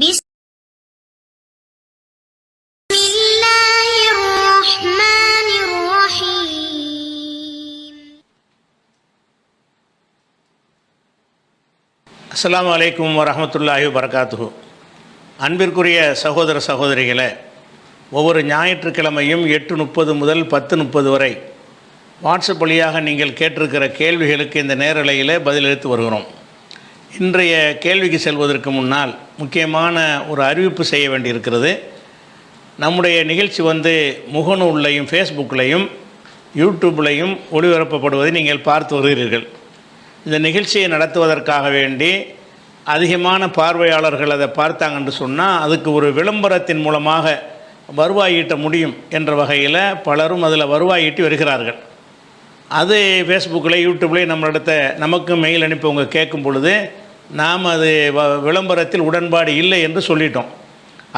بسم الله الرحمن الرحيم. அஸ்ஸலாமு அலைக்கும் வரஹ்மத்துல்லாஹி வபரகாத்துஹு. அன்பிற்குரிய சகோதர சகோதரிகளே, ஒவ்வொரு ஞாயிற்றுக்கிழமையும் 8:30 முதல் 10:30 வரை வாட்ஸ்அப் வழியாக நீங்கள் கேட்டிருக்கிற கேள்விகளுக்கு இந்த நேரலையில் பதிலளித்து வருகிறோம். இன்றைய கேள்விக்கு செல்வதற்கு முன்னால் முக்கியமான ஒரு அறிவிப்பு செய்ய வேண்டியிருக்கிறது. நம்முடைய நிகழ்ச்சி முகநூல்லையும் ஃபேஸ்புக்லையும் யூடியூப்லையும் ஒளிபரப்பப்படுவதை நீங்கள் பார்த்து வருகிறீர்கள். இந்த நிகழ்ச்சியை நடத்துவதற்காக வேண்டி அதிகமான பார்வையாளர்கள் அதை பார்த்தாங்கன்னு சொன்னால் அதுக்கு ஒரு விளம்பரத்தின் மூலமாக வருவாய் ஈட்ட முடியும் என்ற வகையில் பலரும் அதில் வருவாய் ஈட்டி வருகிறார்கள். அது ஃபேஸ்புக்கில் யூடியூப்லேயும் நமக்கு மெயில் அனுப்பி அவங்க கேட்கும் பொழுது நாம் அது விளம்பரத்தில் உடன்பாடு இல்லை என்று சொல்லிட்டோம்.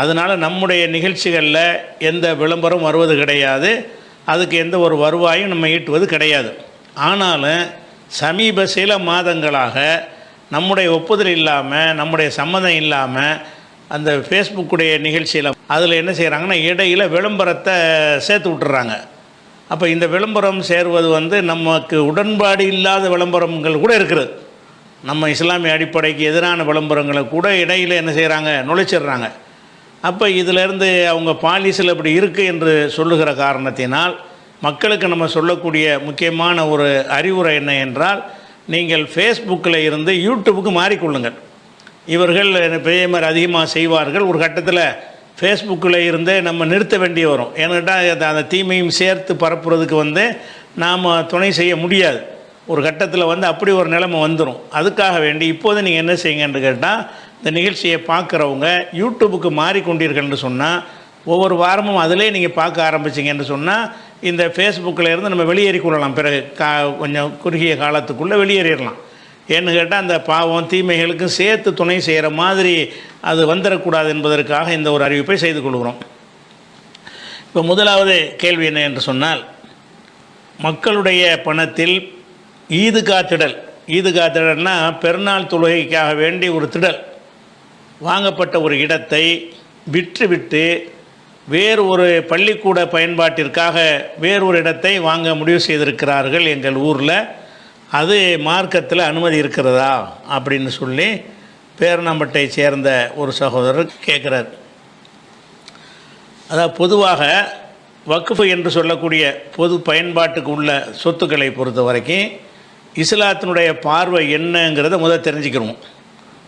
அதனால் நம்முடைய நிகழ்ச்சிகளில் எந்த விளம்பரம் வருவது கிடையாது, அதுக்கு எந்த ஒரு வருவாயும் நம்ம ஈட்டுவது கிடையாது. ஆனாலும் சமீப சில மாதங்களாக நம்முடைய ஒப்புதல் இல்லாமல், நம்முடைய சம்மதம் இல்லாமல் அந்த ஃபேஸ்புக்குடைய நிகழ்ச்சியில் அதில் என்ன செய்கிறாங்கன்னா இடையில் விளம்பரத்தை சேர்த்து விட்டுறாங்க. அப்போ இந்த விளம்பரம் சேருவது நமக்கு உடன்பாடு இல்லாத விளம்பரங்கள் கூட இருக்குது. நம்ம இஸ்லாமிய அடிப்படைக்கு எதிரான விளம்பரங்களை கூட இடையில் என்ன செய்கிறாங்க, நுழைச்சிடுறாங்க. அப்போ இதிலேருந்து அவங்க பாலிசில் இப்படி இருக்குது என்று சொல்லுகிற காரணத்தினால் மக்களுக்கு நம்ம சொல்லக்கூடிய முக்கியமான ஒரு அறிவுரை என்ன என்றால், நீங்கள் ஃபேஸ்புக்கில் இருந்து யூடியூப்புக்கு மாறிக்கொள்ளுங்கள். இவர்கள் பெரிய மாதிரி அதிகமாக செய்வார்கள். ஒரு கட்டத்தில் ஃபேஸ்புக்கில் இருந்தே நம்ம நிறுத்த வேண்டிய வரும். ஏன்னாட்டால் அந்த தீமையும் சேர்த்து பரப்புறதுக்கு நாம் துணை செய்ய முடியாது. ஒரு கட்டத்தில் அப்படி ஒரு நிலைமை வந்துடும். அதுக்காக வேண்டி இப்போது நீங்கள் என்ன செய்யுங்கன்னு கேட்டால், இந்த நிகழ்ச்சியை பார்க்குறவங்க யூடியூப்புக்கு மாறிக்கொண்டீர்கள்னு சொன்னால் ஒவ்வொரு வாரமும் அதிலே நீங்கள் பார்க்க ஆரம்பிச்சிங்கன்னு சொன்னால் இந்த ஃபேஸ்புக்கில் இருந்து நம்ம வெளியேறிக்கொள்ளலாம். பிறகு கொஞ்சம் குறுகிய காலத்துக்குள்ளே வெளியேறிடலாம். ஏன்னு கேட்டால் அந்த பாவம் தீமைகளுக்கும் சேர்த்து துணை செய்கிற மாதிரி அது வந்துடக்கூடாது என்பதற்காக இந்த ஒரு அறிவிப்பை செய்து கொள்கிறோம். இப்போ முதலாவது கேள்வி என்ன என்று சொன்னால், மக்களுடைய பணத்தில் ஈதுகா திடல்னா பெருநாள் தொழுகைக்காக வேண்டி ஒரு திடல் வாங்கப்பட்ட ஒரு இடத்தை விற்றுவிட்டு வேறு ஒரு பள்ளிக்கூட பயன்பாட்டிற்காக வேறு ஒரு இடத்தை வாங்க முடிவு செய்திருக்கிறார்கள் எங்கள் ஊரில். அது மார்க்கத்தில் அனுமதி இருக்கிறதா அப்படின்னு சொல்லி பேரணாம்பட்டை சேர்ந்த ஒரு சகோதரர் கேட்குறார். அதாவது பொதுவாக வக்ஃபு என்று சொல்லக்கூடிய பொது பயன்பாட்டுக்கு உள்ள சொத்துக்களை பொறுத்த வரைக்கும் இஸ்லாத்தினுடைய பார்வை என்னங்கிறத முதல் தெரிஞ்சுக்கிறோம்.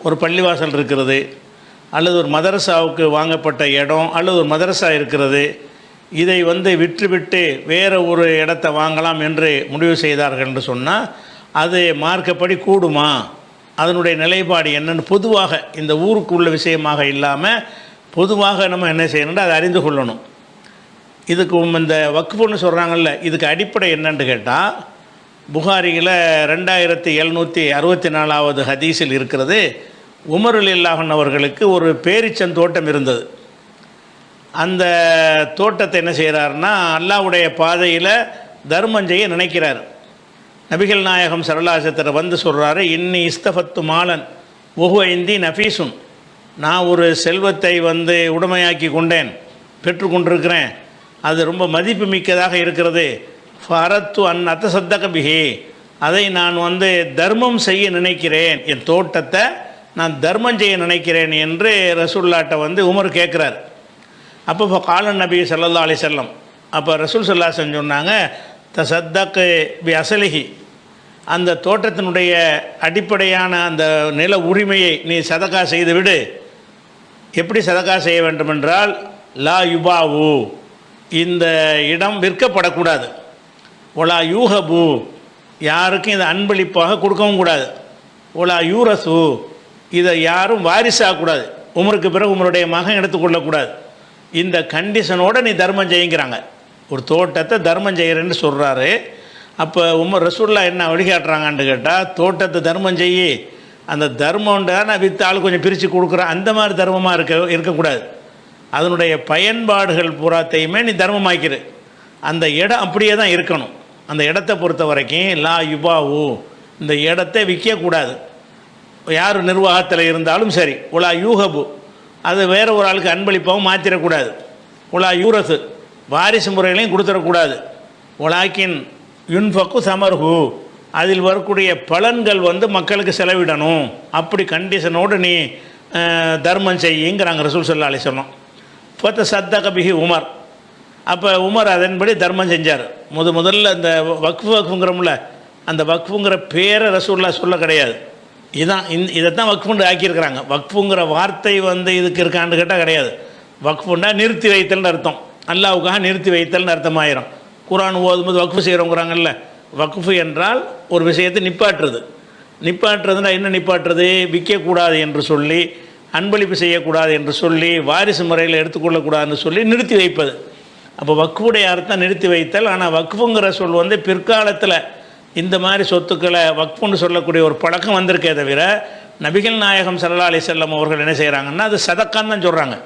ஒரு பள்ளிவாசல் இருக்கிறது, அல்லது ஒரு மதரசாவுக்கு வாங்கப்பட்ட இடம், அல்லது ஒரு மதரசா இருக்கிறது, இதை விற்றுவிட்டு வேறு ஒரு இடத்தை வாங்கலாம் என்று முடிவு செய்தார்கள் என்று சொன்னால் அது மார்க்கப்படி கூடுமா, அதனுடைய நிலைப்பாடு என்னென்னு பொதுவாக இந்த ஊருக்குள்ள விஷயமாக இல்லாமல் பொதுவாக நம்ம என்ன செய்யணும்னா அதை அறிந்து கொள்ளணும். இதுக்கு இந்த வக்ஃபுன்னு சொல்கிறாங்கல்ல, இதுக்கு அடிப்படை என்னன்னு கேட்டால், புகாரியில் 2764வது ஹதீஸில் இருக்கிறது. உமர் ரலியல்லாஹு அன்ஹு அவர்களுக்கு ஒரு பேரீச்சந்தோட்டம் இருந்தது. அந்த தோட்டத்தை என்ன செய்கிறாருன்னா அல்லாஹ்வுடைய பாதையில் தர்மம் செய்ய நினைக்கிறார். நபிகள் நாயகம் ஸல்லல்லாஹு அலைஹி வஸல்லம் சொல்கிறாரு, இன்னி இஸ்தஃபத்து மாலன் ஒஹு இந்தி நஃபீசுன், நான் ஒரு செல்வத்தை உடைமையாக்கி கொண்டேன், பெற்றுக்கொண்டிருக்கிறேன், அது ரொம்ப மதிப்பு மிக்கதாக இருக்கிறது. ஃபரத்து அன் அத்தசத்தக பிஹி, அதை நான் தர்மம் செய்ய நினைக்கிறேன், என் தோட்டத்தை நான் தர்மம் செய்ய நினைக்கிறேன் என்று ரசூலுல்லாஹ்ட்ட உமர் கேட்குறார். அப்போ காலன் நபி ஸல்லல்லாஹு அலைஹி வஸல்லம், அப்போ ரசூல் ஸல்லல்லாஹு அலைஹி வஸல்லம் சொன்னாங்க, தசத்தக் பி அஸலிஹி, அந்த தோட்டத்தினுடைய அடிப்படையான அந்த நில உரிமையை நீ சதகா செய்து விடு. எப்படி சதகா செய்ய வேண்டுமென்றால், லா யுபாவு, இந்த இடம் விற்கப்படக்கூடாது. ஒலா யூஹபு, யாருக்கும் இதை அன்பளிப்பாக கொடுக்கவும் கூடாது. ஒலா யூரசு, இதை யாரும் வாரிசாகக்கூடாது, உமருக்கு பிறகு உமருடைய மகன் எடுத்துக்கொள்ளக்கூடாது. இந்த கண்டிஷனோடு நீ தர்மம் செய்யுங்கிறாங்க. ஒரு தோட்டத்தை தர்மம் செய்கிறேன்னு சொல்கிறாரு. அப்போ ரசூலுல்லாஹ் என்ன வழிகாட்டுறாங்கன்னு கேட்டால், தோட்டத்தை தர்மம் செய்யி, அந்த தர்மம்ன்றா நான் விற்றாலும் கொஞ்சம் பிரித்து கொடுக்குறேன், அந்த மாதிரி தர்மமாக இருக்கக்கூடாது. அதனுடைய பயன்பாடுகள் பூராத்தையுமே நீ தர்மமாக்கிடு. அந்த இடம் அப்படியே தான் இருக்கணும். அந்த இடத்தை பொறுத்த வரைக்கும் லா யுபாவு, இந்த இடத்தை விற்கக்கூடாது. யார் நிர்வாகத்தில் இருந்தாலும் சரி. உலா யூஹபு, அது வேறு ஒரு ஆளுக்கு அன்பளிப்பாகவும் மாற்றிடக்கூடாது. உலா யூரசு வாரிசு முறைகளையும் கொடுத்துடக்கூடாது. உலாக்கின் யுன்ஃபக்கு சமர்ஹு அதில் வரக்கூடிய பலன்கள் வந்து மக்களுக்கு செலவிடணும். அப்படி கண்டிஷனோடு நீ தர்மம் செய்யுங்கிறாங்க ரசூல் ஸல்லல்லாஹு அலைஹி வஸல்லம். ஃபத்த சத்தக பிஹி உமர். அப்போ உமர் அதன்படி தர்மம் செஞ்சார். முதல்ல அந்த வக்ஃபுங்கிறோம்ல, அந்த வக்ஃபுங்கிற பேரை ரசூலுல்லாஹ் சொல்ல கிடையாது. இதைத்தான் வக்ஃபுன்னு ஆக்கியிருக்கிறாங்க. வக்ஃபுங்கிற வார்த்தை வந்து இதுக்கு இருக்கான்னு கேட்டால் கிடையாது. வக்ஃபுன்னா நிறுத்தி வைத்தல்னு அர்த்தம். அல்லாஹ்வுக்காக நிறுத்தி வைத்தல்னு அர்த்தமாயிரும். குர்ஆன் ஓதும்போது வக்ஃபு செய்கிறோங்கிறாங்கல்ல, வக்ஃபு என்றால் ஒரு விஷயத்தை நிப்பாட்டுறது. நிப்பாட்டுறதுனா என்ன நிப்பாட்டுறது? விற்கக்கூடாது என்று சொல்லி, அன்பளிப்பு செய்யக்கூடாது என்று சொல்லி, வாரிசு முறையில் எடுத்துக்கொள்ளக்கூடாதுன்னு சொல்லி நிறுத்தி வைப்பது. அப்போ வக்ஃபுடைய அர்த்தம் நிறுத்தி வைத்தல். ஆனால் வக்ஃபுங்கிற சொல் வந்து பிற்காலத்தில் இந்த மாதிரி சொத்துக்களை வக்ஃபுன்னு சொல்லக்கூடிய ஒரு பழக்கம் வந்திருக்கே தவிர, நபிகள் நாயகம் ஸல்லல்லாஹு அலைஹி வஸல்லம் அவர்கள் என்ன செய்கிறாங்கன்னா அது சதக்கான்னு தான் சொல்கிறாங்க.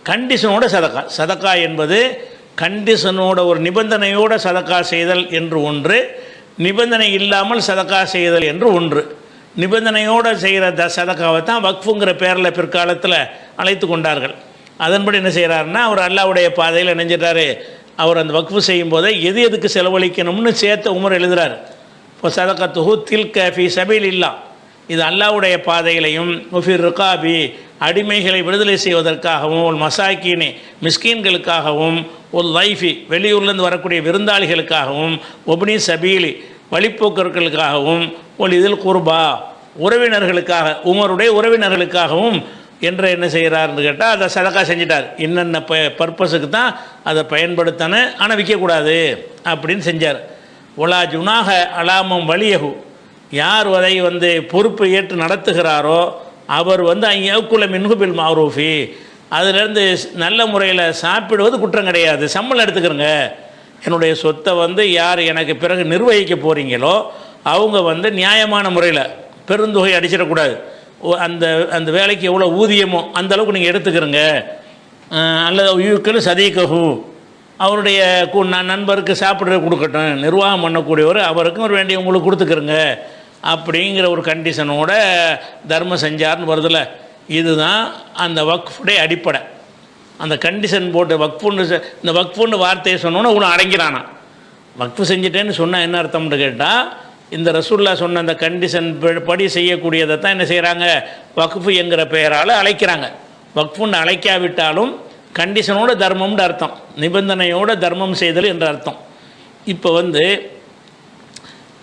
கண்டிஷனோட சதக்கா. சதக்கா என்பது கண்டிஷனோட ஒரு நிபந்தனையோட சதக்கா செய்தல் என்று ஒன்று, நிபந்தனை இல்லாமல் சதக்கா செய்தல் என்று ஒன்று. நிபந்தனையோடு செய்கிற சதக்காவை தான் வக்ஃபுங்கிற பேரில் பிற்காலத்தில் அழைத்து கொண்டார்கள். அதன்படி என்ன செய்கிறாருன்னா, அவர் அல்லாஹ்வுடைய பாதையில் நினைஞ்சிட்டாரு. அவர் அந்த வக்ஃபு செய்யும் போதே எதுக்கு செலவழிக்கணும்னு சேர்த்து உமர் எழுதுகிறார். இப்போ சதக்கத்துஹு தில்க ஃபீ சபீலில்லாஹ், இது அல்லாஹ்வுடைய பாதையிலையும், ஃபிர் ரிகாபி அடிமைகளை விடுதலை செய்வதற்காகவும், ஒரு மசாக்கீனி மிஸ்கீன்களுக்காகவும், ஒரு லைஃபி வெளியூர்லேருந்து வரக்கூடிய விருந்தாளிகளுக்காகவும், ஒப்னி சபீலி வழிப்போக்கர்களுக்காகவும், ஒரு இதில் குர்பா உறவினர்களுக்காக, உமருடைய உறவினர்களுக்காகவும் என்று என்ன செய்கிறாருன்னு கேட்டால் அதை சதக்கா செஞ்சிட்டார். என்னென்ன பர்பஸுக்கு தான் அதை பயன்படுத்தணும், ஆனால் விற்கக்கூடாது அப்படின்னு செஞ்சார். ஒலா ஜுனாக அலாமம் வலியகு, யார் அதை வந்து பொறுப்பை ஏற்று நடத்துகிறாரோ அவர் வந்து ஐயக்குல மின்ஹுபில் மாரூஃபி, அதிலேருந்து நல்ல முறையில் சாப்பிடுவது குற்றம் கிடையாது. சம்பளம் எடுத்துக்கிறங்க. என்னுடைய சொத்தை வந்து யார் எனக்கு பிறகு நிர்வகிக்க போகிறீங்களோ அவங்க வந்து நியாயமான முறையில் பெருந்தொகை அடிச்சிடக்கூடாது. அந்த அந்த வேலைக்கு எவ்வளோ ஊதியமோ அந்த அளவுக்கு நீங்கள் எடுத்துக்கிறங்க. அல்லது யூக்கள் சதீகஹு, அவருடைய நண்பருக்கு சாப்பிட்ற கொடுக்கட்டும், நிர்வாகம் பண்ணக்கூடியவர் அவருக்கும் ஒரு வேண்டிய உங்களுக்கு கொடுத்துக்கிறங்க அப்படிங்கிற ஒரு கண்டிஷனோட தர்மம் செஞ்சார்னு வருதில்ல. இதுதான் அந்த வக்ஃபுடைய அடிப்படை. அந்த கண்டிஷன் போட்டு இந்த வக்ஃபுன்னு வார்த்தையை சொன்னோன்னே உன்னை அடங்கிறானா. வக்ஃபு செஞ்சிட்டேன்னு சொன்னால் என்ன அர்த்தம்னு கேட்டால், இந்த ரசூலுல்லாஹ் சொன்ன அந்த கண்டிஷன் படி செய்யக்கூடியதை தான் என்ன செய்கிறாங்க, வக்ஃபு என்கிற பெயரால் அழைக்கிறாங்க. வக்ஃபுன்னு அழைக்காவிட்டாலும் கண்டிஷனோட தர்மம்னு அர்த்தம், நிபந்தனையோட தர்மம் செய்தல் என்ற அர்த்தம். இப்போ வந்து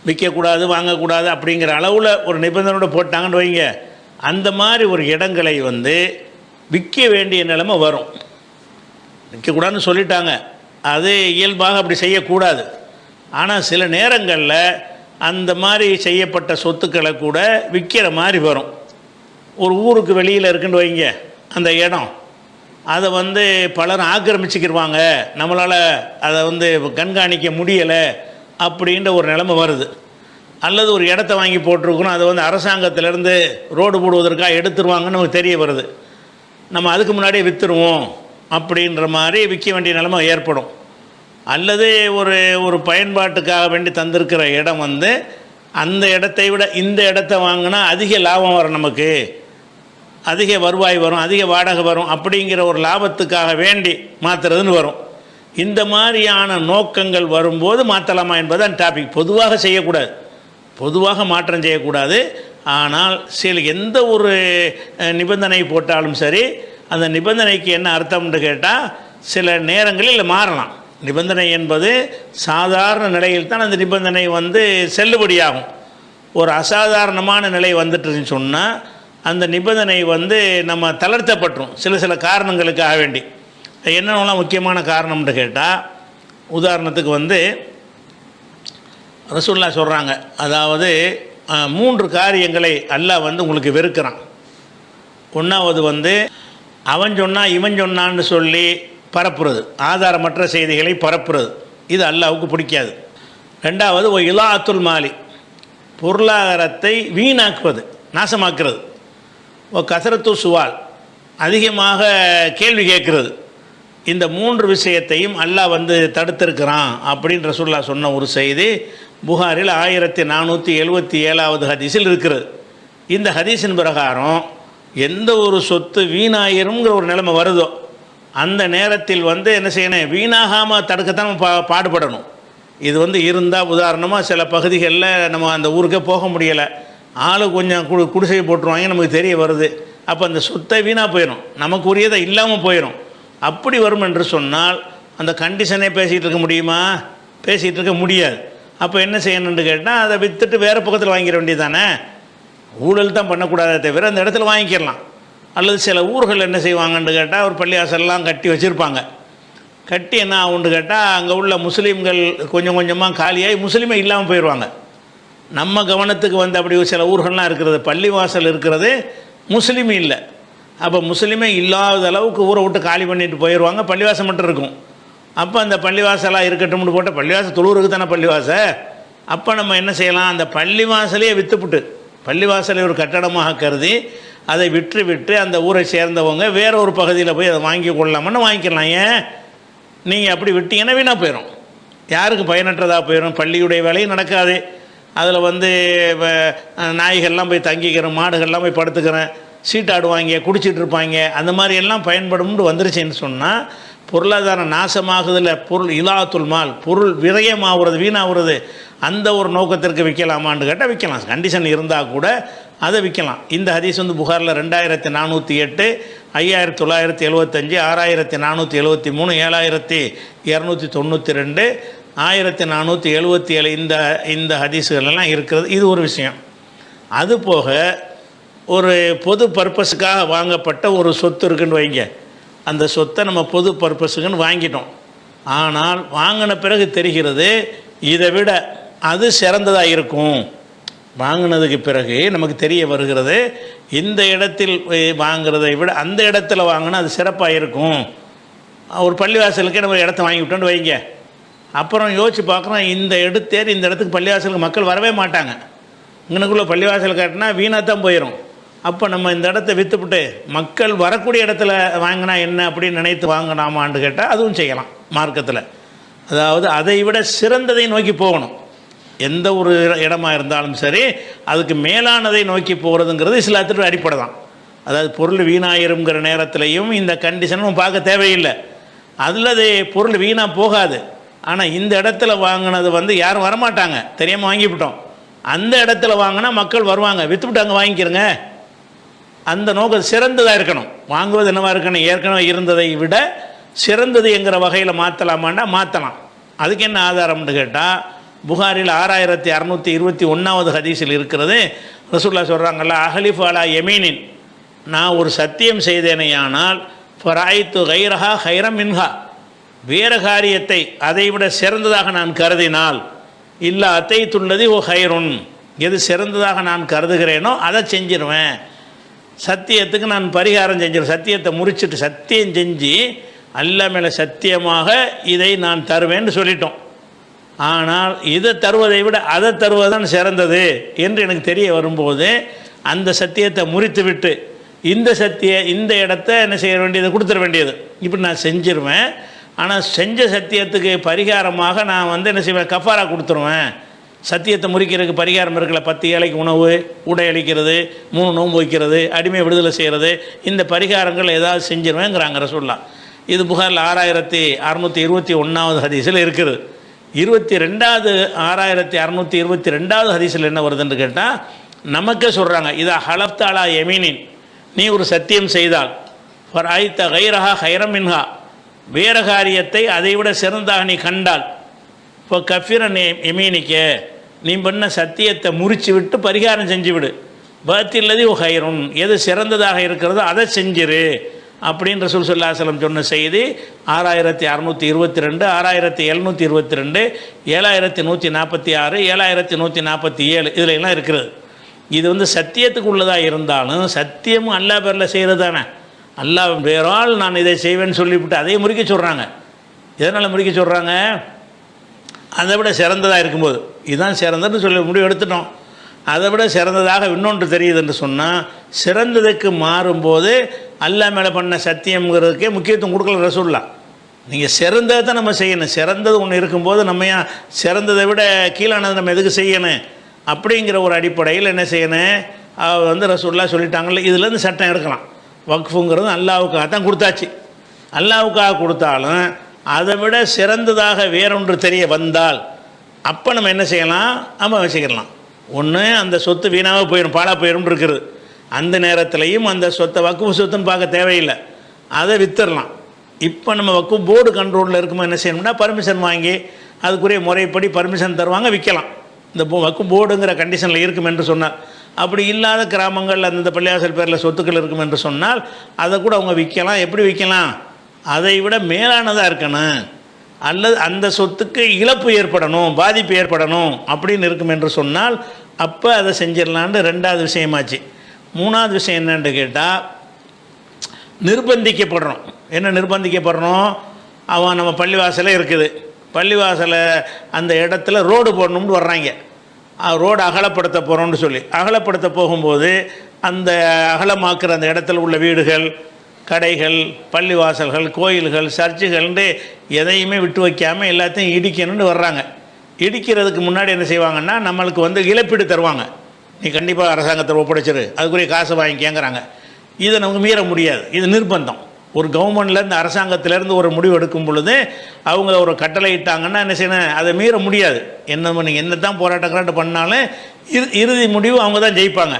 விற்கக்கூடாது வாங்கக்கூடாது அப்படிங்கிற அளவில் ஒரு நிபந்தனையோடு போட்டாங்கன்னு வைங்க, அந்த மாதிரி ஒரு இடங்களை வந்து விற்க வேண்டிய நிலைமை வரும். விற்கக்கூடாதுன்னு சொல்லிட்டாங்க, அது இயல்பாக அப்படி செய்யக்கூடாது. ஆனால் சில நேரங்களில் அந்த மாதிரி செய்யப்பட்ட சொத்துக்களை கூட விற்கிற மாதிரி வரும். ஒரு ஊருக்கு வெளியில் இருக்குன்னு வைங்க, அந்த இடம் அதை வந்து பலர் ஆக்கிரமிச்சுக்கிடுவாங்க, நம்மளால் அதை வந்து கண்காணிக்க முடியலை அப்படின்ற ஒரு நிலைமை வருது. அல்லது ஒரு இடத்த வாங்கி போட்டிருக்கணும், அதை வந்து அரசாங்கத்திலேருந்து ரோடு போடுவதற்காக எடுத்துருவாங்கன்னு நமக்கு தெரிய வருது, நம்ம அதுக்கு முன்னாடியே விற்றுருவோம் அப்படின்ற மாதிரி விற்க வேண்டிய நிலைமை ஏற்படும். அல்லது ஒரு பயன்பாட்டுக்காக வேண்டி தந்திருக்கிற இடம் வந்து அந்த இடத்தை விட இந்த இடத்த வாங்கினா அதிக லாபம் வரும், நமக்கு அதிக வருவாய் வரும், அதிக வாடகை வரும் அப்படிங்கிற ஒரு லாபத்துக்காக வேண்டி மாற்றுறதுன்னு வரும். இந்த மாதிரியான நோக்கங்கள் வரும்போது மாற்றலாமா என்பது அந்த டாபிக். பொதுவாக செய்யக்கூடாது, பொதுவாக மாற்றம் செய்யக்கூடாது. ஆனால் சில எந்த ஒரு நிபந்தனை போட்டாலும் சரி, அந்த நிபந்தனைக்கு என்ன அர்த்தம்னு கேட்டால் சில நேரங்களில் மாறலாம். நிபந்தனை என்பது சாதாரண நிலையில் தான் அந்த நிபந்தனை வந்து செல்லுபடியாகும். ஒரு அசாதாரணமான நிலை வந்துட்டுன்னு சொன்னால் அந்த நிபந்தனை வந்து நம்ம தளர்த்தப்பட்டுரும் சில காரணங்களுக்காக வேண்டி. என்னென்னலாம் முக்கியமான காரணம்னு கேட்டால், உதாரணத்துக்கு வந்து ரசூலுல்லாஹ் சொல்கிறாங்க, அதாவது 3 காரியங்களை அல்லாஹ் வந்து உங்களுக்கு வெறுக்கிறான். ஒன்றாவது வந்து அவன் சொன்னான் இவன் சொன்னான்னு சொல்லி பரப்புறது, ஆதாரமற்ற செய்திகளை பரப்புறது, இது அல்லாஹ்வுக்கு பிடிக்காது. ரெண்டாவது இலாஅத்துல் மாலி, பொருளாதாரத்தை வீணாக்குவது, நாசமாக்குறது. கசரத்து சுவால், அதிகமாக கேள்வி கேட்குறது. இந்த 3 விஷயத்தையும் அல்லாஹ் வந்து தடுத்திருக்கிறான் அப்படின்னு ரசூலுல்லாஹ் சொன்ன ஒரு செய்தி புகாரில் 1477வது ஹதீஸில் இருக்கிறது. இந்த ஹதீஸின் பிரகாரம் எந்த ஒரு சொத்து வீணாயிருங்கிற ஒரு நிலைமை வருதோ அந்த நேரத்தில் என்ன செய்யணும், வீணாகாமல் தடுக்கத்தான் நம்ம பாடுபடணும். இது இருந்தால் உதாரணமாக சில பகுதிகளில் நம்ம அந்த ஊருக்கே போக முடியலை, ஆளு கொஞ்சம் குடிசை போட்டுருவாங்க, நமக்கு தெரிய வருது. அப்போ அந்த சொத்தை வீணாக போயிடும், நமக்கு உரியதை இல்லாமல் போயிடும். அப்படி வரும் என்று சொன்னால் அந்த கண்டிஷனே பேசிகிட்டு இருக்க முடியுமா? பேசிகிட்டு இருக்க முடியாது. அப்போ என்ன செய்யணும்னு கேட்டால் அதை விற்றுட்டு வேறு பக்கத்தில் வாங்கிட வேண்டியது தானே. ஊழல் தான் பண்ணக்கூடாதே தவிர அந்த இடத்துல வாங்கிக்கிடலாம். அல்லது சில ஊர்கள் என்ன செய்வாங்கன்னு கேட்டால் ஒரு பள்ளிவாசல்லாம் கட்டி வச்சுருப்பாங்க. கட்டி என்ன ஆகுன்னு கேட்டால் அங்கே உள்ள முஸ்லீம்கள் கொஞ்சம் கொஞ்சமாக காலியாகி முஸ்லீமே இல்லாமல் போயிடுவாங்க. நம்ம கவனத்துக்கு அப்படி சில ஊர்கள்லாம் இருக்கிறது, பள்ளிவாசல் இருக்கிறது, முஸ்லீம் இல்லை. அப்போ முஸ்லீமே இல்லாத அளவுக்கு ஊரை விட்டு காலி பண்ணிட்டு போயிடுவாங்க, பள்ளிவாசல் மட்டும் இருக்கும். அப்போ அந்த பள்ளிவாசலாக இருக்கட்டும்னு போட்டால் பள்ளிவாசல் தொழுவுருக்கு தானே பள்ளிவாசல். அப்போ நம்ம என்ன செய்யலாம், அந்த பள்ளிவாசலையே விற்றுப்புட்டு பள்ளிவாசலை ஒரு கட்டடமாக கருதி அதை விற்று அந்த ஊரை சேர்ந்தவங்க வேறு ஒரு பகுதியில் போய் அதை வாங்கி கொள்ளலாமன்னு வாங்கிக்கலாம். ஏன் நீங்கள் அப்படி விட்டீங்கன்னா வீணாக போயிடும், யாருக்கு பயனற்றதாக போயிடும், பள்ளியுடைய வேலையும் நடக்காது. அதில் நாய்கள்லாம் போய் தங்கிக்கிறேன், மாடுகள்லாம் போய் படுத்துக்கிறேன், சீட்டாடுவாங்க, குடிச்சிட்டு இருப்பாங்க, அந்த மாதிரி எல்லாம் பயன்படும்னு வந்துருச்சுன்னு சொன்னால் பொருளாதார நாசமாகுதில் பொருள் இலாத்துல் மால், பொருள் விரயமாகிறது, வீணாகிறது, அந்த ஒரு நோக்கத்திற்கு விற்கலாமான்னு கேட்டால் விற்கலாம். கண்டிஷன் இருந்தால் கூட அதை விற்கலாம். இந்த ஹதீஸ் புகாரில் 2408, 5975, 6473, 7292, 1477 இந்த ஹதீஸுகளெல்லாம் இருக்கிறது. இது ஒரு விஷயம். அதுபோக ஒரு பொது பர்பஸுக்காக வாங்கப்பட்ட ஒரு சொத்து இருக்குன்னு வைங்க, அந்த சொத்தை நம்ம பொது பர்பஸுக்குன்னு வாங்கிட்டோம். ஆனால் வாங்கின பிறகு தெரிகிறது இதை விட அது சிறந்ததாக இருக்கும். வாங்கினதுக்கு பிறகு நமக்கு தெரிய வருகிறது இந்த இடத்தில் வாங்கிறதை விட அந்த இடத்துல வாங்கினா அது சிறப்பாக இருக்கும். ஒரு பள்ளிவாசலுக்கே நம்ம இடத்த வாங்கி விட்டோன்னு வைங்க, அப்புறம் யோசித்து பார்க்குறோம் இந்த இடத்துக்கு பள்ளிவாசலுக்கு மக்கள் வரவே மாட்டாங்க, இங்கனுக்குள்ளே பள்ளிவாசல் காட்டினா வீணாக தான் போயிடும். அப்போ நம்ம இந்த இடத்த விற்றுப்புட்டு மக்கள் வரக்கூடிய இடத்துல வாங்கினா என்ன அப்படின்னு நினைத்து வாங்கினாமான்னு கேட்டால் அதுவும் செய்யலாம் மார்க்கத்தில். அதாவது அதை விட சிறந்ததை நோக்கி போகணும். எந்த ஒரு இடமா இருந்தாலும் சரி அதுக்கு மேலானதை நோக்கி போகிறதுங்கிறது இஸ்லாத்திற்கு அடிப்படை தான். அதாவது பொருள் வீணாயிருங்கிற நேரத்திலையும் இந்த கண்டிஷனும் பார்க்க தேவையில்லை. அல்லது பொருள் வீணாக போகாது, ஆனால் இந்த இடத்துல வாங்கினது யாரும் வரமாட்டாங்க, தெரியாமல் வாங்கிவிட்டோம். அந்த இடத்துல வாங்கினா மக்கள் வருவாங்க, விற்றுவிட்டு அங்கே வாங்கிக்கிறங்க. அந்த நோக்கம் சிறந்ததாக இருக்கணும். வாங்குவது என்னவாக இருக்கணும், ஏற்கனவே இருந்ததை விட சிறந்தது என்கிற வகையில் மாற்றலாமாண்டா மாற்றலாம். அதுக்கு என்ன ஆதாரம்னு கேட்டால் புகாரில் 6621 ஹதீஸில் இருக்கிறது. ரசூலுல்லாஹ் சொல்கிறாங்கல்ல, அஹலிஃபு அலா யமீனின், நான் ஒரு சத்தியம் செய்தேனேயானால் ஃபராய்த்து கைரஹா ஹைரம் மின்ஹா, வேறு காரியத்தை அதை விட சிறந்ததாக நான் கருதினால் இல்லை அத்தைத்துள்ளது ஓ ஹைருன், எது சிறந்ததாக நான் கருதுகிறேனோ அதை செஞ்சிருவேன். சத்தியத்துக்கு நான் பரிகாரம் செஞ்சிருவேன். சத்தியத்தை முறிச்சிட்டு சத்தியம் செஞ்சு அல்லாஹ் மேலே சத்தியமாக இதை நான் தருவேன்னு சொல்லிட்டோம். ஆனால் இதை தருவதை விட அதை தருவதுதான் சிறந்தது என்று எனக்கு தெரிய வரும்போது அந்த சத்தியத்தை முறித்து விட்டு இந்த இடத்த என்ன செய்ய வேண்டியது, கொடுத்துட வேண்டியது. இப்படி நான் செஞ்சிருவேன். ஆனால் செஞ்ச சத்தியத்துக்கு பரிகாரமாக நான் என்ன செய்வேன், கஃபாரா கொடுத்துருவேன். சத்தியத்தை முறிக்கிறதுக்கு பரிகாரம் இருக்கல, 10 ஏழைக்கு உணவு, உடை அளிக்கிறது, 3 நோன்பு வைக்கிறது, அடிமை விடுதலை செய்கிறது, இந்த பரிகாரங்கள் ஏதாவது செஞ்சிருவேங்கிறாங்க ரசூலுல்லாஹ். இது புகாரில் 6621 ஹதீஸில் இருக்குது. 6622 ஹதீஸில் என்ன வருதுன்னு கேட்டால் நமக்கே சொல்கிறாங்க, இதை ஹலப்தாலா யமீனின், நீ ஒரு சத்தியம் செய்தால் ஃபராய்த கைரஹா ஹைரம் மின்ஹா, வேறு காரியத்தை அதை விட சிறந்தாக நீ கண்டால் இப்போ கஃபிரன் யமீனிக்க, நீ பண்ண சத்தியத்தை முறித்து விட்டு பரிகாரம் செஞ்சு விடு. பாத்தில்லதி ஓ ஹைருன், எது சிறந்ததாக இருக்கிறதோ அதை செஞ்சிரு அப்படின்னு ரசூல் ஸல்லல்லாஹு அலைஹி வஸல்லம் சொன்ன செய்தி 6622, 6722, 7146, 7147 இதில் எல்லாம் இருக்கிறது. இது சத்தியத்துக்கு உள்ளதாக இருந்தாலும் சத்தியமும் அல்லாஹ் பேரில் செய்கிறது தானே. அல்லாஹ் வேறால் நான் இதை செய்வேன்னு சொல்லிவிட்டு அதை முறிக்க சொல்கிறாங்க. எதனால் முறிக்க சொல்கிறாங்க, அதை விட சிறந்ததாக இருக்கும்போது இதுதான் சிறந்ததுன்னு சொல்லி முடிவு எடுத்துட்டோம். அதை விட சிறந்ததாக இன்னொன்று தெரியுது என்று சொன்னால் சிறந்ததுக்கு மாறும்போது அல்லாஹ் மேலே பண்ண சத்தியம்ங்கிறதுக்கே முக்கியத்துவம் கொடுக்கல ரசூலுல்லாஹ். நீங்கள் சிறந்ததை தான் நம்ம செய்யணும். சிறந்தது ஒன்று இருக்கும்போது நம்ம சிறந்ததை விட கீழானது நம்ம எதுக்கு செய்யணும் அப்படிங்கிற ஒரு அடிப்படையில் என்ன செய்யணும், வந்து ரசூலுல்லாஹ் சொல்லிட்டாங்கல்ல, இதுலேருந்து சட்டம் எடுக்கலாம். வக்ஃபுங்கிறது அல்லாஹ்வுக்காக தான் கொடுத்தாச்சு. அல்லாஹ்வுக்காக கொடுத்தாலும் அதை விட சிறந்ததாக வேறொன்று தெரிய வந்தால் அப்போ நம்ம என்ன செய்யலாம், நம்ம வச்சுக்கலாம். ஒன்று அந்த சொத்து வீணாக போயிடும், பாழாக போயிடும் இருக்குது. அந்த நேரத்திலையும் அந்த சொத்தை வக்ஃபு சொத்துன்னு பார்க்க தேவையில்லை, அதை வித்துடலாம். இப்போ நம்ம வக்ஃபு போர்டு கண்ட்ரோலில் இருக்கும்போது என்ன செய்யணும்னா பர்மிஷன் வாங்கி அதுக்குரிய முறைப்படி பர்மிஷன் தருவாங்க, விற்கலாம். இந்த வக்ஃபு போர்டுங்கிற கண்டிஷனில் இருக்கும் என்று சொன்னார். அப்படி இல்லாத கிராமங்கள் அந்த பள்ளிவாசல் பேரில் சொத்துக்கள் இருக்கும் என்று சொன்னால் அதை கூட அவங்க விற்கலாம். எப்படி விற்கலாம், அதை விட மேலானதாக இருக்கணும், அல்லது அந்த சொத்துக்கு இழப்பு ஏற்படணும், பாதிப்பு ஏற்படணும் அப்படின்னு இருக்கும் என்று சொன்னால் அப்போ அதை செஞ்சிடலான்னு ரெண்டாவது விஷயமாச்சு. மூணாவது விஷயம் என்னன்னு கேட்டால், நிர்பந்திக்கப்படுறோம். என்ன நிர்பந்திக்கப்படுறோம், அவன் நம்ம பள்ளிவாசலே இருக்குது, பள்ளிவாசலை அந்த இடத்துல ரோடு போடணும்னு வர்றாங்க, ரோடு அகலப்படுத்த போகிறோம்னு சொல்லி அகலப்படுத்த போகும்போது அந்த அகலமாக்குற அந்த இடத்துல உள்ள வீடுகள், கடைகள், பள்ளிவாசல்கள், கோயில்கள், சர்ச்சுகள்ன்ட்டு எதையுமே விட்டு வைக்காமல் எல்லாத்தையும் இடிக்கணும்னு வர்றாங்க. இடிக்கிறதுக்கு முன்னாடி என்ன செய்வாங்கன்னா நம்மளுக்கு வந்து இழப்பீடு தருவாங்க. நீ கண்டிப்பாக அரசாங்கத்தை ஒப்படைச்சிரு, அதுக்குரிய காசை வாங்கி கேட்குறாங்க. இதை நமக்கு மீற முடியாது, இது நிர்பந்தம். ஒரு கவர்மெண்ட்லேருந்து அரசாங்கத்திலேருந்து ஒரு முடிவு எடுக்கும் பொழுது அவங்க ஒரு கட்டளை இட்டாங்கன்னா என்ன செய்யணும், அதை மீற முடியாது. நீங்கள் என்ன தான் போராட்டம் பண்ணாலும் இறுதி முடிவு அவங்க தான் ஜெயிப்பாங்க.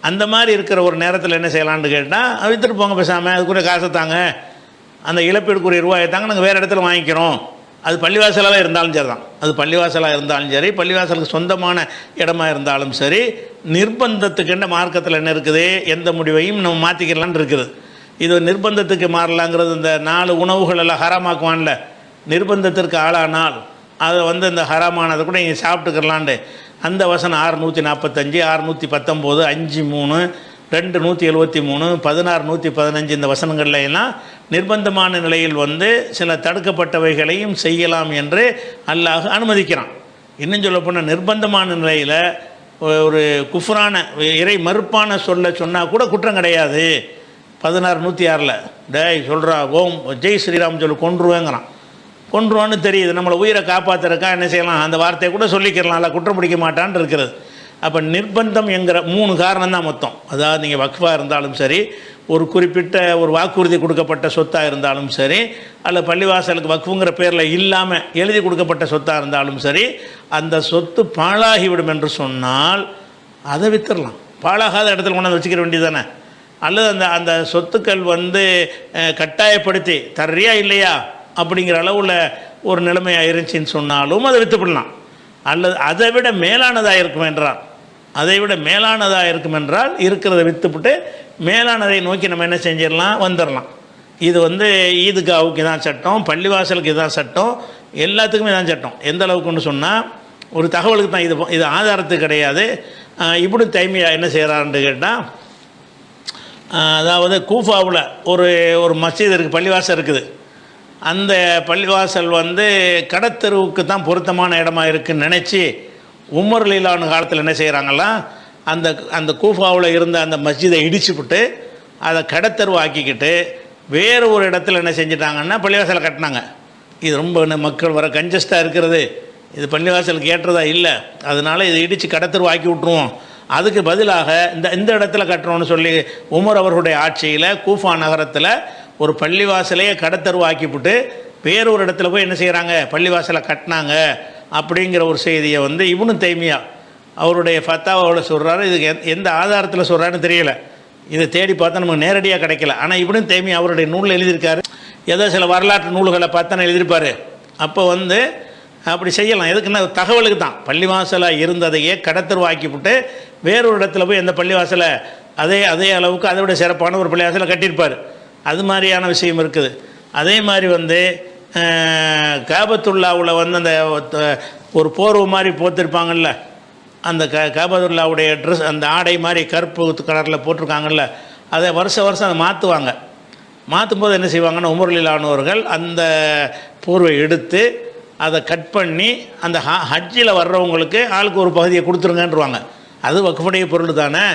அந்த மாதிரி இருக்கிற ஒரு நேரத்தில் என்ன செய்யலான்னு கேட்டால், விற்றுட்டு போங்க பேசாமல், அதுக்குரிய காசை தாங்க, அந்த இழப்பீடுக்குரிய ரூபாயை தாங்க, நாங்கள் வேறு இடத்துல வாங்கிக்கிறோம். அது பள்ளிவாசலாக இருந்தாலும் சரி தான், அது பள்ளிவாசலாக இருந்தாலும் சரி, பள்ளிவாசலுக்கு சொந்தமான இடமா இருந்தாலும் சரி, நிர்பந்தத்துக்குன்ற மார்க்கத்தில் என்ன இருக்குது, எந்த முடிவையும் நம்ம மாற்றிக்கலான்னு இருக்குது. இது நிர்பந்தத்துக்கு மாறலாங்கிறது, இந்த 4 உணவுகள் எல்லாம் ஹராமாக்குவான்ல, நிர்பந்தத்திற்கு ஆளானால் அதை வந்து இந்த ஹராமானதை கூட நீங்கள் சாப்பிட்டுக்கலான்ட்டு அந்த வசனம் 645, 619, 5:3, 2:173, 16:115 இந்த வசனங்கள்ல எல்லாம் நிர்பந்தமான நிலையில் வந்து சில தடுக்கப்பட்டவைகளையும் செய்யலாம் என்று அல்லாஹ் அனுமதிக்கிறான். இன்னும் சொல்லப்போனால் நிர்பந்தமான நிலையில் ஒரு குஃப்ரான இறை மறுப்பான சொல்ல சொன்னால் கூட குற்றம் கிடையாது. 16:106 டேய் சொல்கிறா ஓம் ஜெய் ஸ்ரீராம் சொல்லி கொன்றுவேங்கிறான். கொன்றுவான்னு தெரியுது, நம்மளை உயிரை காப்பாற்றுறக்கா என்ன செய்யலாம், அந்த வார்த்தையை கூட சொல்லிக்கிறலாம், இல்லை குற்றம் பிடிக்க மாட்டான்னு இருக்கிறது. அப்போ நிர்பந்தம் என்கிற 3 காரணம் தான் மொத்தம். அதாவது நீங்கள் வக்ஃபாக இருந்தாலும் சரி, ஒரு குறிப்பிட்ட ஒரு வாக்குறுதி கொடுக்கப்பட்ட சொத்தாக இருந்தாலும் சரி, அல்ல பள்ளிவாசலுக்கு வக்ஃபுங்கிற பேரில் இல்லாமல் எழுதி கொடுக்கப்பட்ட சொத்தாக இருந்தாலும் சரி, அந்த சொத்து பாழாகிவிடும் என்று சொன்னால் அதை வித்துடலாம். பாழாகாத இடத்துல கொண்டாந்து வச்சுக்கிற வேண்டியது தானே. அல்லது அந்த அந்த சொத்துக்கள் வந்து கட்டாயப்படுத்தி தர்றியா இல்லையா அப்படிங்கிற அளவில் ஒரு நிலைமையாக இருந்துச்சின்னு சொன்னாலும் அதை விற்றுப்படலாம். அல்லது அதை விட மேலானதாக இருக்கும் என்றால், அதை விட மேலானதாக இருக்கும் என்றால் இருக்கிறத விற்றுப்பிட்டு மேலானதை நோக்கி நம்ம என்ன செஞ்சிடலாம், வந்துடலாம். இது வந்து ஈதுகாவுக்கு தான் சட்டம், பள்ளிவாசலுக்கு இதுதான் சட்டம், எல்லாத்துக்குமே தான் சட்டம். எந்த அளவுக்குன்னு சொன்னால் ஒரு தகவலுக்கு தான் இது ஆதாரத்துக்கு கிடையாது. இப்னு தைமியா என்ன செய்கிறாருன்னு கேட்டால், அதாவது கூஃபாவில் ஒரு மஸ்ஜித் இருக்குது, பள்ளிவாசல் இருக்குது. அந்த பள்ளிவாசல் வந்து கடத்தெருவுக்கு தான் பொருத்தமான இடமா இருக்குதுன்னு நினச்சி உமர் லீலான காலத்தில் என்ன செய்கிறாங்களாம், அந்த கூஃபாவில் இருந்த அந்த மஸ்ஜிதை இடிச்சுவிட்டு அதை கடத்தெருவு ஆக்கிக்கிட்டு வேறு ஒரு இடத்துல என்ன செஞ்சிட்டாங்கன்னா பள்ளிவாசலை கட்டினாங்க. இது ரொம்ப மக்கள் வர கஞ்சஸ்டாக இருக்கிறது, இது பள்ளிவாசலுக்கு ஏற்றதா இல்லை, அதனால் இதை இடித்து கடத்தெருவு ஆக்கி விட்ருவோம், அதுக்கு பதிலாக இந்த இடத்துல கட்டுறோன்னு சொல்லி உமர் அவர்களுடைய ஆட்சியில் கூஃபா நகரத்தில் ஒரு பள்ளிவாசலையே கடத்தெருவு ஆக்கிவிட்டு வேறொரு இடத்துல போய் என்ன செய்கிறாங்க, பள்ளிவாசலை கட்டினாங்க அப்படிங்கிற ஒரு செய்தியை வந்து இப்னு தைமியா அவருடைய ஃபத்தாவாவில் சொல்கிறாரு. இதுக்கு எந்த ஆதாரத்தில் சொல்கிறான்னு தெரியல, இதை தேடி பார்த்தா நமக்கு நேரடியாக கிடைக்கல. ஆனால் இப்னு தைமியா அவருடைய நூலில் எழுதியிருக்காரு, ஏதோ சில வரலாற்று நூல்களை பார்த்தா எழுதியிருப்பார். அப்போ வந்து அப்படி செய்யலாம். எதுக்குன்னா தகவலுக்கு தான். பள்ளிவாசலாக இருந்ததையே கடத்தெருவாக்கிவிட்டு வேறொரு இடத்துல போய் அந்த பள்ளிவாசலை அதே அளவுக்கு அதை விட சிறப்பான ஒரு பள்ளிவாசலை கட்டியிருப்பார். அது மாதிரியான விஷயம் இருக்குது. அதே மாதிரி வந்து காபத்துல்லாவில் வந்து அந்த ஒரு போர்வை மாதிரி போத்திருப்பாங்கள்ல, அந்த காபத்துல்லாவுடைய ட்ரெஸ், அந்த ஆடை மாதிரி கருப்பு கலரில் போட்டிருக்காங்கல்ல, அதை வருஷம் அதை மாற்றுவாங்க. மாற்றும் போது என்ன செய்வாங்கன்னா உமர் லீலானவர்கள் அந்த போர்வை எடுத்து அதை கட் பண்ணி அந்த ஹஜ்ஜில் வர்றவங்களுக்கு ஆளுக்கு ஒரு பகுதியை கொடுத்துருங்கன்றுவாங்க. அது வக்ஃபுடைய பொருள் தானே,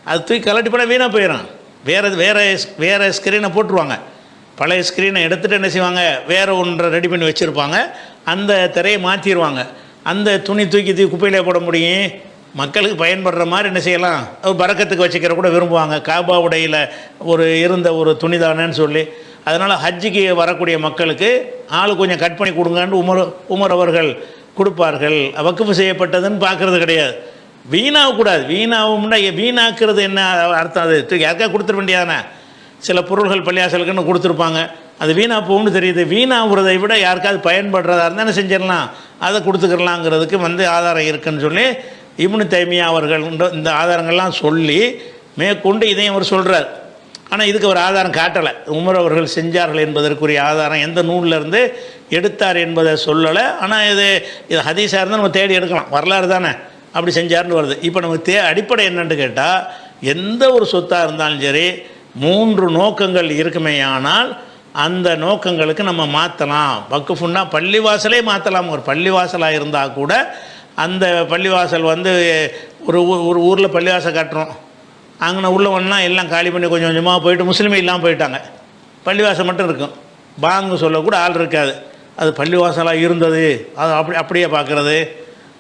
அது தூக்கி கலட்டி போனால் வீணாக போயிடும். வேறு ஸ்க்ரீனை போட்டுருவாங்க. பழைய ஸ்க்ரீனை எடுத்துகிட்டு என்ன செய்வாங்க, வேறு ஒன்றை ரெடி பண்ணி வச்சுருப்பாங்க, அந்த திரையை மாற்றிடுவாங்க. அந்த துணி தூக்கி குப்பையிலே போட முடியும், மக்களுக்கு பயன்படுற மாதிரி என்ன செய்யலாம், பறக்கத்துக்கு வச்சுக்கிற கூட விரும்புவாங்க. காபா உடையில் இருந்த ஒரு துணிதானேன்னு சொல்லி. அதனால் ஹஜ்ஜிக்கு வரக்கூடிய மக்களுக்கு ஆள் கொஞ்சம் கட் பண்ணி கொடுங்கன்னு உமர் அவர்கள் கொடுப்பார்கள். வக்குஃபு செய்யப்பட்டதுன்னு பார்க்குறது கிடையாது. வீணாகக்கூடாது. வீணாகும்னா வீணாக்குறது என்ன அர்த்தம்? அது யாருக்கா கொடுத்துட வேண்டியதானே. சில பொருள்கள் பள்ளியாசலுக்குன்னு கொடுத்துருப்பாங்க, அது வீணாக போகும்னு தெரியுது. வீணாகிறதை விட யாருக்காவது பயன்படுறதா இருந்தால் என்ன செஞ்சிடலாம், அதை கொடுத்துக்கிறலாங்கிறதுக்கு ஆதாரம் இருக்குதுன்னு சொல்லி இப்னு தைமியா அவர்கள் இந்த ஆதாரங்கள்லாம் சொல்லி மேற்கொண்டு இதையும் அவர் சொல்கிறார். ஆனால் இதுக்கு ஒரு ஆதாரம் காட்டலை. உமர் அவர்கள் செஞ்சார்கள் என்பதற்குரிய ஆதாரம் எந்த நூலிலேருந்து எடுத்தார் என்பதை சொல்லலை. ஆனால் இது ஹதீஸாக இருந்தால் நம்ம தேடி எடுக்கலாம், வரலாறு தானே, அப்படி செஞ்சார்னு வருது. இப்போ நமக்கு அடிப்படை என்னென்னு கேட்டால், எந்த ஒரு சொத்தாக இருந்தாலும் சரி 3 நோக்கங்கள் இருக்குமேயானால் அந்த நோக்கங்களுக்கு நம்ம மாற்றலாம். வக்குஃபுன்னா பள்ளிவாசலே மாற்றலாம். ஒரு பள்ளிவாசலாக இருந்தால் கூட அந்த பள்ளிவாசல் ஒரு ஊரில் பள்ளிவாசல் கட்டுறோம், அங்கே உள்ளவன்னா எல்லாம் காலி பண்ணி கொஞ்சம் கொஞ்சமாக போயிட்டு முஸ்லீமே இல்லாமல் போயிட்டாங்க. பள்ளிவாசல் மட்டும் இருக்கும், பாங்கு சொல்லக்கூட ஆள் இருக்காது. அது பள்ளிவாசலாக இருந்தது, அது அப்படியே பார்க்குறது.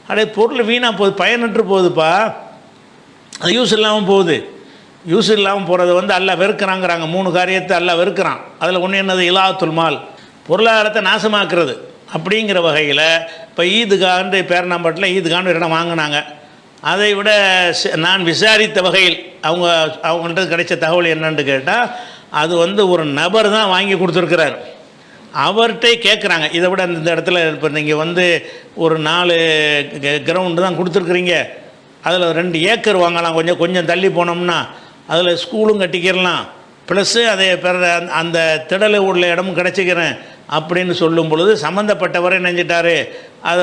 அப்படியே பொருள் வீணாக போகுது, பயனற்று போகுதுப்பா. அது யூஸ் இல்லாமல் போகுது. யூஸ் இல்லாமல் போகிறது அல்லாஹ் வெறுக்கிறாங்கிறாங்க. 3 காரியத்தை அல்லாஹ் வெறுக்கிறான். அதில் ஒன்று என்னது, இலாத்துல் மால், பொருளாதாரத்தை நாசமாக்குறது. அப்படிங்கிற வகையில் இப்போ ஈதுகான்னு பேரணாம்பட்டில் ஈதுகான்னு ஒரு இடம் வாங்கினாங்க. அதை விட நான் விசாரித்த வகையில் அவங்கள்ட்ட கிடைச்ச தகவல் என்னன்னு கேட்டால், அது ஒரு நபர் தான் வாங்கி கொடுத்துருக்கிறார். அவர்கிட்ட கேட்குறாங்க, இதை விட இந்த இடத்துல இப்போ நீங்கள் ஒரு 4 கிரவுண்டு தான் கொடுத்துருக்குறீங்க, அதில் 2 ஏக்கர் வாங்கலாம், கொஞ்சம் தள்ளி போனோம்னா அதில் ஸ்கூலும் கட்டிக்கிறலாம், ப்ளஸ்ஸு அதே அந்த திடல் உள்ள இடமும் கிடச்சிக்கிறேன் அப்படின்னு சொல்லும் பொழுது சம்மந்தப்பட்டவரை நினைஞ்சிட்டாரு, அதை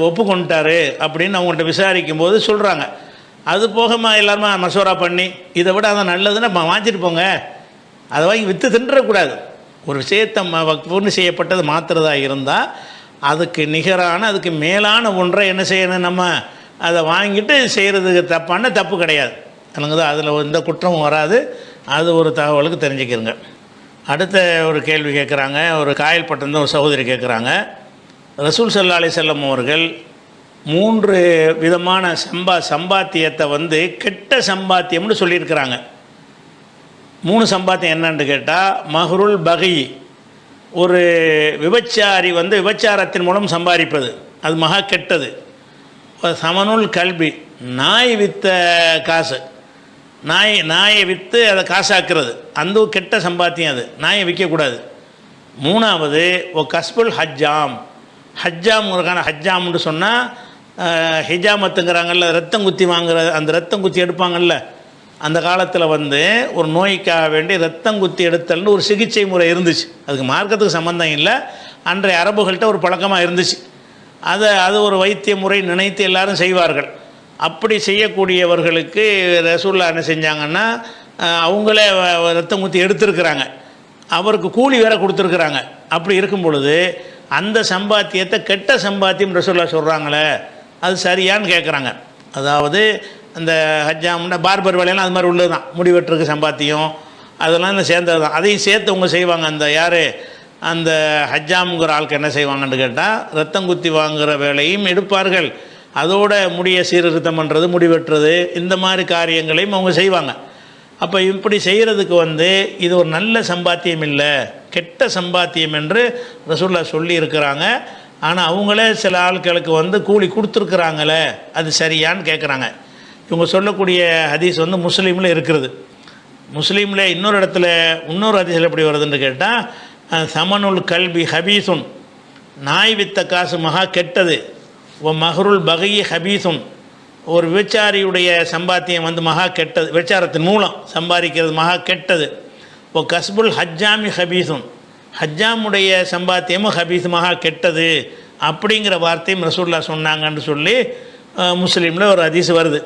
ஒப்புக்கொண்டுட்டாரு அப்படின்னு அவங்கள்ட்ட விசாரிக்கும் போது சொல்கிறாங்க. அது போகமா எல்லாருமே மசோரா பண்ணி இதை விட அதை நல்லதுன்னு வாங்கிட்டு போங்க, அதை வாங்கி விற்று தின்றக்கூடாது. ஒரு விஷயத்தை வக்ஃபுன்னு செய்யப்பட்டது மாற்றுறதா இருந்தால் அதுக்கு நிகரான அதுக்கு மேலான ஒன்றை என்ன செய்யணும், நம்ம அதை வாங்கிட்டு செய்கிறதுக்கு தப்பு கிடையாது. எனக்கு தான் அதில் எந்த குற்றமும் வராது. அது ஒரு தகவலுக்கு தெரிஞ்சுக்கிறங்க. அடுத்த ஒரு கேள்வி கேட்குறாங்க. ஒரு காயல்பட்டிருந்த ஒரு சகோதரி கேட்குறாங்க, ரசூல் ஸல்லல்லாஹு அலைஹி வஸல்லம் அவர்கள் 3 விதமான சம்பாத்தியத்தை கெட்ட சம்பாத்தியம்னு சொல்லியிருக்கிறாங்க. 3 சம்பாத்தியம் என்னன்னு கேட்டால், மஹ்ருல் பகி, ஒரு விபச்சாரி விபச்சாரத்தின் மூலம் சம்பாதிப்பது, அது மகா கெட்டது. சமனுல் கல்வி, நாய் விற்ற காசு, நாயை விற்று அதை காசாக்குறது, அந்த கெட்ட சம்பாத்தியம். அது நாயை விற்கக்கூடாது. 3வது கஸ்புல் ஹஜ்ஜாம், ஹஜ்ஜாம்னு சொன்னால் ஹிஜாமத்துங்கிறாங்கல்ல, ரத்தம் குத்தி வாங்குற, அந்த ரத்தம் குத்தி எடுப்பாங்கல்ல. அந்த காலத்தில் ஒரு நோய்க்காக வேண்டி ரத்தம் குத்தி எடுத்தல்னு ஒரு சிகிச்சை முறை இருந்துச்சு. அதுக்கு மார்க்கத்துக்கு சம்மந்தம் இல்லை, அன்றைய அரபுகள்கிட்ட ஒரு பழக்கமாக இருந்துச்சு. அது ஒரு வைத்திய முறை நினைத்து எல்லாரும் செய்வார்கள். அப்படி செய்யக்கூடியவர்களுக்கு ரசூலுல்லாஹ் என்ன செஞ்சாங்கன்னா, அவங்களே ரத்தம் ஊற்றி எடுத்துருக்குறாங்க, அவருக்கு கூலி வேற கொடுத்துருக்குறாங்க. அப்படி இருக்கும் பொழுது அந்த சம்பாத்தியத்தை கெட்ட சம்பாத்தியம் ரசூலுல்லாஹ் சொல்கிறாங்களே, அது சரியான்னு கேட்குறாங்க. அதாவது அந்த ஹஜ்ஜாம்னா பார்பர் வேலையெல்லாம் அது மாதிரி உள்ளது தான், முடிவெட்டுருக்கு சம்பாத்தியம், அதெல்லாம் இந்த சேர்ந்தது தான். அதையும் சேர்த்து அவங்க செய்வாங்க. அந்த யார் அந்த ஹஜ்ஜாம்ங்கிற ஆளுக்கு என்ன செய்வாங்கன்னு கேட்டால், ரத்தம் குத்தி வாங்குகிற வேலையும் எடுப்பார்கள், அதோட முடியை சீர்திருத்தம் பண்ணுறது, முடிவெட்டுறது, இந்த மாதிரி காரியங்களையும் அவங்க செய்வாங்க. அப்போ இப்படி செய்கிறதுக்கு இது ஒரு நல்ல சம்பாத்தியம் இல்லை, கெட்ட சம்பாத்தியம் என்று ரசூலுல்லாஹ் சொல்லி இருக்கிறாங்க. ஆனால் அவங்களே சில ஆட்களுக்கு கூலி கொடுத்துருக்குறாங்களே, அது சரியான்னு கேட்குறாங்க. இவங்க சொல்லக்கூடிய ஹதீஸ் முஸ்லீமில் இருக்கிறது. முஸ்லீமில் இன்னொரு இடத்துல இன்னொரு ஹதீஸில் எப்படி வருதுன்னு கேட்டால், சமனுல் கல்வி ஹபீசுன், நாய் வித்த காசு மகா கெட்டது, மஹ்ருல் பகி ஹபீசுன், ஒரு விபச்சாரியுடைய சம்பாத்தியம் மகா கெட்டது, விபச்சாரத்தின் மூலம் சம்பாதிக்கிறது மகா கெட்டது. கஸ்புல் ஹஜ்ஜாமி ஹபீசுன், ஹஜ்ஜாமுடைய சம்பாத்தியமும் ஹபீஸ் மகா கெட்டது அப்படிங்கிற வார்த்தையும் ரசூலுல்லாஹ் சொன்னாங்கன்னு சொல்லி முஸ்லீமில் ஒரு ஹதீஸ் வருது.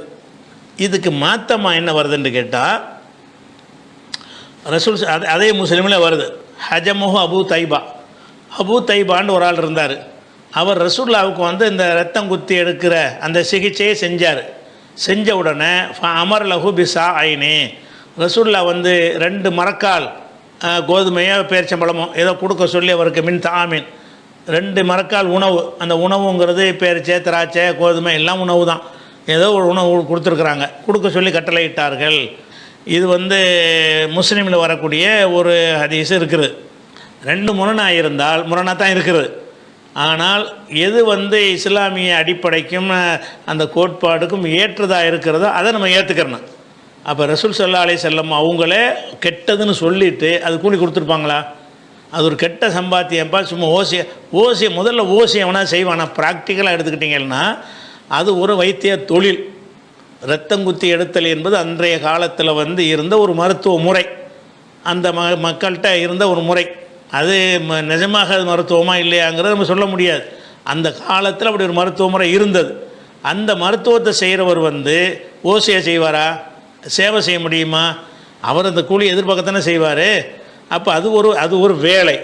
இதுக்கு மாத்தமாக என்ன வருதுன்னு கேட்டால், ரசூல் அதே முஸ்லீமில் வருது, ஹஜமுஹு அபு தைபான்னு ஒரு ஆள் இருந்தார். அவர் ரசூலுல்லாஹ்வுக்கு இந்த ரத்தம் குத்தி எடுக்கிற அந்த சிகிச்சையை செஞ்ச உடனே அமர் லஹு பிசா ஐனே, ரசூலுல்லாஹ் 2 மரக்கால் கோதுமையோ பேரிச்சம்பழமோ ஏதோ கொடுக்க சொல்லி அவருக்கு மின் தாமின் 2 மரக்கால் உணவு, அந்த உணவுங்கிறது பேரிச்சை திராட்சை கோதுமை எல்லாம் உணவு தான், ஏதோ ஒரு உணவு கொடுத்துருக்குறாங்க, கொடுக்க சொல்லி கட்டளையிட்டார்கள். இது முஸ்லீமில் வரக்கூடிய ஒரு ஹதீஸ் இருக்குது. ரெண்டு முரணாக இருந்தால் முரணாக தான் இருக்குது. ஆனால் எது இஸ்லாமிய அடிப்படைக்கும் அந்த கோட்பாடுக்கும் ஏற்றதாக இருக்கிறதோ அதை நம்ம ஏற்றுக்கிறணும். அப்போ ரசூல் ஸல்லல்லாஹு அலைஹி வஸல்லம் அவங்களே கெட்டதுன்னு சொல்லிவிட்டு அது கூலி கொடுத்துருப்பாங்களா? அது ஒரு கெட்ட சம்பாத்தியப்பா. சும்மா ஓசியை முதல்ல ஓசியை எவனா செய்வானா? ப்ராக்டிக்கலாக எடுத்துக்கிட்டிங்கன்னா அது ஒரு வைத்திய தொழில். இரத்தங்குத்தி எடுத்தல் என்பது அன்றைய காலத்தில் இருந்த ஒரு மருத்துவ முறை, அந்த மக்கள்கிட்ட இருந்த ஒரு முறை. அது நிஜமாக அது மருத்துவமாக இல்லையாங்கிறத நம்ம சொல்ல முடியாது. அந்த காலத்தில் அப்படி ஒரு மருத்துவ முறை இருந்தது. அந்த மருத்துவத்தை செய்கிறவர் ஓசியை செய்வாரா? சேவை செய்ய முடியுமா? அவர் அந்த கூலி எதிர்பார்க்கத்தானே செய்வார். அப்போ அது ஒரு வேலை.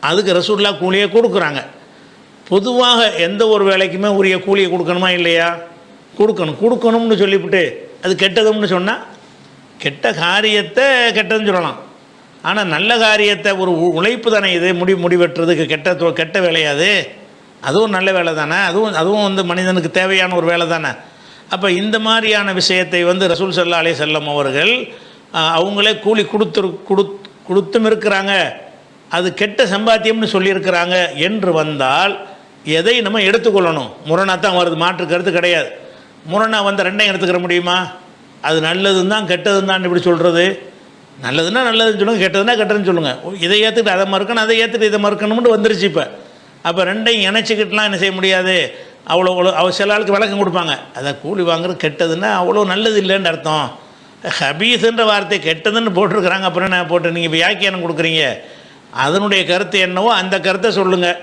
அதுக்கு ரசூலுல்லாஹ் கூலியை கொடுக்குறாங்க. பொதுவாக எந்த ஒரு வேலைக்குமே உரிய கூலியை கொடுக்கணுமா இல்லையா? கொடுக்கணும்னு சொல்லிவிட்டு அது கெட்டதும்னு சொன்னால் கெட்ட காரியத்தை கெட்டதுன்னு சொல்லலாம். ஆனால் நல்ல காரியத்தை ஒரு உழைப்பு தானே இது. முடிவெட்டுறதுக்கு கெட்ட வேலையாது. அதுவும் நல்ல வேலை தானே. அதுவும் மனிதனுக்கு தேவையான ஒரு வேலை தானே. அப்போ இந்த மாதிரியான விஷயத்தை ரசூல் ஸல்லல்லாஹு அலைஹி வஸல்லம் அவர்கள் அவங்களே கூலி கொடுத்தும் இருக்கிறாங்க, அது கெட்ட சம்பாத்தியம்னு சொல்லியிருக்கிறாங்க என்று வந்தால் எதை நம்ம எடுத்துக்கொள்ளணும்? முரணாக தான் வருது, மாற்று கருத்து கிடையாது. முரணாக ரெண்டையும் எடுத்துக்கிற முடியுமா? அது நல்லதுன்னு தான் கெட்டதுன்னு தான் இப்படி சொல்கிறது. நல்லதுன்னா நல்லதுன்னு சொல்லுங்கள், கெட்டதுன்னா கெட்டதுன்னு சொல்லுங்கள். இதை ஏற்றுக்கிட்டு அதை மறுக்கணும், அதை ஏற்றுட்டு இதை மறுக்கணும்னு வந்துருச்சு. அப்போ ரெண்டையும் இணைச்சிக்கிட்டுலாம் என்ன செய்ய முடியாது. அவ்வளோ சில ஆளுக்கு விளக்கம் கொடுப்பாங்க. அதை கூலி வாங்குறது கெட்டதுன்னா அவ்வளோ நல்லது இல்லைன்னு அர்த்தம். ஹபீஸுன்ற வார்த்தை கெட்டதுன்னு போட்டிருக்கிறாங்க. அப்புறம் என்ன போட்டு நீங்கள் வியாக்கியானம் கொடுக்குறீங்க? அதனுடைய கருத்து என்னவோ அந்த கருத்தை சொல்லுங்கள்.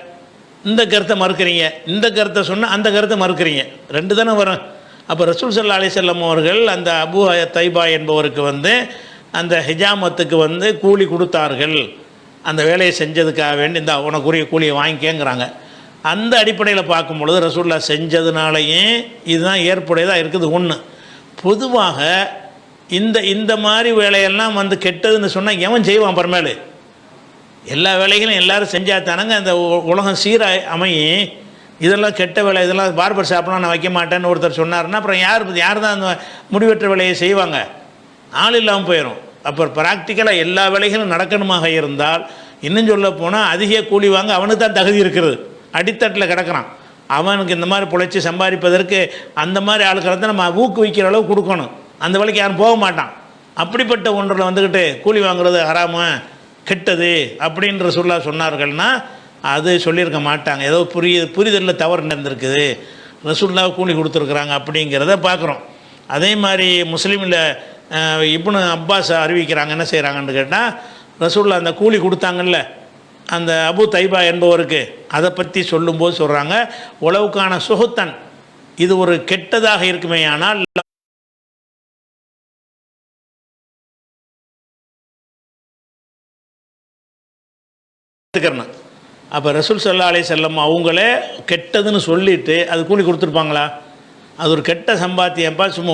இந்த கருத்தை மறுக்கிறீங்க, இந்த கருத்தை சொன்னால் அந்த கருத்தை மறுக்கிறீங்க. ரெண்டு தானே வரும். அப்போ ரசூல் ஸல்லல்லாஹு அலைஹி வஸல்லம் அவர்கள் அந்த அபூ தைபா என்பவருக்கு அந்த ஹிஜாமத்துக்கு கூலி கொடுத்தார்கள். அந்த வேலையை செஞ்சதுக்காக வேண்டி இந்த உனக்குரிய கூலியை வாங்கிக்கங்கிறாங்க. அந்த அடிப்படையில் பார்க்கும் பொழுது ரசூலுல்லாஹ் செஞ்சதுனாலையும் இதுதான் ஏற்புடையதாக இருக்குது. ஒன்று, பொதுவாக இந்த மாதிரி வேலையெல்லாம் கெட்டதுன்னு சொன்னால் எவன் செய்வான்? அப்புறமேலு எல்லா வேலைகளும் எல்லோரும் செஞ்சாத்தானங்க அந்த உலகம் சீராக அமையும். இதெல்லாம் கெட்ட வேலை, இதெல்லாம் பார்பர் ஷாப்லாம் நான் வைக்க மாட்டேன்னு ஒருத்தர் சொன்னார்னா அப்புறம் யார் தான் அந்த முடிவெற்ற வேலையை செய்வாங்க? ஆள் இல்லாமல் போயிடும். அப்புறம் ப்ராக்டிக்கலாக எல்லா வேலைகளும் நடக்கணுமாக இருந்தால் இன்னும் சொல்ல போனால் அதிக கூலி வாங்க அவனுக்கு தான் தகுதி இருக்கிறது. அடித்தட்டில் கிடக்கிறான் அவனுக்கு இந்த மாதிரி பிழைச்சி சம்பாதிப்பதற்கு அந்த மாதிரி ஆளுக்களை தான் நம்ம ஊக்குவிக்கிற அளவு கொடுக்கணும். அந்த வேலைக்கு யாரும் போக மாட்டான். அப்படிப்பட்ட ஒன்றில் கூலி வாங்குறது ஹராமு, கெட்டது அப்படின்ற சொன்னார்கள்னா அது சொல்லியிருக்க மாட்டாங்க. ஏதோ புரிதலில் தவறு நடந்திருக்குது, ரசூலுல்லாஹ் கூலி கொடுத்துருக்குறாங்க அப்படிங்கிறத பார்க்குறோம். அதே மாதிரி முஸ்லீமில் இப்னு அப்பாஸ் அறிவிக்கிறாங்க. என்ன செய்கிறாங்கன்னு கேட்டால், ரசூலுல்லாஹ் அந்த கூலி கொடுத்தாங்கல்ல அந்த அபூ தைபா என்பவருக்கு, அதை பற்றி சொல்லும்போது சொல்கிறாங்க, உளவுக்கான சுஹுத்தன், இது ஒரு கெட்டதாக இருக்குமே ஆனால் அப்போ ரசூல் ஸல்லல்லாஹு அலைஹி வஸல்லம் அவங்களே கெட்டதுன்னு சொல்லிவிட்டு அது கூலி கொடுத்துருப்பாங்களா? அது ஒரு கெட்ட சம்பாத்தியப்பா. சும்மா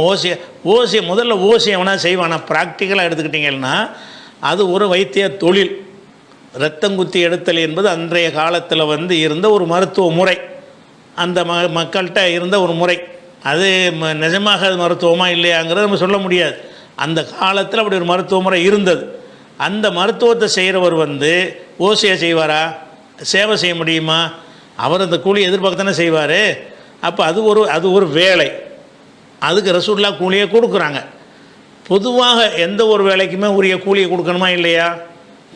ஓசியை முதல்ல ஓசியை எவனா செய்வானா? ப்ராக்டிக்கலாக எடுத்துக்கிட்டிங்கன்னா அது ஒரு வைத்திய தொழில். இரத்தங்குத்தி எடுத்தல் என்பது அன்றைய காலத்தில் இருந்த ஒரு மருத்துவ முறை, அந்த மக்கள்கிட்ட இருந்த ஒரு முறை. அது நிஜமாக அது மருத்துவமாக இல்லையாங்கிறத நம்ம சொல்ல முடியாது. அந்த காலத்தில் அப்படி ஒரு மருத்துவ முறை இருந்தது. அந்த மருத்துவத்தை செய்கிறவர் ஓசியை செய்வாரா? சேவை செய்ய முடியுமா? அவர் அந்த கூலியை எதிர்பார்க்கத்தானே செய்வார். அப்போ அது ஒரு வேலை. அதுக்கு ரசூலுல்லாஹ் கூலியை கொடுக்குறாங்க. பொதுவாக எந்த ஒரு வேலைக்குமே உரிய கூலியை கொடுக்கணுமா இல்லையா?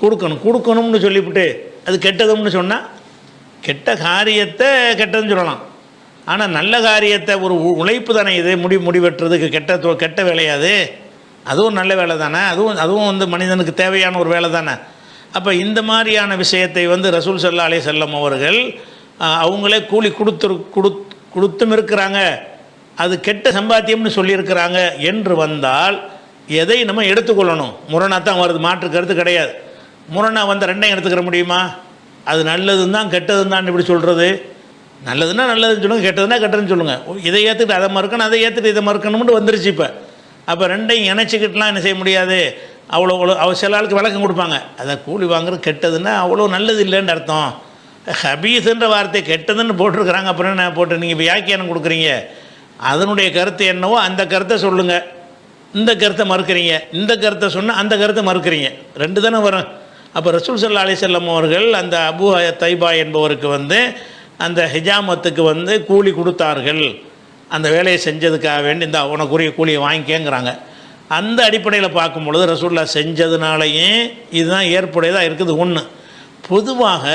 கொடுக்கணும்னு சொல்லிவிட்டு அது கெட்டதும்னு சொன்னால் கெட்ட காரியத்தை கெட்டதுன்னு சொல்லலாம். ஆனால் நல்ல காரியத்தை ஒரு உழைப்பு தானே இது. முடிவெட்டுறதுக்கு கெட்ட வேலையாது. அதுவும் நல்ல வேலை தானே. அதுவும் மனிதனுக்கு தேவையான ஒரு வேலை தானே. அப்போ இந்த மாதிரியான விஷயத்தை ரசூல் ஸல்லல்லாஹு அலைஹி வஸல்லம் அவர்கள் அவங்களே கூலி கொடுத்தும் இருக்கிறாங்க, அது கெட்ட சம்பாத்தியம்னு சொல்லியிருக்கிறாங்க என்று வந்தால் எதை நம்ம எடுத்துக்கொள்ளணும்? முரணாக தான் வருது, மாற்று கருத்து கிடையாது. முரணாக ரெண்டையும் எடுத்துக்கிற முடியுமா? அது நல்லதுன்னு தான் கெட்டதுன்னு தான் இப்படி சொல்கிறது. நல்லதுன்னா நல்லதுன்னு சொல்லுங்கள், கெட்டதுன்னா கெட்டதுன்னு சொல்லுங்கள். இதை ஏற்றுக்கிட்டு அதை மறுக்கணும், அதை ஏற்றுட்டு இதை மறுக்கணும்னு வந்துருச்சு. அப்போ ரெண்டையும் இணைச்சிக்கிட்டுலாம் என்ன செய்ய முடியாது. அவ்வளோ சில ஆளுக்கு விளக்கம் கொடுப்பாங்க. அதை கூலி வாங்குறது கெட்டதுன்னா அவ்வளோ நல்லது இல்லைன்னு அர்த்தம். ஹபீஸுன்ற வார்த்தை கெட்டதுன்னு போட்டிருக்கிறாங்க. அப்புறம் என்ன போட்டு நீங்கள் வியாக்கியானம் கொடுக்குறீங்க? அதனுடைய கருத்து என்னவோ அந்த கருத்தை சொல்லுங்கள், இந்த கருத்தை மறுக்கிறீங்க, இந்த கருத்தை சொன்னால் அந்த கருத்தை மறுக்கிறீங்க, ரெண்டு தானே வரும். அப்போ ரசூல் ஸல்லல்லாஹு அலைஹி வஸல்லம் அவர்கள் அந்த அபூ தைபா என்பவருக்கு அந்த ஹிஜாமத்துக்கு கூலி கொடுத்தார்கள். அந்த வேலையை செஞ்சதுக்காக வேண்டி இந்த உனக்குரிய கூலியை வாங்கிக்கங்கிறாங்க. அந்த அடிப்படையில் பார்க்கும்பொழுது ரசூலுல்லாஹ் செஞ்சதுனாலேயே இதுதான் ஏற்புடையதாக இருக்குது. ஒன்று, பொதுவாக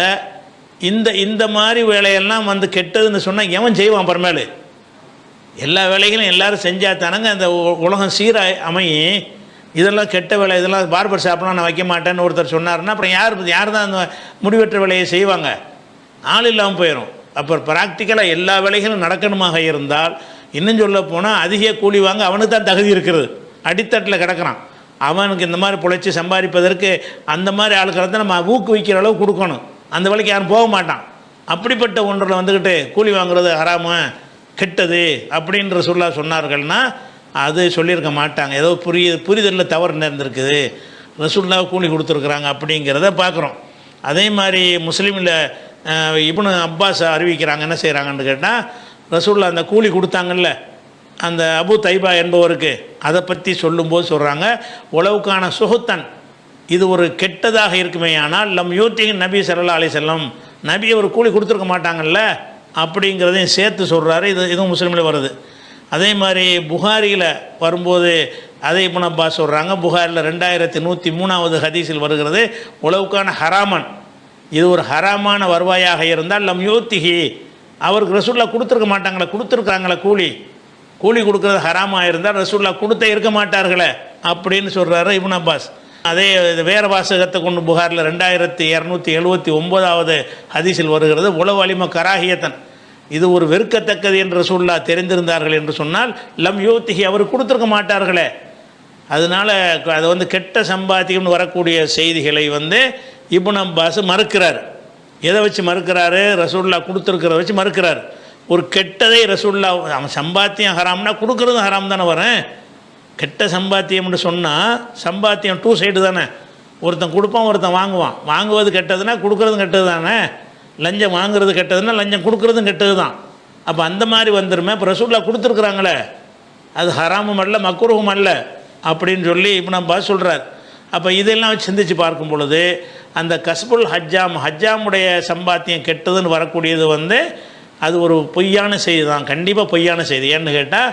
இந்த மாதிரி வேலையெல்லாம் கெட்டதுன்னு சொன்னால் எவன் செய்வான்? அப்புறமேலு எல்லா வேலைகளும் எல்லோரும் செஞ்சால் தானங்க அந்த உலகம் சீராக அமையும். இதெல்லாம் கெட்ட வேலை, இதெல்லாம் பார்பர் ஷாப்லாம் நான் வைக்க மாட்டேன்னு ஒருத்தர் சொன்னார்னா அப்புறம் யார் தான் அந்த முடிவெற்ற வேலையை செய்வாங்க? ஆள் இல்லாமல் போயிடும். அப்புறம் ப்ராக்டிக்கலாக எல்லா வேலைகளும் நடக்கணுமாக இருந்தால், இன்னும் சொல்ல போனால் அதிக கூலி வாங்க அவனுக்கு தான் தகுதி இருக்கிறது. அடித்தட்டில் கிடக்கிறான் அவனுக்கு இந்த மாதிரி பிழைச்சி சம்பாதிப்பதற்கு அந்த மாதிரி ஆளுக்களை தான் நம்ம ஊக்குவிக்கிற அளவு கொடுக்கணும். அந்த வேலைக்கு யாரும் போக மாட்டான். அப்படிப்பட்ட ஒன்றில் கூலி வாங்குறது ஹராமு, கெட்டது அப்படின்ற சொன்னார்கள்னா அது சொல்லியிருக்க மாட்டாங்க. ஏதோ புரிதலில் தவறு நேர்ந்திருக்குது, ரசூலுல்லாஹ் கூலி கொடுத்துருக்குறாங்க அப்படிங்கிறத பார்க்குறோம். அதே மாதிரி முஸ்லீமில் இப்னு அப்பாஸ் அறிவிக்கிறாங்க. என்ன செய்கிறாங்கன்னு கேட்டால், ரசூலுல்லாஹ் அந்த கூலி கொடுத்தாங்கல்ல அந்த அபூ தைபா என்பவருக்கு, அதை பற்றி சொல்லும்போது சொல்கிறாங்க, உளவுக்கான சுஹுத்தன், இது ஒரு கெட்டதாக இருக்குமே ஆனால் லம் யூத்தின் நபி ஸல்லல்லாஹு அலைஹி வஸல்லம், நபி ஒரு கூலி கொடுத்துருக்க மாட்டாங்கல்ல அப்படிங்கிறதையும் சேர்த்து சொல்கிறாரு. இதுவும் முஸ்லீமில் வருது. அதே மாதிரி புகாரியில் வரும்போது அதை இப்னு அப்பாஸ் சொல்கிறாங்க. புகாரில் 2103வது ஹதீஸில் வருகிறது, உளவுக்கான ஹராமன், இது ஒரு ஹராமான வருவாயாக இருந்தால் லம் யூத்திஹி, அவருக்கு ரசூலுல்லாஹ் கொடுத்துருக்க மாட்டாங்களே, கொடுத்துருக்காங்களே கூலி கொடுக்குறது ஹராமாக இருந்தால் ரசூலுல்லாஹ் கொடுத்தே இருக்க மாட்டார்களே அப்படின்னு சொல்கிறாரு இப்னு அப்பாஸ். அதே வேறு வாசகத்தை கொண்டு புகாரில் 2279வது ஹதீஸில் வருகிறது, உளவு அலிம கராஹியத்தன், இது ஒரு வெறுக்கத்தக்கது என்று ரசூலுல்லாஹ் தெரிந்திருந்தார்கள் என்று சொன்னால் லம் யூத்திஹி, அவர் கொடுத்துருக்க மாட்டார்களே. அதனால் அது கெட்ட சம்பாத்தியம்னு வரக்கூடிய செய்திகளை இப்னு அப்பாஸ் மறுக்கிறார். எதை வச்சு மறுக்கிறாரு? ரசூலுல்லாஹ் கொடுத்துருக்கிறத வச்சு மறுக்கிறார். ஒரு கெட்டதை ரசூலுல்லாஹ், அவன் சம்பாத்தியம் ஹராம்னா கொடுக்குறதும் ஹராம் தானே வரும். கெட்ட சம்பாத்தியம்னு சொன்னால் சம்பாத்தியம் 2 சைடு தானே, ஒருத்தன் கொடுப்பான் ஒருத்தன் வாங்குவான். வாங்குவது கெட்டதுன்னா கொடுக்குறதும் கெட்டது தானே. லஞ்சம் வாங்குறது கெட்டதுன்னா லஞ்சம் கொடுக்குறதும் கெட்டது தான். அப்போ அந்த மாதிரி வந்துருமே. இப்போ ரசூலுல்லாஹ் கொடுத்துருக்குறாங்களே அது ஹராமும் அல்ல மக்ரூஹும் அல்ல அப்படின்னு சொல்லி இப்போ நம்ம சொல்கிறார். அப்போ இதெல்லாம் சிந்தித்து பார்க்கும் பொழுது அந்த கஸ்புல் ஹஜ்ஜாமுடைய சம்பாத்தியம் கெட்டதுன்னு வரக்கூடியது அது ஒரு பொய்யான செய்தி தான், கண்டிப்பாக பொய்யான செய்தி. ஏன்னு கேட்டால்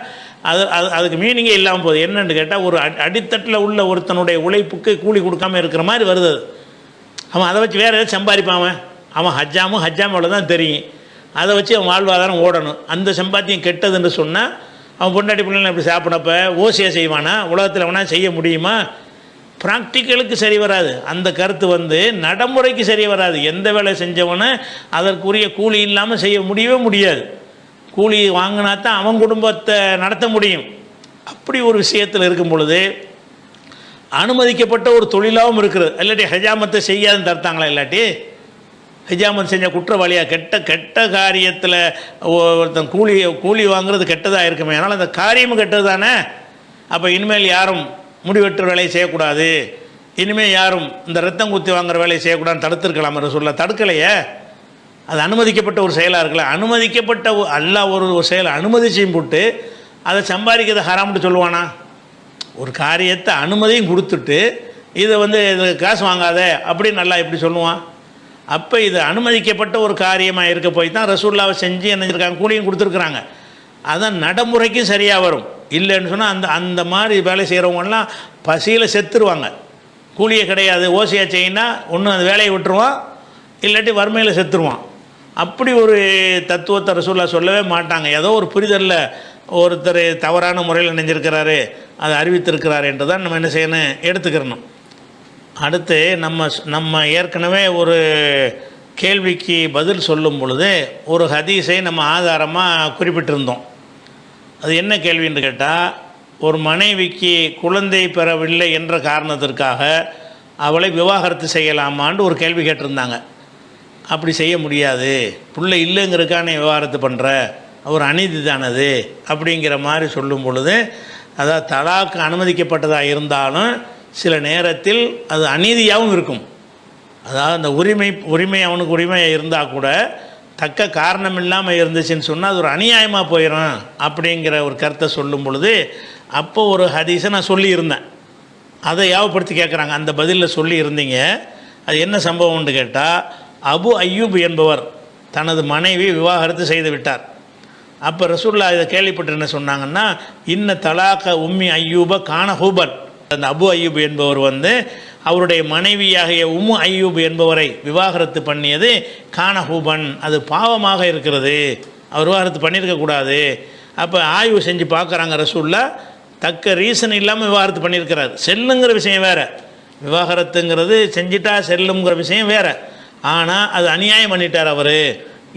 அதுக்கு மீனிங்கே இல்லாமல் போகுது. என்னென்னு கேட்டால், ஒரு அடித்தட்டில் உள்ள ஒருத்தனுடைய உழைப்புக்கு கூலி கொடுக்காமல் இருக்கிற மாதிரி வருது. அவன் அதை வச்சு வேறு எதாவது சம்பாதிப்பான். அவன் ஹஜ்ஜாம் அவ்வளோ தான் தெரியும், அதை வச்சு அவன் வாழ்வாதாரம் ஓடணும். அந்த சம்பாத்தியம் கெட்டதுன்னு சொன்னால் அவன் பொண்டாட்டி பிள்ளைங்க இப்படி சாப்பிடப்ப ஓசியாக செய்வானா? உலகத்தில் அவனா செய்ய முடியுமா? ப்ராக்டிக்கலுக்கு சரி வராது. அந்த கருத்து நடைமுறைக்கு சரி வராது. எந்த வேலை செஞ்சவனை அதற்குரிய கூலி இல்லாமல் செய்ய முடியவே முடியாது. கூலி வாங்கினா தான் அவன் குடும்பத்தை நடத்த முடியும். அப்படி ஒரு விஷயத்தில் இருக்கும் பொழுது அனுமதிக்கப்பட்ட ஒரு தொழிலாகவும் இருக்குது. இல்லாட்டி ஹஜாமத்தை செய்யாதுன்னு தடுத்தாங்களா? இல்லாட்டி ஹஜாமத் செஞ்ச குற்றவாளியாக கெட்ட காரியத்தில் ஒருத்தன் கூலி வாங்குறது கெட்டதாக இருக்குமே, அதனால் அந்த காரியமும் கெட்டது தானே. அப்போ இனிமேல் யாரும் முடிவெற்ற வேலையை செய்யக்கூடாது, இனிமேல் யாரும் இந்த ரத்தம் குத்தி வாங்குற வேலையை செய்யக்கூடாதுன்னு தடுத்துருக்கலாம். ரசூலுல்லாஹ் தடுக்கலையே, அது அனுமதிக்கப்பட்ட ஒரு செயலாக இருக்கல. அனுமதிக்கப்பட்ட அல்லாஹ் ஒரு செயலை அனுமதிச்சையும் போட்டு அதை சம்பாதிக்கிறது ஹராம்னு சொல்லுவானா? ஒரு காரியத்தை அனுமதியும் கொடுத்துட்டு இதை இது காசு வாங்காத அப்படின்னு நல்லா எப்படி சொல்லுவான்? அப்போ இது அனுமதிக்கப்பட்ட ஒரு காரியமாக இருக்க போய் தான் ரசூலுல்லாஹ் செஞ்சு என்ன செஞ்சுருக்காங்க, கூலியும் கொடுத்துருக்குறாங்க. அதான் நடைமுறைக்கும் சரியாக வரும். இல்லைன்னு சொன்னால் அந்த மாதிரி வேலை செய்கிறவங்கலாம் பசியில் செத்துருவாங்க. கூலியே கிடையாது, ஓசியாக செய்யினா ஒன்று அந்த வேலையை விட்டுருவான், இல்லாட்டி வறுமையில் செத்துருவான். அப்படி ஒரு தத்துவத்தை ரசூலுல்லாஹ் சொல்லவே மாட்டாங்க. ஏதோ ஒரு புரிதலில் ஒருத்தர் தவறான முறையில் நினைஞ்சிருக்கிறாரு, அதை அறிவித்திருக்கிறாரு என்று தான் நம்ம என்ன செய்யணும், எடுத்துக்கிறணும். அடுத்து நம்ம ஏற்கனவே ஒரு கேள்விக்கு பதில் சொல்லும் பொழுது ஒரு ஹதீஸை நம்ம ஆதாரமாக குறிப்பிட்டிருந்தோம். அது என்ன கேள்வின்னு கேட்டால், ஒரு மனைவிக்கு குழந்தை பெறவில்லை என்ற காரணத்திற்காக அவளை விவாகரத்து செய்யலாமான்னு ஒரு கேள்வி கேட்டிருந்தாங்க. அப்படி செய்ய முடியாது, பிள்ளை இல்லைங்கிறதுக்கான விவாகரத்து பண்ணுற ஒரு அநீதி தானது அப்படிங்கிற மாதிரி சொல்லும் பொழுது, அதாவது தலாக்கு அனுமதிக்கப்பட்டதாக இருந்தாலும் சில நேரத்தில் அது அநீதியாகவும் இருக்கும். அதாவது அந்த உரிமை அவனுக்கு உரிமையாக இருந்தால் கூட தக்க காரணம் இல்லாமல் இருந்துச்சுன்னு சொன்னால் அது ஒரு அநியாயமாக போயிடும் அப்படிங்கிற ஒரு கருத்தை சொல்லும் பொழுது அப்போ ஒரு ஹதீஸை நான் சொல்லியிருந்தேன். அதை யாவப்படுத்தி கேட்குறாங்க. அந்த பதிலில் சொல்லி இருந்தீங்க, அது என்ன சம்பவம்னு கேட்டால், அபு அய்யூப் என்பவர் தனது மனைவி விவாகரத்து செய்து விட்டார். அப்போ ரசூலுல்லாஹ் இதை கேள்விப்பட்டு என்ன சொன்னாங்கன்னா, இன்ன தலாக்க உம்மி அய்யூப கான ஹூபன். அந்த அபு அய்யூப் என்பவர் அவருடைய மனைவியாகிய உம்மு அய்யூப் என்பவரை விவாகரத்து பண்ணியது கான ஹூபன், அது பாவமாக இருக்கிறது, அவர் விவாகரத்து பண்ணியிருக்கக்கூடாது. அப்போ ஆய்வு செஞ்சு பார்க்குறாங்க ரசூலுல்லாஹ், தக்க ரீசன் இல்லாமல் விவாகரத்து பண்ணியிருக்கிறார். செல்லுங்கிற விஷயம் வேறு, விவாகரத்துங்கிறது செஞ்சிட்டா செல்லுங்கிற விஷயம் வேறு. ஆனால் அது அநியாயம் பண்ணிட்டார் அவர்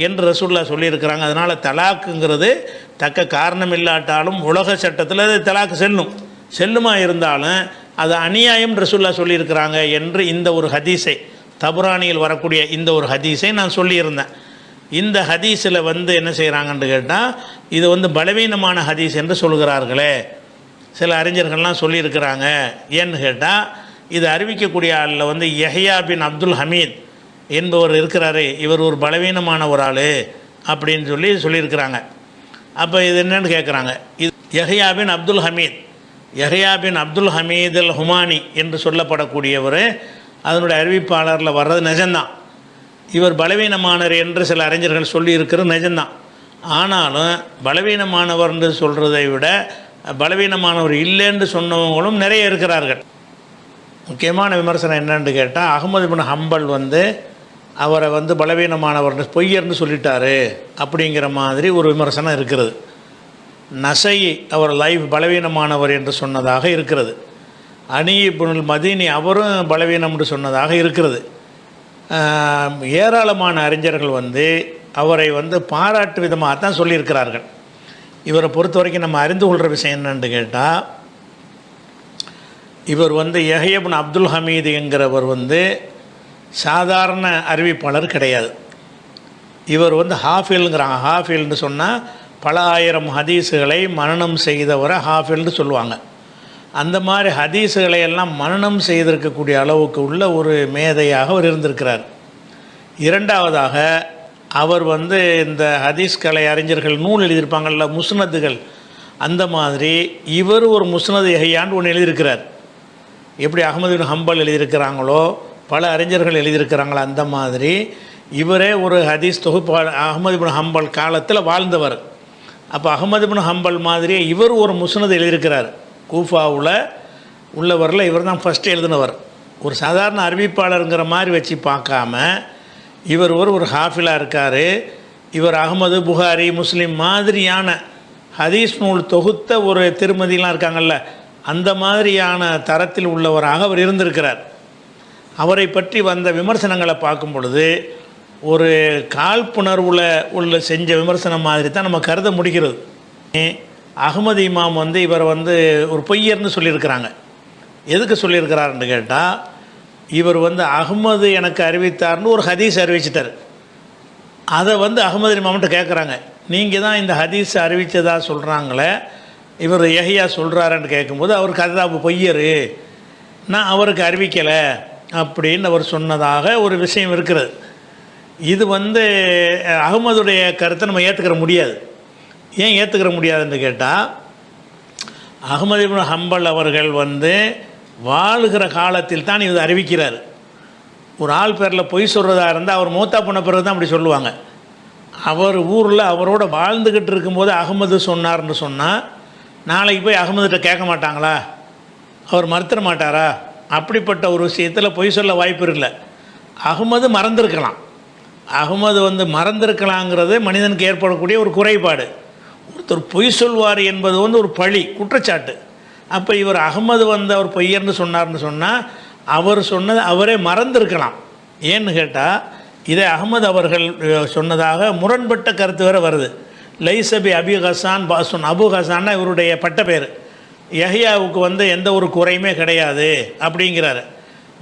என்று ரசூலுல்லாஹ் சொல்லியிருக்கிறாங்க. அதனால் தலாக்குங்கிறது தக்க காரணம் இல்லாட்டாலும் உலக சட்டத்தில் அது தலாக்கு செல்லுமா இருந்தாலும் அது அநியாயம் ரசூலுல்லாஹ் சொல்லியிருக்கிறாங்க என்று இந்த ஒரு ஹதீஸை, தபுரானியில் வரக்கூடிய இந்த ஒரு ஹதீஸை நான் சொல்லியிருந்தேன். இந்த ஹதீஸில் என்ன செய்கிறாங்கன்னு கேட்டால், இது பலவீனமான ஹதீஸ் என்று சொல்கிறார்களே. சில அறிஞர்கள்லாம் சொல்லியிருக்கிறாங்க. ஏன்னு கேட்டால், இது அறிவிக்கக்கூடிய ஆளில் யஹ்யா பின் அப்துல் ஹமீத் என்பவர் இருக்கிறாரு, இவர் ஒரு பலவீனமான ஒரு ஆள் அப்படின்னு சொல்லியிருக்கிறாங்க. அப்போ இது என்னென்னு கேட்குறாங்க. இது யஹ்யா பின் அப்துல் ஹமீத், யஹ்யா பின் அப்துல் ஹமீத் அல் ஹுமானி என்று சொல்லப்படக்கூடியவர், அதனுடைய அறிவிப்பாளரில் வர்றது நிஜம்தான். இவர் பலவீனமானவர் என்று சில அறிஞர்கள் சொல்லியிருக்கிறது நிஜம்தான். ஆனாலும் பலவீனமானவர் என்று சொல்கிறதை விட பலவீனமானவர் இல்லைன்னு சொன்னவங்களும் நிறைய இருக்கிறார்கள். முக்கியமான விமர்சனம் என்னன்னு கேட்டால், அஹ்மது பின் ஹம்பல் அவரை பலவீனமானவர் பொய்யர்னு சொல்லிட்டாரு அப்படிங்கிற மாதிரி ஒரு விமர்சனம் இருக்கிறது. நசை அவர் லைஃப் பலவீனமானவர் என்று சொன்னதாக இருக்கிறது. அனி இப்னுல் மதீனி அவரும் பலவீனம் என்று சொன்னதாக இருக்கிறது. ஏராளமான அறிஞர்கள் அவரை பாராட்டு விதமாக தான் சொல்லியிருக்கிறார்கள். இவரை பொறுத்த வரைக்கும் நம்ம அறிந்து கொள்கிற விஷயம் என்னென்னு கேட்டால், இவர் யஹ்யா பின் அப்துல் ஹமீது என்கிறவர் சாதாரண அறிவிப்பாளர் கிடையாது. இவர் ஹாஃபில்ங்கிறாங்க. ஹாஃபில்னு சொன்னால் பல ஆயிரம் ஹதீஸுகளை மனனம் செய்தவரை ஹாஃபில்னு சொல்லுவாங்க. அந்த மாதிரி ஹதீஸுகளை எல்லாம் மனனம் செய்திருக்கக்கூடிய அளவுக்கு உள்ள ஒரு மேதையாக அவர் இருந்திருக்கிறார். இரண்டாவதாக அவர் இந்த ஹதீஸ் கலை அறிஞர்கள் நூல் எழுதியிருப்பாங்கள்ல, முஸ்னதுகள், அந்த மாதிரி இவர் ஒரு முஸ்னது யஹ்யான்னு ஒன்று எழுதியிருக்கிறார். எப்படி அஹ்மது பின் ஹம்பல் எழுதியிருக்கிறாங்களோ, பல அறிஞர்கள் எழுதியிருக்கிறாங்களோ, அந்த மாதிரி இவரே ஒரு ஹதீஸ் தொகுப்பாளர். அஹ்மது பின் ஹம்பல் காலத்தில் வாழ்ந்தவர். அப்போ அஹ்மது பின் ஹம்பல் மாதிரியே இவர் ஒரு முஸ்னது எழுதியிருக்கிறார். கூஃபாவில் உள்ளவரில் இவர் தான் ஃபஸ்ட்டு எழுதினவர். ஒரு சாதாரண அறிவிப்பாளருங்கிற மாதிரி வச்சு பார்க்காம இவர் ஒரு ஹாஃபிலாக இருக்கார். இவர் அஹ்மது, புகாரி, முஸ்லீம் மாதிரியான ஹதீஸ் நூல் தொகுத்த ஒரு திருமதிலாம் இருக்காங்கள்ல, அந்த மாதிரியான தரத்தில் உள்ளவராக அவர் இருந்திருக்கிறார். அவரை பற்றி வந்த விமர்சனங்களை பார்க்கும் பொழுது ஒரு காழ்ப்புணர்வில் செஞ்ச விமர்சனம் மாதிரி தான் நம்ம கருத முடிகிறது. அஹ்மது இமாம் இவர் ஒரு பொய்யர்னு சொல்லியிருக்கிறாங்க. எதுக்கு சொல்லியிருக்கிறாருன்னு கேட்டால், இவர் அஹ்மது எனக்கு அறிவித்தார்னு ஒரு ஹதீஸ் அறிவிச்சிட்டார். அதை அஹ்மது இமாம்கிட்ட கேட்குறாங்க, நீங்கள் தான் இந்த ஹதீஸ் அறிவித்ததா சொல்கிறாங்களே, இவர் யஹ்யா சொல்கிறாருன்னு கேட்கும்போது அவருக்கு அதுதான் பொய்யர், நான் அவருக்கு அறிவிக்கலை அப்படின்னு அவர் சொன்னதாக ஒரு விஷயம் இருக்கிறது. இது அஹ்மதுடைய கருத்தை நம்ம ஏற்றுக்கிற முடியாது. ஏன் ஏற்றுக்கிற முடியாதுன்னு கேட்டால், அஹ்மது இப்னு ஹம்பல் அவர்கள் வாழுகிற காலத்தில் தான் இது அறிவிக்கிறார். ஒரு ஆள் பேரில் பொய் சொல்கிறதா இருந்தால் அவர் மூத்தா போன பிறகு தான் அப்படி சொல்லுவாங்க. அவர் ஊரில் அவரோட வாழ்ந்துக்கிட்டு இருக்கும்போது அஹ்மது சொன்னார்னு சொன்னால் நாளைக்கு போய் அஹ்மதுகிட்ட கேட்க மாட்டாங்களா? அவர் மறுத்துட மாட்டாரா? அப்படிப்பட்ட ஒரு விஷயத்தில் பொய் சொல்ல வாய்ப்பு இல்லை. அஹ்மது மறந்துருக்கலாம். அஹ்மது மறந்துருக்கலாங்கிறது மனிதனுக்கு ஏற்படக்கூடிய ஒரு குறைபாடு. ஒருத்தர் பொய் சொல்வார் என்பது ஒரு பழி, குற்றச்சாட்டு. அப்போ இவர் அஹ்மது அவர் பொய்யர்னு சொன்னார்னு சொன்னால் அவர் சொன்னது அவரே மறந்துருக்கலாம். ஏன்னு கேட்டால், இதே அஹ்மது அவர்கள் சொன்னதாக முரண்பட்ட கருத்து வேறு வருது. லைசபி அபி ஹசான் பாசுன், அபு ஹசான்னா இவருடைய பட்ட பேர். யஹ்யாவுக்கு எந்த ஒரு குறையுமே கிடையாது அப்படிங்கிறாரு.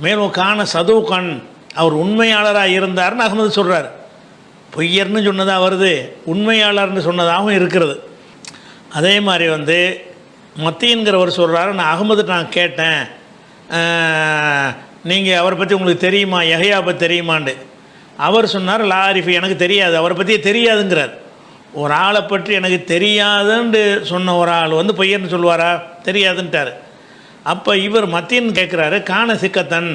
மேலும் கான சதூகன், அவர் உண்மையாளராக இருந்தார்னு அஹ்மது சொல்கிறார். பொய்யர்னு சொன்னதாக வருது, உண்மையாளர்னு சொன்னதாகவும் இருக்கிறது. அதே மாதிரி மத்தியன்கிறவர் சொல்கிறாரு, நான் அஹ்மது நான் கேட்டேன், நீங்கள் அவரை பற்றி உங்களுக்கு தெரியுமா, யஹ்யா பற்றி தெரியுமாண்டு. அவர் சொன்னார் லா ஆரிஃபி, எனக்கு தெரியாது, அவரை பற்றி தெரியாதுங்கிறார். ஒரு ஆளை பற்றி எனக்கு தெரியாதுன்னு சொன்ன ஒரு ஆள் வந்து பொய்யன்னு சொல்லுவாரா? தெரியாதுன்ட்டார். அப்போ இவர் மத்தின்னு கேட்குறாரு, கான சிக்கத்தன்,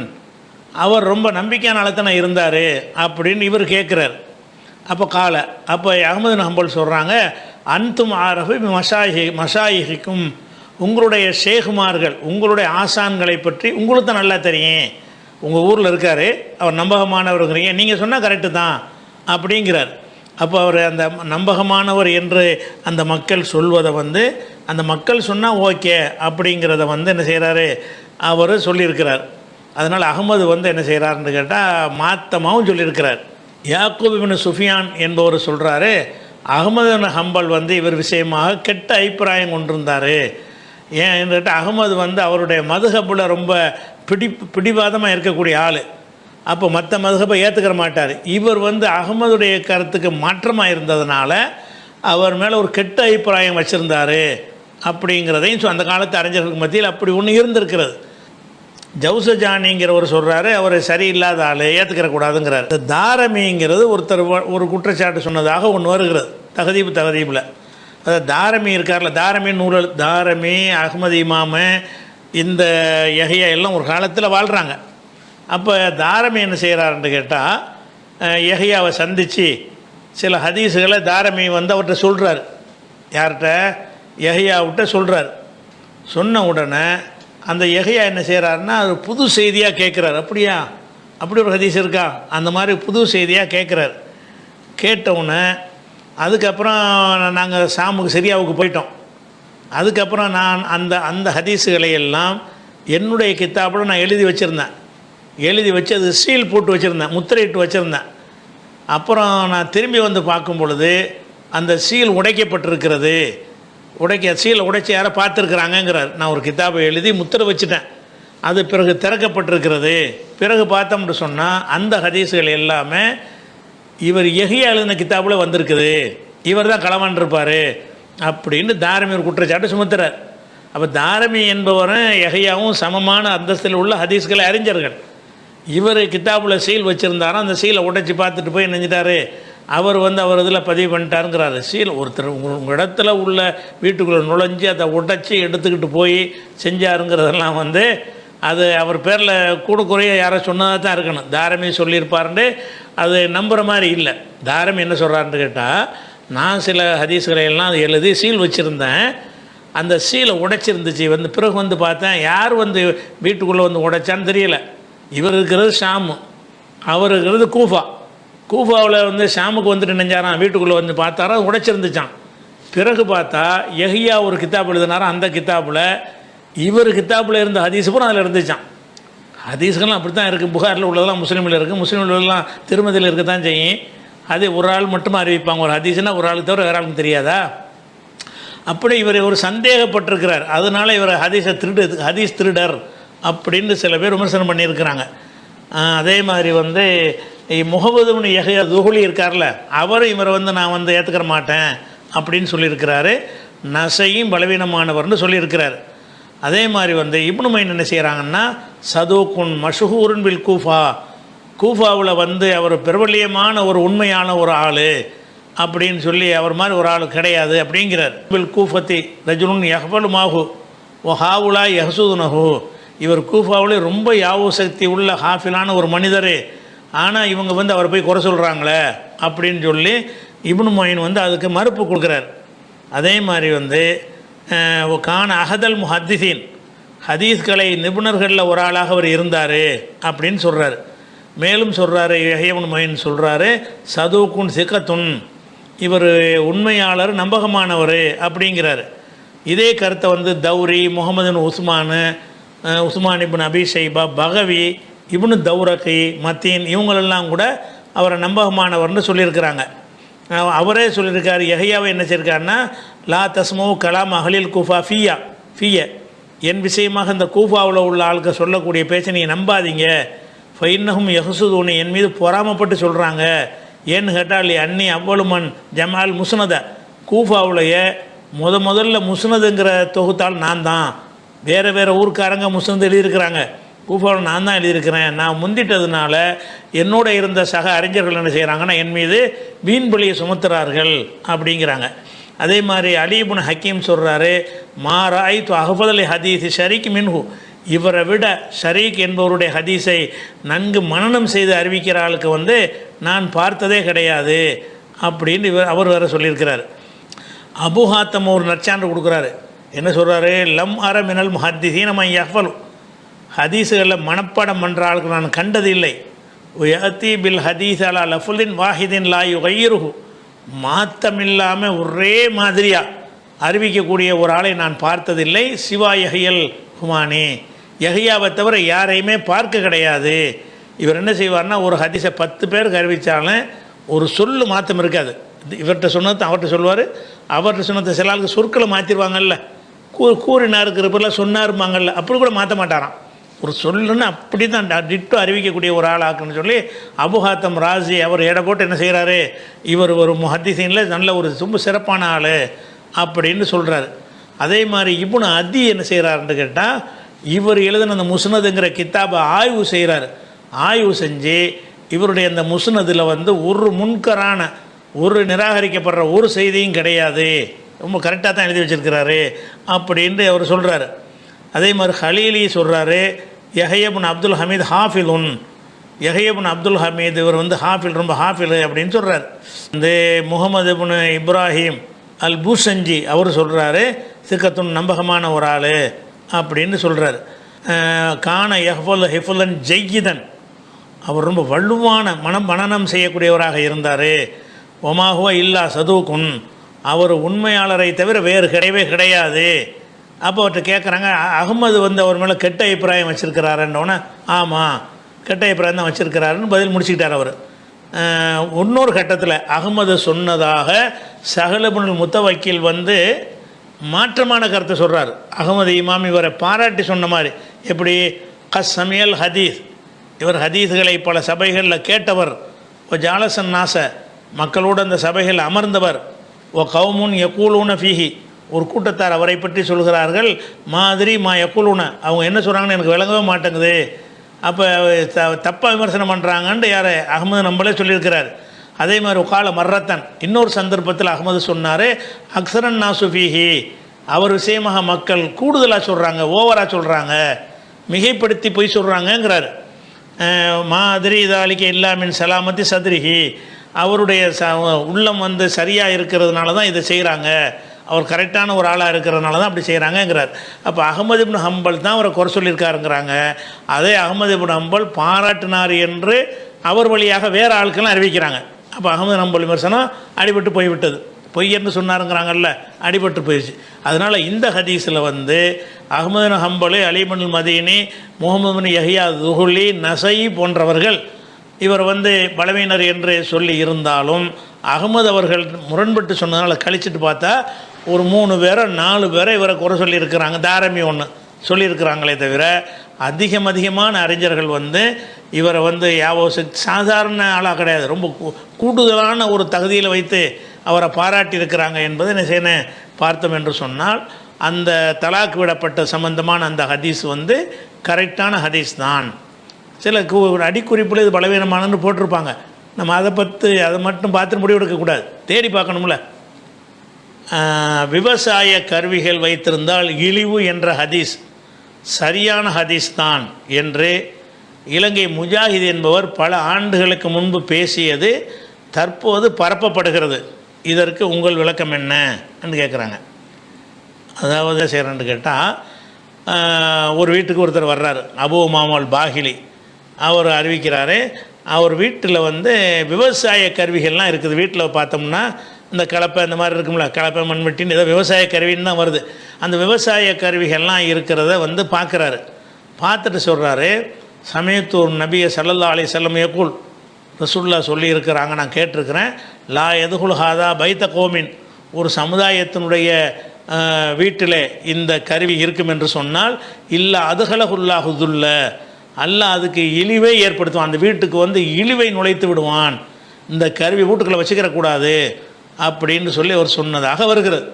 அவர் ரொம்ப நம்பிக்கையான ஆளத்தானே இருந்தார் அப்படின்னு இவர் கேட்குறார். அப்போ அப்போ அஹ்மது பின் ஹம்பல் சொல்கிறாங்க, அன்தும் ஆரஃபி மஷாயிக்கும், உங்களுடைய ஷேகுமார்கள், உங்களுடைய ஆசான்களை பற்றி உங்களுக்கு தான் நல்லா தெரியும். உங்கள் ஊரில் இருக்கார், அவர் நம்பகமானவருங்கிறீங்க, நீங்கள் சொன்னால் கரெக்டு தான் அப்படிங்கிறார். அப்போ அவர் அந்த நம்பகமானவர் என்று அந்த மக்கள் சொல்வதை வந்து, அந்த மக்கள் சொன்னால் ஓகே அப்படிங்கிறத வந்து என்ன செய்கிறாரு, அவர் சொல்லியிருக்கிறார். அதனால் அகமது வந்து என்ன செய்கிறாருன்னு கேட்டால் மாத்தமாகவும் சொல்லியிருக்கிறார். யாக்கூப் இப்னு சுஃபியான் என்பவர் சொல்கிறாரு, அகமது பின் ஹம்பல் வந்து இவர் விஷயமாக கெட்ட அபிப்பிராயம் கொண்டிருந்தார். ஏன்னு கேட்டால் அகமது வந்து அவருடைய மதுஹபில் ரொம்ப பிடிவாதமாக இருக்கக்கூடிய ஆள். அப்போ மற்ற மதுஹபை ஏற்றுக்கிற மாட்டார். இவர் வந்து அகமதுடைய கருத்துக்கு மாற்றமாக இருந்ததுனால அவர் மேலே ஒரு கெட்ட அபிப்பிராயம் வச்சுருந்தார் அப்படிங்கிறதையும் அந்த காலத்து அறிஞர்களுக்கு மத்தியில் அப்படி ஒன்று இருந்திருக்கிறது. ஜவுசஜானிங்கிறவர் சொல்கிறாரு, அவர் சரியில்லாத ஆள், ஏற்றுக்கிற கூடாதுங்கிறார். தாரமிங்கிறது ஒருத்தர் ஒரு குற்றச்சாட்டு சொன்னதாக ஒன்று வருகிறது தகதீபில். அதாவது தாரமி இருக்கார்ல, தாரமி நூல், தாரமி, அஹ்மது இமாமு, இந்த யஹ்யா எல்லாம் ஒரு காலத்தில் வாழ்கிறாங்க. அப்போ தாரமி என்ன செய்கிறாருன்னு கேட்டால், யஹ்யாவை சந்தித்து சில ஹதீஸுகளை தாரமி வந்து அவர்கிட்ட சொல்கிறார். யார்கிட்ட? யஹ்யாவிட்ட சொல்கிறார். சொன்ன உடனே அந்த யஹ்யா என்ன செய்கிறாருன்னா, அது புது செய்தியாக கேட்குறாரு. அப்படியா, அப்படி ஒரு ஹதீஸ் இருக்கா, அந்த மாதிரி புது செய்தியாக கேட்குறாரு. கேட்டவுடனே அதுக்கப்புறம் நாங்கள் ஷாமுக்கு சிரியாவுக்கு போயிட்டோம். அதுக்கப்புறம் நான் அந்த ஹதீஸுகளை எல்லாம் என்னுடைய கித்தாப்பில் நான் எழுதி வச்சு அது சீல் போட்டு வச்சுருந்தேன், முத்திரையிட்டு வச்சுருந்தேன். அப்புறம் நான் திரும்பி வந்து பார்க்கும் பொழுது அந்த சீல் உடைக்கப்பட்டிருக்கிறது. சீலை உடைச்சி யாரை பார்த்துருக்குறாங்கங்கிறார். நான் ஒரு கித்தாபை எழுதி முத்திரை வச்சுட்டேன், அது பிறகு திறக்கப்பட்டிருக்கிறது. பிறகு பார்த்தோம்னு சொன்னால் அந்த ஹதீஸுகள் எல்லாமே இவர் யஹ்யா எழுதின கித்தாபில் வந்திருக்குது, இவர் தான் களவான் இருப்பார் அப்படின்னு தாரமி ஒரு குற்றச்சாட்டு சுமத்துறார். அப்போ தாரமி என்பவரும் யஹ்யாவும் சமமான அந்தஸ்தில் உள்ள ஹதீஸ்களை அறிஞர்கள். இவர் கித்தாபில் சீல் வச்சுருந்தாரோ அந்த சீலை உடைச்சி பார்த்துட்டு போய் நினைஞ்சிட்டாரு, அவர் வந்து அவர் இதில் பதிவு பண்ணிட்டாருங்கிறாரு. சீல் ஒருத்தர் உங்கள் இடத்துல உள்ள வீட்டுக்குள்ளே நுழைஞ்சி அதை உடைச்சி எடுத்துக்கிட்டு போய் செஞ்சாருங்கிறதெல்லாம் வந்து அது அவர் பேரில் கூட குறைய யாரோ சொன்னதாக தான் இருக்கணும். தாரமி சொல்லியிருப்பாருன்னு அது நம்புகிற மாதிரி இல்லை. தாரமி என்ன சொல்கிறாருன்னு கேட்டால், நான் சில ஹதீஸ்களை எல்லாம் அது எழுதி சீல் வச்சுருந்தேன், அந்த சீலை உடைச்சிருந்துச்சு, வந்து பிறகு வந்து பார்த்தேன் யார் வந்து வீட்டுக்குள்ளே வந்து உடைச்சான்னு தெரியல. இவர் இருக்கிறது ஷாமு, அவர் இருக்கிறது கூஃபாவில் வந்து ஷாமுக்கு வந்துட்டு நெஞ்சாரான், வீட்டுக்குள்ளே வந்து பார்த்தாரா உடைச்சிருந்துச்சான். பிறகு பார்த்தா யஹ்யா ஒரு கித்தாப் எழுதினாரா, அந்த கித்தாப்பில் இவர் கித்தாப்பில் இருந்த ஹதீஸ் பூரா அதில் இருந்துச்சான். ஹதீஸ்கள்லாம் அப்படி தான் இருக்குது. புகாரில் உள்ளதெல்லாம் முஸ்லீமில் இருக்குது, முஸ்லீமில் உள்ளதெல்லாம் திருமதியில் இருக்க தான் செய்யும். அது ஒரு ஆள் மட்டுமா அறிவிப்பாங்க. ஒரு ஹதீஸ்னால் ஒரு ஆளுக்கு தவிர வேறு ஆளுக்கு தெரியாதா? அப்படி இவர் ஒரு சந்தேகப்பட்டிருக்கிறார். அதனால் இவர் ஹதீஸ் திருடர் அப்படின்னு சில பேர் விமர்சனம் பண்ணியிருக்கிறாங்க. அதே மாதிரி வந்து முஹம்மது பின் யஹ்யா துஹுலி இருக்கார்ல, அவரும் இவரை வந்து நான் வந்து ஏற்றுக்கிற மாட்டேன் அப்படின்னு சொல்லியிருக்கிறாரு. நசையும் பலவீனமானவர்னு சொல்லியிருக்கிறார். அதே மாதிரி வந்து இப்னு மைன் என்ன செய்கிறாங்கன்னா, சதூக்குன் மஷஹூருன் பில் கூஃபாவில் வந்து அவர் பிரபல்யமான ஒரு உண்மையான ஒரு ஆள் அப்படின்னு சொல்லி அவர் மாதிரி ஒரு ஆள் கிடையாது அப்படிங்கிறார். பில் கூஃபத்தி ரஜுலுன் யஹ்பலு மாஹு ஓ ஹாவுலா யஹ்சூதுனஹு, இவர் கூஃபாவில் ரொம்ப யாவு சக்தி உள்ள ஹாஃபிலான ஒரு மனிதர், ஆனால் இவங்க வந்து அவரை போய் குறை சொல்கிறாங்களே அப்படின்னு சொல்லி இப்னு மொயின் வந்து அதுக்கு மறுப்பு கொடுக்குறார். அதே மாதிரி வந்து கான அஹதல் முஹத்திஸீன், ஹதீஸ்களை நிபுணர்களில் ஒரு ஆளாக அவர் இருந்தார் அப்படின்னு சொல்கிறார். மேலும் சொல்கிறாரு யஹ்யா இப்னு மொயின் சொல்கிறாரு, சதூக்குன் சிகத்துன், இவர் உண்மையாளர், நம்பகமானவர் அப்படிங்கிறார். இதே கருத்தை வந்து தௌரி, முகமது உஸ்மான் இப்னு அபி ஷைபா, பகவி, இப்னு தௌரகி, மத்தீன் இவங்களெல்லாம் கூட அவரை நம்பகமானவர்னு சொல்லியிருக்கிறாங்க. அவரே சொல்லியிருக்கார். யஹ்யாவை என்ன செய்யிருக்காருன்னா, லா தஸ்மோ கலாம் அஹ்லில் கூஃபா ஃபிய, என் விஷயமாக இந்த கூஃபாவில் உள்ள ஆளுக்கு சொல்லக்கூடிய பேச்சை நீங்கள் நம்பாதீங்க. ஃபைன்னஹும் யஹ்சுதூனி, என் மீது பொறாமப்பட்டு சொல்கிறாங்க. ஏன்னு கேட்டால் அன்னி அவ்வளுமன் ஜமால் முஸ்னத, கூஃபாவுடைய முதல்ல முஸ்னதுங்கிற தொகுத்தால் நான் தான். வேறு ஊருக்காரங்க முஸ்னது எழுதியிருக்கிறாங்க, கூஃபாவில் நான் தான் எழுதியிருக்கிறேன், நான் முந்திட்டதுனால என்னோட இருந்த சக அறிஞர்கள் என்ன செய்கிறாங்கன்னா என் மீது வீண் பலியை சுமத்துறார்கள் அப்படிங்கிறாங்க. அதே மாதிரி அலி இப்னு ஹக்கீம் சொல்கிறாரு, மாராய் து அஹ்ஃபதல் ஹதீஸ் ஷரீக் மின்ஹு, இவரை விட ஷரீக் என்பவருடைய ஹதீஸை நன்கு மனனம் செய்து அறிவிக்கிற ஆளுக்கு நான் பார்த்ததே கிடையாது அப்படின்னு அவர் வேறு சொல்லியிருக்கிறார். அபு ஹாத்தம் ஒரு நற்சான்று கொடுக்குறாரு. என்ன சொல்கிறாரு? லம் அர மினல் முஹத்திஸீன மன் யஃபலு, ஹதீஸுகளில் மனப்பாடம் பண்ணுற ஆளுக்கு நான் கண்டது இல்லை. யஅதி பில் ஹதீஸ் அலா லஃபுலின் வாஹிதின் லா யுகையிருஹு, மாற்றமில்லாமல் ஒரே மாதிரியாக அறிவிக்கக்கூடிய ஒரு ஆளை நான் பார்த்ததில்லை. சிவா யஹியல் ஹுமானி, யஹியாவை தவிர யாரையுமே பார்க்க கிடையாது. இவர் என்ன செய்வார்னா, ஒரு ஹதீஸை 10 பேருக்கு அறிவித்தாலும் ஒரு சொல்லு மாற்றம் இருக்காது. இவர்கிட்ட சொன்னது அவர்கிட்ட சொல்லுவார், அவர்கிட்ட சொன்னதை சில ஆளுக்கு சொற்களை மாற்றிடுவாங்கல்ல, கூறினாருக்கு இருப்பெல்லாம் சொன்னாருப்பாங்கல்ல, அப்படி கூட மாற்ற மாட்டாராம். ஒரு சொல்லுன்னு அப்படி தான் டிட்டோ அறிவிக்கக்கூடிய ஒரு ஆள் ஆக்குன்னு சொல்லி அபு ஹாத்தம் ராசி அவர் எடை போட்டு என்ன செய்கிறாரு, இவர் ஒரு முஹத்திஸீனில் நல்ல ஒரு ரொம்ப சிறப்பான ஆள் அப்படின்னு சொல்கிறாரு. அதே மாதிரி இப்னு அதி என்ன செய்கிறாருன்னு கேட்டால், இவர் எழுதின அந்த முஸ்னதுங்கிற கித்தாபை ஆய்வு செய்கிறார். ஆய்வு செஞ்சு இவருடைய அந்த முஸ்னதில் ஒரு முன்கரான ஒரு நிராகரிக்கப்படுற ஒரு செய்தியும் கிடையாது, ரொம்ப கரெக்டாக தான் எழுதி வச்சுருக்கிறாரு அப்படின்ட்டு அவர் சொல்கிறாரு. அதே மாதிரி ஹலீலி சொல்கிறாரு, யஹ்யா இப்னு அப்துல் ஹமீத் ஹாஃபிலுன், யஹ்யா இப்னு அப்துல் ஹமீத் இவர் ஹாஃபில், ரொம்ப ஹாஃபில் அப்படின்னு சொல்கிறார். இந்த முகமது இப்னு இப்ராஹிம் அல் பூசஞ்சி அவர் சொல்கிறாரு, சிக்கத்துன் நம்பகமான ஒரு ஆள் அப்படின்னு சொல்கிறார். கான யஹ்ஃபுல் ஹிஃபுலன் ஜெய்யிதன், அவர் ரொம்ப வலுவான மனனம் செய்யக்கூடியவராக இருந்தார். ஒமாஹுவ இல்லா சதூக்குன், அவர் உண்மையாளரை தவிர வேறு கிடையவே கிடையாது. அப்போ அவர்கிட்ட கேட்குறாங்க, அகமது அவர் மேலே கெட்ட அபிப்பிராயம் வச்சுருக்கிறாருன்னொன்னே, ஆமாம் கெட்ட அபிப்பிராயம் தான் வச்சுருக்கிறாருன்னு பதில் முடிச்சுக்கிட்டார் அவர். இன்னொரு கட்டத்தில் அகமது சொன்னதாக சஹல் இப்னுல் முத்தவக்கில் மாற்றமான கருத்தை சொல்கிறார். அகமது இமாம் இவரை பாராட்டி சொன்ன மாதிரி, எப்படி கஸ்ஸமியல் ஹதீஸ், இவர் ஹதீஸ்களை பல சபைகளில் கேட்டவர். ஓ ஜாலசன் நாச, மக்களோடு அந்த சபைகள் அமர்ந்தவர். ஓ கவுமுன் யக்கூலூன ஃபீஹி, ஒரு கூட்டத்தார் அவரை பற்றி சொல்கிறார்கள். மாதிரி மா யக்கூலூன, அவங்க என்ன சொல்கிறாங்கன்னு எனக்கு விளங்கவே மாட்டேங்குது. அப்போ தப்பாக விமர்சனம் பண்ணுறாங்கன்ட்டு யார் அகமது நம்மளே சொல்லியிருக்கிறார். அதே மாதிரி கால மர்ரத்தன், இன்னொரு சந்தர்ப்பத்தில் அகமது சொன்னார், அக்ஸரன் நாசுஃபீஹி, அவர் விஷயமாக மக்கள் கூடுதலாக சொல்கிறாங்க, ஓவராக சொல்கிறாங்க, மிகைப்படுத்தி போய் சொல்கிறாங்கங்கிறார். மாதிரி இதாலிக்க இல்லாமின் சலாமத்தி சதுரிஹி, அவருடைய உள்ளம் சரியாக இருக்கிறதுனால தான் இதை செய்கிறாங்க, அவர் கரெக்டான ஒரு ஆளாக இருக்கிறதுனால தான் அப்படி செய்கிறாங்கங்கிறார். அப்போ அகமது இப்னு ஹம்பல் தான் அவரை குறை சொல்லியிருக்காருங்கிறாங்க. அதே அகமது இப்னு ஹம்பல் பாராட்டினார் என்று அவர் வழியாக வேறு ஆட்கள்லாம் அறிவிக்கிறாங்க. அப்போ அகமது ஹம்பல் விமர்சனம் அடிபட்டு போய்விட்டது, பொய்யன்னு சொன்னாருங்கிறாங்கல்ல, அடிபட்டு போயிடுச்சு. அதனால் இந்த ஹதீஸில் அகமது ஹம்பல், அலி இப்னுல் மதீனி, முகமது பின் யஹ்யா துஹுலி, நசை போன்றவர்கள் இவர் பலவீனர் என்று சொல்லி இருந்தாலும் அகமது அவர்கள் முரண்பட்டு சொன்னதுனால கழிச்சிட்டு பார்த்தா ஒரு 3 பேரை 4 பேரை இவரை குறை சொல்லியிருக்கிறாங்க. தாரமி ஒன்று சொல்லியிருக்கிறாங்களே தவிர அதிகமான அறிஞர்கள் இவரை சாதாரண ஆளாக கிடையாது, ரொம்ப கூடுதலான ஒரு தகுதியில் வைத்து அவரை பாராட்டியிருக்கிறாங்க என்பதை என்ன செய்யணும் பார்த்தோம் என்று சொன்னால், அந்த தலாக் விடப்பட்ட சம்பந்தமான அந்த ஹதீஸ் கரெக்டான ஹதீஸ் தான். சில அடிக்குறிப்பில் இது பலவீனமானன்னு போட்டிருப்பாங்க. நம்ம அதை மட்டும் பார்த்து முடிவெடுக்கக்கூடாது, தேடி பார்க்கணும்ல. விவசாய கருவிகள் வைத்திருந்தால் இழிவு என்ற ஹதீஸ் சரியான ஹதீஸ் தான் என்று இலங்கை முஜாஹித் என்பவர் பல ஆண்டுகளுக்கு முன்பு பேசியது தற்போது பரப்பப்படுகிறது. இதற்கு உங்கள் விளக்கம் என்ன என்று கேட்குறாங்க. அதாவது செய்கிறேன்னு கேட்டால், ஒரு வீட்டுக்கு ஒருத்தர் வர்றார், அபு மாமல் பாகிலி. அவர் அறிவிக்கிறாரு, அவர் வீட்டில் விவசாய கருவிகள்லாம் இருக்குது. வீட்டில் பார்த்தோம்னா இந்த கலப்பை இந்த மாதிரி இருக்கும்ல, கலப்பை மண்வெட்டின்னு ஏதோ விவசாய கருவின்னு தான் வருது. அந்த விவசாய கருவிகள்லாம் இருக்கிறத பார்க்குறாரு. பார்த்துட்டு சொல்கிறாரு, சமயத்தூர் நபியை ஸல்லல்லாஹு அலைஹி வஸல்லம் யக்கூல், ரசூலுல்லாஹ் சொல்லி இருக்கிறாங்க, நான் கேட்டிருக்கிறேன், லா எதுகுல் ஹாதா பைத்த கோமின், ஒரு சமுதாயத்தினுடைய வீட்டில் இந்த கருவி இருக்கும் என்று சொன்னால் இல்லை அதுகலகுல்லாஹுதுல்ல, அல்லாஹ் அதுக்கு இழிவை ஏற்படுத்துவான், அந்த வீட்டுக்கு இழிவை நுழைத்து விடுவான், இந்த கருவி வீட்டுக்குள்ளே வச்சுக்கிறக்கூடாது அப்படின்னு சொல்லி அவர் சொன்னதாக வருகிறது.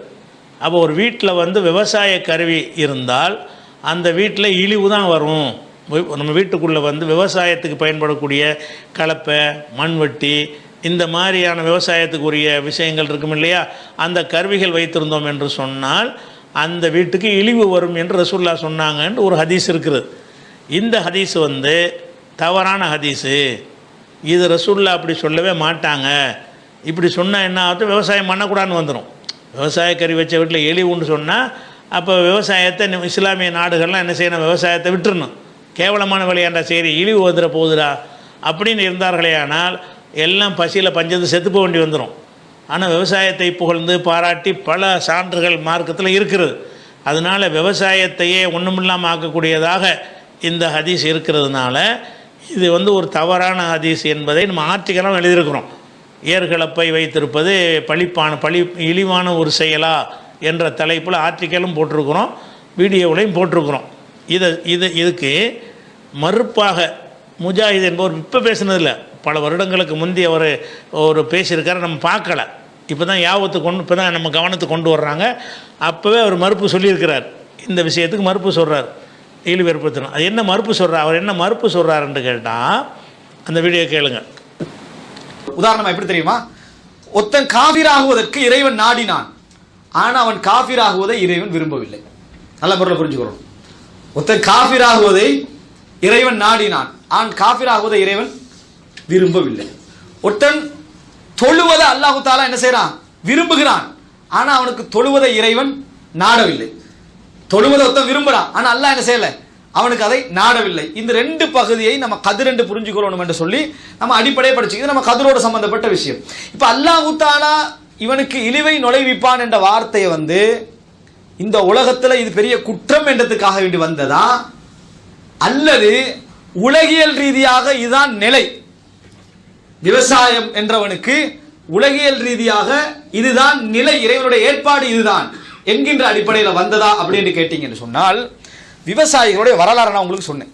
அப்போ ஒரு வீட்டில் விவசாய கருவி இருந்தால் அந்த வீட்டில் இழிவு தான் வரும், நம்ம வீட்டுக்குள்ளே வந்து விவசாயத்துக்கு பயன்படக்கூடிய கலப்பை, மண்வெட்டி, இந்த மாதிரியான விவசாயத்துக்குரிய விஷயங்கள் இருக்கும் இல்லையா, அந்த கருவிகள் வைத்திருந்தோம் என்று சொன்னால் அந்த வீட்டுக்கு இழிவு வரும் என்று ரசூலுல்லாஹ் சொன்னாங்கன்னு ஒரு ஹதீஸ் இருக்குது. இந்த ஹதீஸ் வந்து தவறான ஹதீஸு. இது ரசூலுல்லாஹ் அப்படி சொல்லவே மாட்டாங்க. இப்படி சொன்னால் என்ன ஆகுது, விவசாயம் பண்ணக்கூடாதுன்னு வந்துடும். விவசாய கறி வச்ச வீட்டில் இழிவுன்னு சொன்னால் அப்போ விவசாயத்தை இஸ்லாமிய நாடுகள்லாம் என்ன செய்யணும், விவசாயத்தை விட்டுறணும். கேவலமான விளையாண்டா சரி இழிவு வந்துட போகுதுடா அப்படின்னு இருந்தார்களே ஆனால் எல்லாம் பசியில் பஞ்சத்து செத்து போக வேண்டி வந்துடும். ஆனால் விவசாயத்தை புகழ்ந்து பாராட்டி பல சான்றுகள் மார்க்கத்தில் இருக்கிறது. அதனால் விவசாயத்தையே ஒன்றுமில்லாமல் ஆக்கக்கூடியதாக இந்த ஹதீஸ் இருக்கிறதுனால இது வந்து ஒரு தவறான ஹதீஸ் என்பதை நம்ம ஆர்டிக்கலாக எழுதியிருக்கிறோம். ஏர்களப்பை வைத்திருப்பது இழிவான ஒரு செயலா என்ற தலைப்பில் ஆர்டிக்கலும் போட்டிருக்கிறோம், வீடியோவிலையும் போட்டிருக்கிறோம். இதுக்கு மறுப்பாக முஜாஹித் என்பவர் இப்போ பேசுனதில்லை, பல வருடங்களுக்கு முந்தி அவர் ஒரு பேசியிருக்கார், நம்ம பார்க்கல. இப்போ தான் இப்போ தான் நம்ம கவனத்துக்கு கொண்டு வர்றாங்க. அப்போவே அவர் மறுப்பு சொல்லியிருக்கிறார். இந்த விஷயத்துக்கு மறுப்பு சொல்கிறார், இழிவு ஏற்படுத்தணும். அது என்ன மறுப்பு சொல்கிறார், அவர் என்ன மறுப்பு சொல்கிறாருன்னு கேட்டால் அந்த வீடியோ கேளுங்க. உதாரணமாக எப்படி தெரியுமா, ஒருத்தன் காஃபிராகுவதற்கு இறைவன் நாடினான், ஆனால் அவன் காஃபிராகுவதை இறைவன் விரும்பவில்லை. நல்ல முறையில் புரிஞ்சுக்கிறோம். ஒருத்தன் காஃபிராகுவதை இறைவன் நாடினான், ஆனால் காஃபிராகுவதை இறைவன் விரும்பவில்லை. ஒருத்தன் தொழுவதை அல்லாஹு தாலா என்ன செய்யறான், விரும்புகிறான், ஆனால் அவனுக்கு தொழுவதை இறைவன் நாடவில்லை. தொழுவதை ஒருத்தன் விரும்புகிறான், ஆனால் அல்லாஹ் என்ன செய்யலை, அவனுக்கு அதை நாடவில்லை. இந்த ரெண்டு பகுதியை நம்ம கதிரென்று புரிஞ்சுக்கொள்ளணும் என்று சொல்லி நம்ம அடிப்படையை படிச்சுக்கிறது நம்ம கதிரோடு சம்பந்தப்பட்ட விஷயம். இப்போ அல்லாஹு தாலா இவனுக்கு இழிவை நுழைவிப்பான் என்ற வார்த்தையை வந்து இந்த உலகத்தில் இது பெரிய குற்றம் என்றதுக்காக வேண்டி வந்ததா, அல்லது உலகியல் ரீதியாக இதுதான் நிலை, விவசாயம் என்றவனுக்கு உலகியல் ரீதியாக இதுதான் நிலை, இறைவனுடைய ஏற்பாடு இதுதான் என்கின்ற அடிப்படையில் வந்ததா அப்படின்னு கேட்டீங்கன்னு சொன்னால், விவசாயிகளுடைய வரலாறு நான் உங்களுக்கு சொன்னேன்.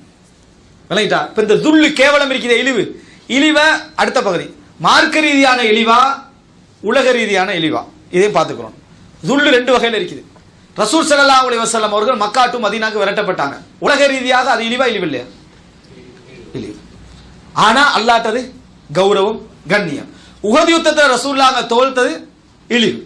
விளங்கிட்டா? இப்போ இந்த துல்லு கேவலம் இருக்கிற இழிவை அடுத்த பகுதி மார்க்க ரீதியான இழிவா உலக ரீதியான இழிவா, இதையும் பார்த்துக்கிறோம். துல்லு ரெண்டு வகையில் இருக்குது. ரசூல் ஸல்லல்லாஹு அலைஹி வஸல்லம் அவர்கள் மக்கா டு மதீனாக்கு விரட்டப்பட்டாங்க. உலக ரீதியாக அது இழிவா இழிவு இல்லையா? இழிவு. ஆனா அல்லாஹ்ட்டது கௌரவம், கண்ணியம். உஹது யுத்தத்தில் ரசூலுல்லாஹ் தோல்த்தது இழிவு,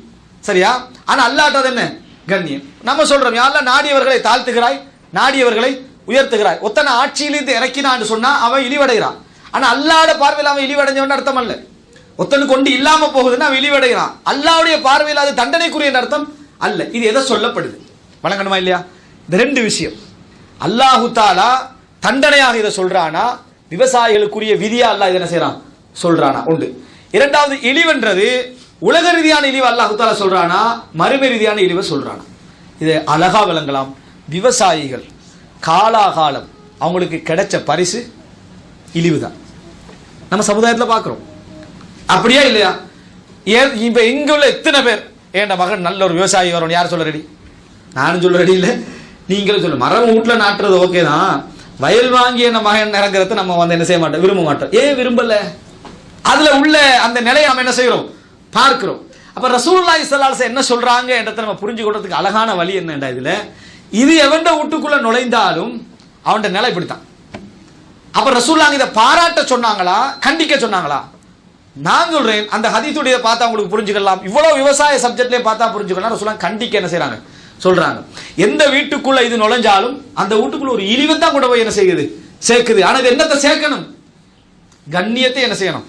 சரியா? ஆனா அல்லாஹ்ட்டது என்ன, கண்ணியம். நம்ம சொல்றோம், யா அல்லாஹ் நாடியவர்களை தாழ்த்துகிறாய், நாடியவர்களை உயர்த்துகிறாய். ஒத்தனை ஆட்சியிலிருந்து இறக்கினான்னு சொன்னா அவன் இழிவடைகிறான். ஆனா அல்லாஹ்வுடைய பார்வையில் அவன் இழிவடைஞ்சவன் அர்த்தம் அல்ல. ஒத்தனு கொண்டு இல்லாம போகுதுன்னா அவன் இழிவடைகிறான். அல்லாஹ்வுடைய பார்வையில் அது தண்டனைக்குரிய அர்த்தம் அல்ல. இது எதை சொல்லப்படுது, வழங்கணுமா இல்லையா? இந்த ரெண்டு விஷயம் அல்லாஹு தாலா தண்டனையாக இதை சொல்றானா, விவசாயிகளுக்குரிய விதியா அல்லாஹ் இதை என்ன செய்யறான் சொல்றானா? உண்டு. இரண்டாவது, இழிவென்றது உலக ரீதியான இழிவு அல்லாஹு தாலா சொல்றானா, மறுமை ரீதியான இழிவை சொல்றானா? இதை அழகா விளங்கலாம். விவசாயிகள் காலாகாலம் அவங்களுக்கு கிடைச்ச பரிசு இழிவு தான். நம்ம சமுதாயத்தில் பார்க்கிறோம், அப்படியா இல்லையா? இப்ப இங்க உள்ள எத்தனை பேர் ஏண்ட மகன் நல்ல ஒரு விவசாயி வரணும், யார் சொல்ல ரெடி? நானும் சொல்ல ரெடி இல்லை, நீங்களும் சொல்ல. மரம் வீட்டில் நாட்டுறது ஓகே தான், வயல் வாங்கி என்ன மகன் இறங்குறத நம்ம வந்து என்ன செய்ய மாட்டோம், விரும்ப மாட்டோம். ஏன் விரும்பல? அதுல உள்ள அந்த நிலையை நம்ம என்ன செய்யறோம், பார்க்கிறோம். அப்ப ரசூலுல்லாஹி ஸல்லல்லாஹு அலைஹி வஸல்லம் என்ன சொல்றாங்க என்றதை நம்ம புரிஞ்சு கொள்றதுக்கு அழகான வழி என்னண்டா, இதுல இது எவன்ட வீட்டுக்குள்ள நுழைந்தாலும் அவன் நிலை இப்படித்தான். அப்ப ரசூலுல்லாஹ் இதை பாராட்ட சொன்னாங்களா, கண்டிக்க சொன்னாங்களா? நான் சொல்றேன், அந்த ஹதீஸுடைய பார்த்தா உங்களுக்கு புரிஞ்சுக்கலாம். இவ்வளவு விவசாய சப்ஜெக்ட்லயே பார்த்தா புரிஞ்சுக்கலாம். ரசூலுல்லாஹ் கண்டிக்க என்ன செய்யறாங்க, சொல்றாங்க. எந்த வீட்டுக்குள்ள இது நுழைஞ்சாலும் அந்த வீட்டுக்குள்ள ஒரு இழிவை தான் கூட போய் என்ன செய்யுது, சேர்க்குது. ஆனா இது என்னத்தை சேர்க்கணும், கண்ணியத்தை என்ன செய்யணும்,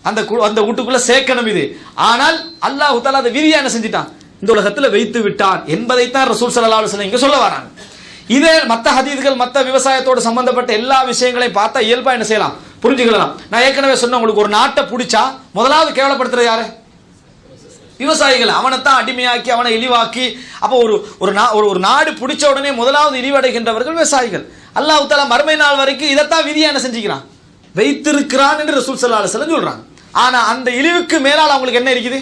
அந்த வீட்டுக்குள்ள சேர்க்கணும் இது. ஆனால் அல்லாஹ் தஆலா அந்த விதியை என்ன செஞ்சிட்டான், இந்த உலகத்துல வைத்து விட்டான் என்பதைத்தான் ரசூல் ஸல்லல்லாஹு அலைஹி வஸல்லம் இங்க சொல்ல வராங்க. இதே மற்ற ஹதீஸ்கள் மற்ற விவசாயத்தோடு சம்பந்தப்பட்ட எல்லா விஷயங்களையும் பார்த்தா இயல்பா என்ன செய்யலாம், புரிஞ்சுக்கலாம். நான் ஏற்கனவே சொன்ன, உங்களுக்கு ஒரு நாட்டை பிடிச்சா முதலாவது கேவலப்படுத்துறது யாரு, விவசாயிகள். அவனைத்தான் அடிமையாக்கி அவனை இழிவாக்கி, அப்போ ஒரு நாடு பிடிச்ச உடனே முதலாவது இழிவடைகின்றவர்கள் விவசாயிகள். அல்லாஹ் தஆலா மறுமை நாள் வரைக்கும் இதைத்தான் விதியா என்ன செஞ்சுக்கிறான், வைத்திருக்கிறான் என்று ரசூல் ஸல்லல்லாஹு அலைஹி வஸல்லம் சொல்றாங்க. ஆனா அந்த இழிவுக்கு மேலால் அவங்களுக்கு என்ன இருக்குது,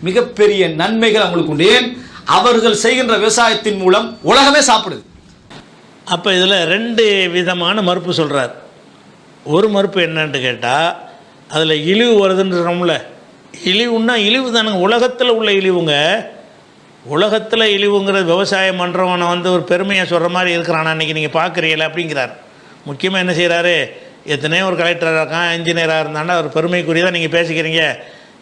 மிகப்பெரிய நன்மைகள் அவங்களுக்கு உண்டு. ஏன், அவர்கள் செய்கின்ற விவசாயத்தின் மூலம் உலகமே சாப்பிடுது. அப்போ இதில் ரெண்டு விதமான மறுப்பு சொல்கிறார். ஒரு மறுப்பு என்னன்னு கேட்டால், அதில் இழிவு வருதுன்றோம்ல, இழிவுன்னா இழிவு தானுங்க, உலகத்தில் உள்ள இழிவுங்க. உலகத்தில் இழிவுங்கிறது விவசாயம் பண்ணுறவனை வந்து ஒரு பெருமையாக சொல்கிற மாதிரி இருக்கிறானா, அன்றைக்கி நீங்கள் பார்க்குறீங்களா அப்படிங்கிறார். முக்கியமாக என்ன செய்கிறாரு, எத்தனையோ ஒரு கலெக்டராக இருக்கான், இன்ஜினியராக இருந்தான்னா அவர் பெருமைக்குரியதாக நீங்கள் பேசிக்கிறீங்க.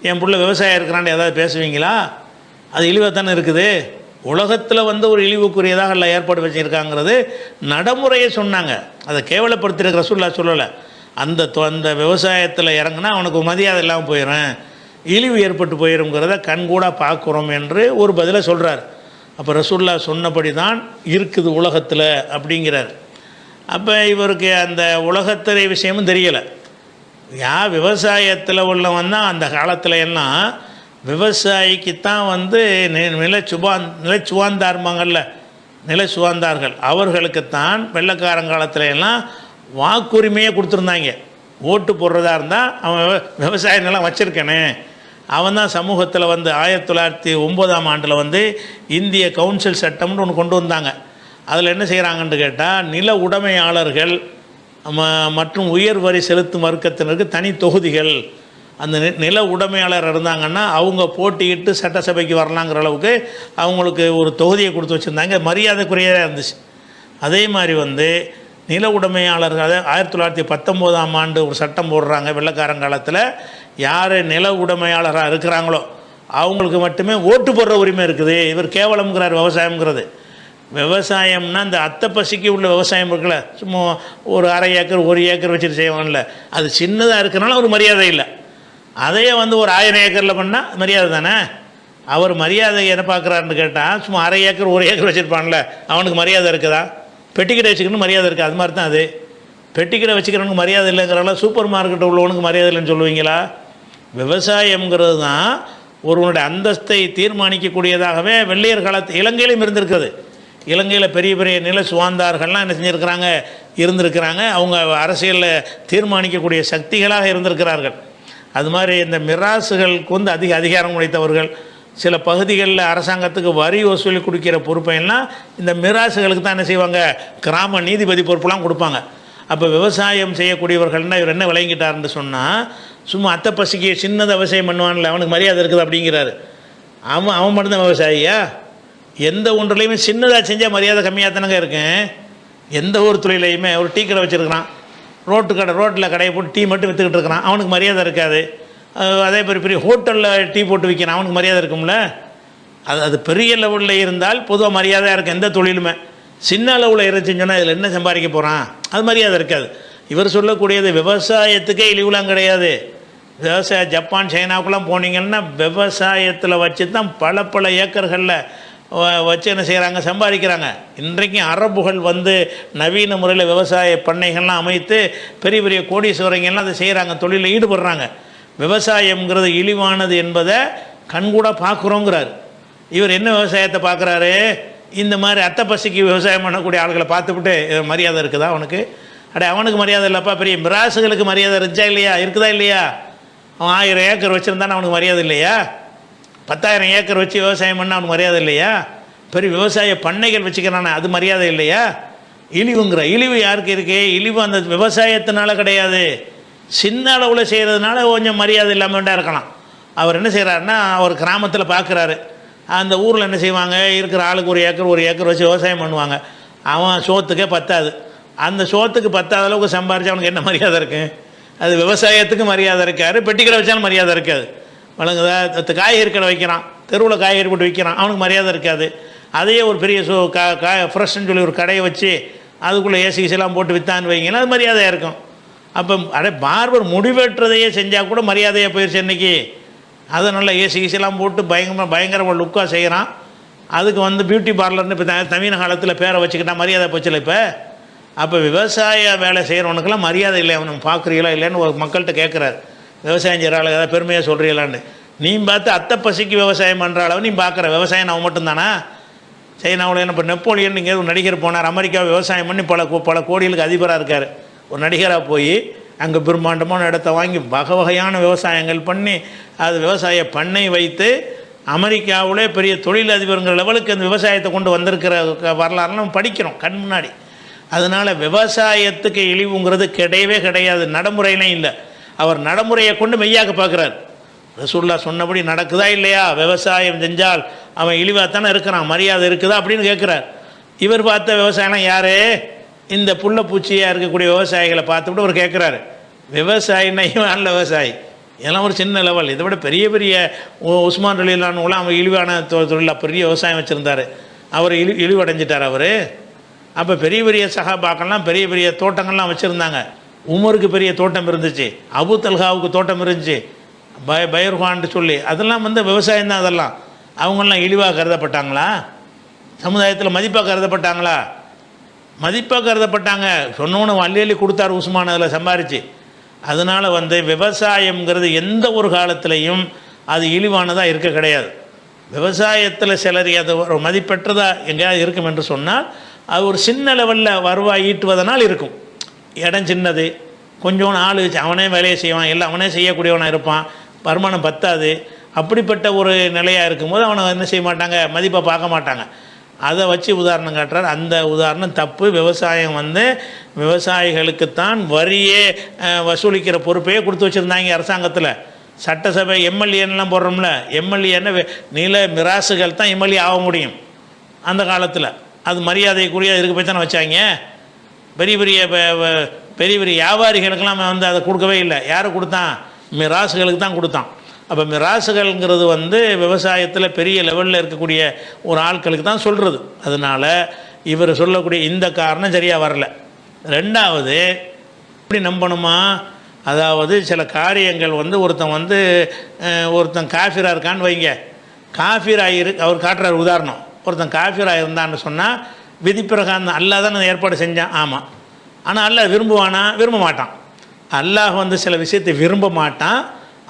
என் பிள்ளை விவசாயம் இருக்கிறான்னு ஏதாவது பேசுவீங்களா? அது இழிவாக தானே இருக்குது. உலகத்தில் வந்து ஒரு இழிவுக்குரியதாக எல்லாம் ஏற்பாடு வச்சுருக்காங்கிறது நடைமுறையை சொன்னாங்க. அதை கேவலப்படுத்திருக்கிற ரசூலுல்லாஹ் சொல்லலை. அந்த விவசாயத்தில் இறங்குனா அவனுக்கு மரியாதை இல்லாமல் போயிடும், இழிவு ஏற்பட்டு போயிருங்கிறத கண்கூடாக பார்க்குறோம் என்று ஒரு பதிலை சொல்கிறார். அப்போ ரசூலுல்லாஹ் சொன்னபடி தான் இருக்குது உலகத்தில் அப்படிங்கிறார். அப்போ இவருக்கு அந்த உலகத்திலே விஷயமும் தெரியலை. விவசாயத்தில் உள்ளவன் தான் அந்த காலத்தில் எல்லாம் விவசாயிக்குத்தான் வந்து நிலச்சுவாந்தார்மாங்கள்ல நிலச்சுவாந்தார்கள் அவர்களுக்குத்தான் வெள்ளைக்காரங்காலத்துல எல்லாம் வாக்குரிமையே கொடுத்துருந்தாங்க. ஓட்டு போடுறதா இருந்தால் அவன் விவசாய நிலம் வச்சுருக்கனே, அவன் தான் சமூகத்தில் வந்து 1909ஆம் ஆண்டில் வந்து இந்திய கவுன்சில் சட்டம்னு ஒன்று கொண்டு வந்தாங்க. அதில் என்ன செய்கிறாங்கன்னு கேட்டால், நில உடைமையாளர்கள் மற்றும் உயர் வரி செலுத்தும் வர்க்கத்தினருக்கு தனி தொகுதிகள், அந்த நில உடைமையாளர் இருந்தாங்கன்னா அவங்க போட்டியிட்டு சட்டசபைக்கு வரலாங்கிற அளவுக்கு அவங்களுக்கு ஒரு தொகுதியை கொடுத்து வச்சுருந்தாங்க. மரியாதைக்குரியதாக இருந்துச்சு. அதே மாதிரி வந்து நில உடைமையாளர்கள் 1919ஆம் ஆண்டு ஒரு சட்டம் போடுறாங்க. வெள்ளைக்காரங்காலத்தில் யார் நில உடைமையாளராக இருக்கிறாங்களோ அவங்களுக்கு மட்டுமே ஓட்டு போடுற உரிமை இருக்குது. இவர் கேவலம்ங்கிறார் விவசாயம்ங்கிறது. விவசாயம்னா இந்த அத்தை பசிக்கு உள்ள விவசாயம் இருக்குல்ல, சும்மா ஒரு அரை ஏக்கர் 1 ஏக்கர் வச்சுட்டு செய்வாங்கல்ல, அது சின்னதாக இருக்கிறனால ஒரு மரியாதை இல்லை. அதையே வந்து ஒரு 1000 ஏக்கரில் பண்ணால் மரியாதை தானே. அவர் மரியாதை என்ன பார்க்குறாருன்னு கேட்டால், சும்மா அரை ஏக்கர் 1 ஏக்கர் வச்சுருப்பான்ல அவனுக்கு மரியாதை இருக்குதா? பெட்டிக்கடை வச்சுக்கணும் மரியாதை இருக்குது. அது மாதிரி தான் அது. பெட்டிக்கடை வச்சுக்கிறவனுக்கு மரியாதை இல்லைங்கிறனால சூப்பர் மார்க்கெட்டில் உள்ளவனுக்கு மரியாதை இல்லைன்னு சொல்லுவீங்களா? விவசாயம்ங்கிறது தான் ஒருவனுடைய அந்தஸ்தை தீர்மானிக்கக்கூடியதாகவே வெள்ளையர் காலத்து இலங்கையிலும் இருந்திருக்குது. இலங்கையில் பெரிய பெரிய நில சுவாந்தார்கள்லாம் என்ன செஞ்சுருக்கிறாங்க, இருந்திருக்கிறாங்க. அவங்க அரசியலில் தீர்மானிக்கக்கூடிய சக்திகளாக இருந்திருக்கிறார்கள். அது மாதிரி இந்த மிராசுகளுக்கு வந்து அதிகாரம் உடைத்தவர்கள், சில பகுதிகளில் அரசாங்கத்துக்கு வரி வசூலி கொடுக்கிற பொறுப்பையெல்லாம் இந்த மிராசுகளுக்கு தான் என்ன செய்வாங்க, கிராம நீதிபதி பொறுப்பெல்லாம் கொடுப்பாங்க. அப்போ விவசாயம் செய்யக்கூடியவர்கள்னால் இவர் என்ன விளங்கிட்டார்னு சொன்னால், சும்மா அத்தை பசிக்கு சின்னதை விவசாயம் பண்ணுவான்ல அவனுக்கு மரியாதை இருக்குது அப்படிங்கிறாரு. அவன் மட்டும்தான் விவசாயியா? எந்த ஒன்றுலையுமே சின்னதாக செஞ்சால் மரியாதை கம்மியாக தானங்க இருக்கேன். எந்த ஒரு தொழிலையுமே ஒரு டீ கடை வச்சுருக்கிறான், ரோட்டில் கடையை போட்டு டீ மட்டும் விற்றுக்கிட்டு இருக்கிறான், அவனுக்கு மரியாதை இருக்காது. அதே மாதிரி பெரிய ஹோட்டலில் டீ போட்டு விற்கிறான், அவனுக்கு மரியாதை இருக்கும்ல. அது பெரிய லெவலில் இருந்தால் பொதுவாக மரியாதையாக இருக்கும் எந்த தொழிலுமே. சின்ன அளவில் இருந்துச்சுன்னு சொன்னால் இதில் என்ன சம்பாதிக்க போகிறான், அது மரியாதை இருக்காது. இவர் சொல்லக்கூடியது விவசாயத்துக்கே இழிவுலாம் கிடையாது. ஜப்பான் சைனாவுக்குலாம் போனீங்கன்னா விவசாயத்தில் வச்சு தான் பல ஏக்கர்களில் வச்சு என்ன செய்கிறாங்க, சம்பாதிக்கிறாங்க. இன்றைக்கும் அரபுகள் வந்து நவீன முறையில் விவசாய பண்ணைகள்லாம் அமைத்து பெரிய பெரிய கோடீஸ்வரங்கள்லாம் அதை செய்கிறாங்க, தொழிலில் ஈடுபடுறாங்க. விவசாயம்ங்கிறது இழிவானது என்பதை கண்கூட பார்க்குறோங்கிறார். இவர் என்ன விவசாயத்தை பார்க்குறாரு, இந்த மாதிரி அத்தை பசிக்கு விவசாயம் பண்ணக்கூடிய ஆளுகளை பார்த்துவிட்டு மரியாதை இருக்குதா அவனுக்கு? அவனுக்கு மரியாதை இல்லைப்பா. பெரிய மிராசுகளுக்கு மரியாதை இருந்துச்சா இல்லையா, இருக்குதா இல்லையா? அவன் 1000 ஏக்கர் வச்சுருந்தானே அவனுக்கு மரியாதை இல்லையா? 10,000 ஏக்கர் வச்சு விவசாயம் பண்ணால் அவனுக்கு மரியாதை இல்லையா? பெரிய விவசாய பண்ணைகள் வச்சுக்கிறானே அது மரியாதை இல்லையா? இழிவுங்கிற இழிவு யாருக்கு இருக்கு? இழிவு அந்த விவசாயத்தினால கிடையாது, சின்ன அளவில் செய்கிறதுனால கொஞ்சம் மரியாதை இல்லாமல் வேண்டாம் இருக்கலாம். அவர் என்ன செய்கிறாருன்னா, அவர் கிராமத்தில் பார்க்குறாரு, அந்த ஊரில் என்ன செய்வாங்க, இருக்கிற ஆளுக்கு 1 ஏக்கர் வச்சு விவசாயம் பண்ணுவாங்க. அவன் சோத்துக்கே பத்தாது. அந்த சோத்துக்கு பத்தாத அளவுக்கு சம்பாரித்து அவனுக்கு என்ன மரியாதை இருக்குது? அது விவசாயத்துக்கு மரியாதை இருக்காது, பெட்டிக்கடை வச்சாலும் மரியாதை இருக்காது. வழங்குதா? காய்கறி கடை வைக்கிறான், தெருவில் காய்கறி போட்டு விற்கிறான், அவனுக்கு மரியாதை இருக்காது. அதையே ஒரு பெரிய ஃப்ரெஷ்ன்னு சொல்லி ஒரு கடையை வச்சு அதுக்குள்ளே ஏசிலாம் போட்டு விற்றான்னு வைங்கன்னா அது மரியாதையாக இருக்கும். அப்போ பார்பர் முடிவெட்டுறதையே செஞ்சால் கூட மரியாதையாக போயிடுச்சு இன்றைக்கி. அதை நல்லா ஏசிலாம் போட்டு பயங்கரமாக லுக்காக செய்கிறான். அதுக்கு வந்து பியூட்டி பார்லர்னு இப்போ நவீன காலத்தில் பேரை வச்சுக்கிட்டா மரியாதை போச்சுல இப்போ. அப்போ விவசாய வேலை செய்கிறவனுக்கெல்லாம் மரியாதை இல்லை, அவனை பார்க்குறீங்களா இல்லைன்னு ஒரு மக்கள்கிட்ட கேட்குறாரு. விவசாயம் செய்கிற ஆளுங்க ஏதாவது பெருமையாக சொல்கிறீங்களான்னு. நீ பார்த்து அத்தை பசிக்கு விவசாயம் பண்ணுற அளவு நீ பார்க்குற விவசாயம் அவன் மட்டும்தானா? சைனாவில் என்ன இப்போ நெப்போலியன் நீங்கள் ஒரு நடிகர் போனார், அமெரிக்காவை விவசாயம் பண்ணி பல கோடிகளுக்கு அதிபராக இருக்கார். ஒரு நடிகராக போய் அங்கே பிரம்மாண்டமான இடத்த வாங்கி வகையான விவசாயங்கள் பண்ணி அது விவசாய பண்ணை வைத்து அமெரிக்காவிலே பெரிய தொழிலதிபருங்கிற லெவலுக்கு அந்த விவசாயத்தை கொண்டு வந்திருக்கிற வரலாறுலாம் நம்ம படிக்கிறோம் கண் முன்னாடி. அதனால் விவசாயத்துக்கு இழிவுங்கிறது கிடையவே கிடையாது, நடைமுறையிலே இல்லை. அவர் நடைமுறையை கொண்டு மெய்யாக்க பார்க்குறார். ரசூலுல்லாஹ் சொன்னபடி நடக்குதா இல்லையா? விவசாயம் செஞ்சால் அவன் இழிவாக தானே இருக்கிறான், மரியாதை இருக்குதா அப்படின்னு கேட்குறார். இவர் பார்த்த விவசாயம்லாம் யார்? இந்த புள்ள பூச்சியாக இருக்கக்கூடிய விவசாயிகளை பார்த்துவிட்டு அவர் கேட்குறாரு, விவசாயின்னா இவன் நல்ல விவசாயி, இதெல்லாம் ஒரு சின்ன லெவல், இதை விட பெரிய பெரிய உஸ்மான் ரலியல்லாஹுலாம் அவர் இழிவான தொழிலாக பெரிய விவசாயம் வச்சுருந்தார், அவர் இழிவடைஞ்சிட்டார் அவர். அப்போ பெரிய பெரிய சஹாபாக்கள்லாம் பெரிய பெரிய தோட்டங்கள்லாம் வச்சுருந்தாங்க. உமருக்கு பெரிய தோட்டம் இருந்துச்சு, அபு தல்ஹாவுக்கு தோட்டம் இருந்துச்சு, பைர்ஹான்னு சொல்லி, அதெல்லாம் வந்து விவசாயம் தான். அதெல்லாம் அவங்களாம் இழிவாக கருதப்பட்டாங்களா? சமுதாயத்தில் மதிப்பாக கருதப்பட்டாங்களா? மதிப்பாக கருதப்பட்டாங்க. சொன்னோன்னு அள்ளி கொடுத்தார் உஸ்மான் அதில் சம்பாரித்து. அதனால் வந்து விவசாயங்கிறது எந்த ஒரு காலத்திலையும் அது இழிவானதாக இருக்க கிடையாது. விவசாயத்தில் சிலர் அது ஒரு மதிப்பெற்றதாக எங்கேயாவது இருக்கும் என்று சொன்னால் அது ஒரு சின்ன லெவலில் வருவாய் ஈட்டுவதனால் இருக்கும். இடம் சின்னது, கொஞ்சோன்னு ஆள் வச்சு அவனே வேலையை செய்வான், எல்லாம் அவனே செய்யக்கூடியவனாக இருப்பான், வருமானம் பத்தாது, அப்படிப்பட்ட ஒரு நிலையாக இருக்கும்போது அவனை என்ன செய்ய மாட்டாங்க, மதிப்பை பார்க்க மாட்டாங்க. அதை வச்சு உதாரணம் காட்டுறார். அந்த உதாரணம் தப்பு. விவசாயம் வந்து விவசாயிகளுக்குத்தான் வரியே வசூலிக்கிற பொறுப்பையே கொடுத்து வச்சுருந்தாங்க அரசாங்கத்தில். சட்டசபை எம்எல்ஏன்னெலாம் போடுறோம்ல, எம்எல்ஏன்னு நில மிராசுகள் தான் எம்எல்ஏ ஆக முடியும் அந்த காலத்தில். அது மரியாதைக்குரிய இதுக்கு போய் தானே வச்சாங்க. பெரிய பெரிய பெரிய பெரிய வியாபாரிகளுக்கெல்லாம் வந்து அதை கொடுக்கவே இல்லை. யாரை கொடுத்தான்? மிராசுகளுக்கு தான் கொடுத்தான். அப்போ மிராசுகள்ங்கிறது வந்து விவசாயத்தில் பெரிய லெவலில் இருக்கக்கூடிய ஒரு ஆட்களுக்கு தான் சொல்கிறது. அதனால் இவர் சொல்லக்கூடிய இந்த காரணம் சரியாக வரல. ரெண்டாவது, எப்படி நம்பணுமா? அதாவது சில காரியங்கள் வந்து ஒருத்தன் காஃபிராக இருக்கான்னு வைங்க, காஃபிராக அவர் காட்டுறார் உதாரணம். ஒருத்தன் காஃபிராக இருந்தான்னு சொன்னால் விதிப்பிரகாரம் அல்லாஹ் தான் அந்த ஏற்பாடு செஞ்சான். ஆமாம். ஆனால் அல்லாஹ் விரும்புவானா? விரும்ப மாட்டான். அல்லாஹ் வந்து சில விஷயத்தை விரும்ப மாட்டான்,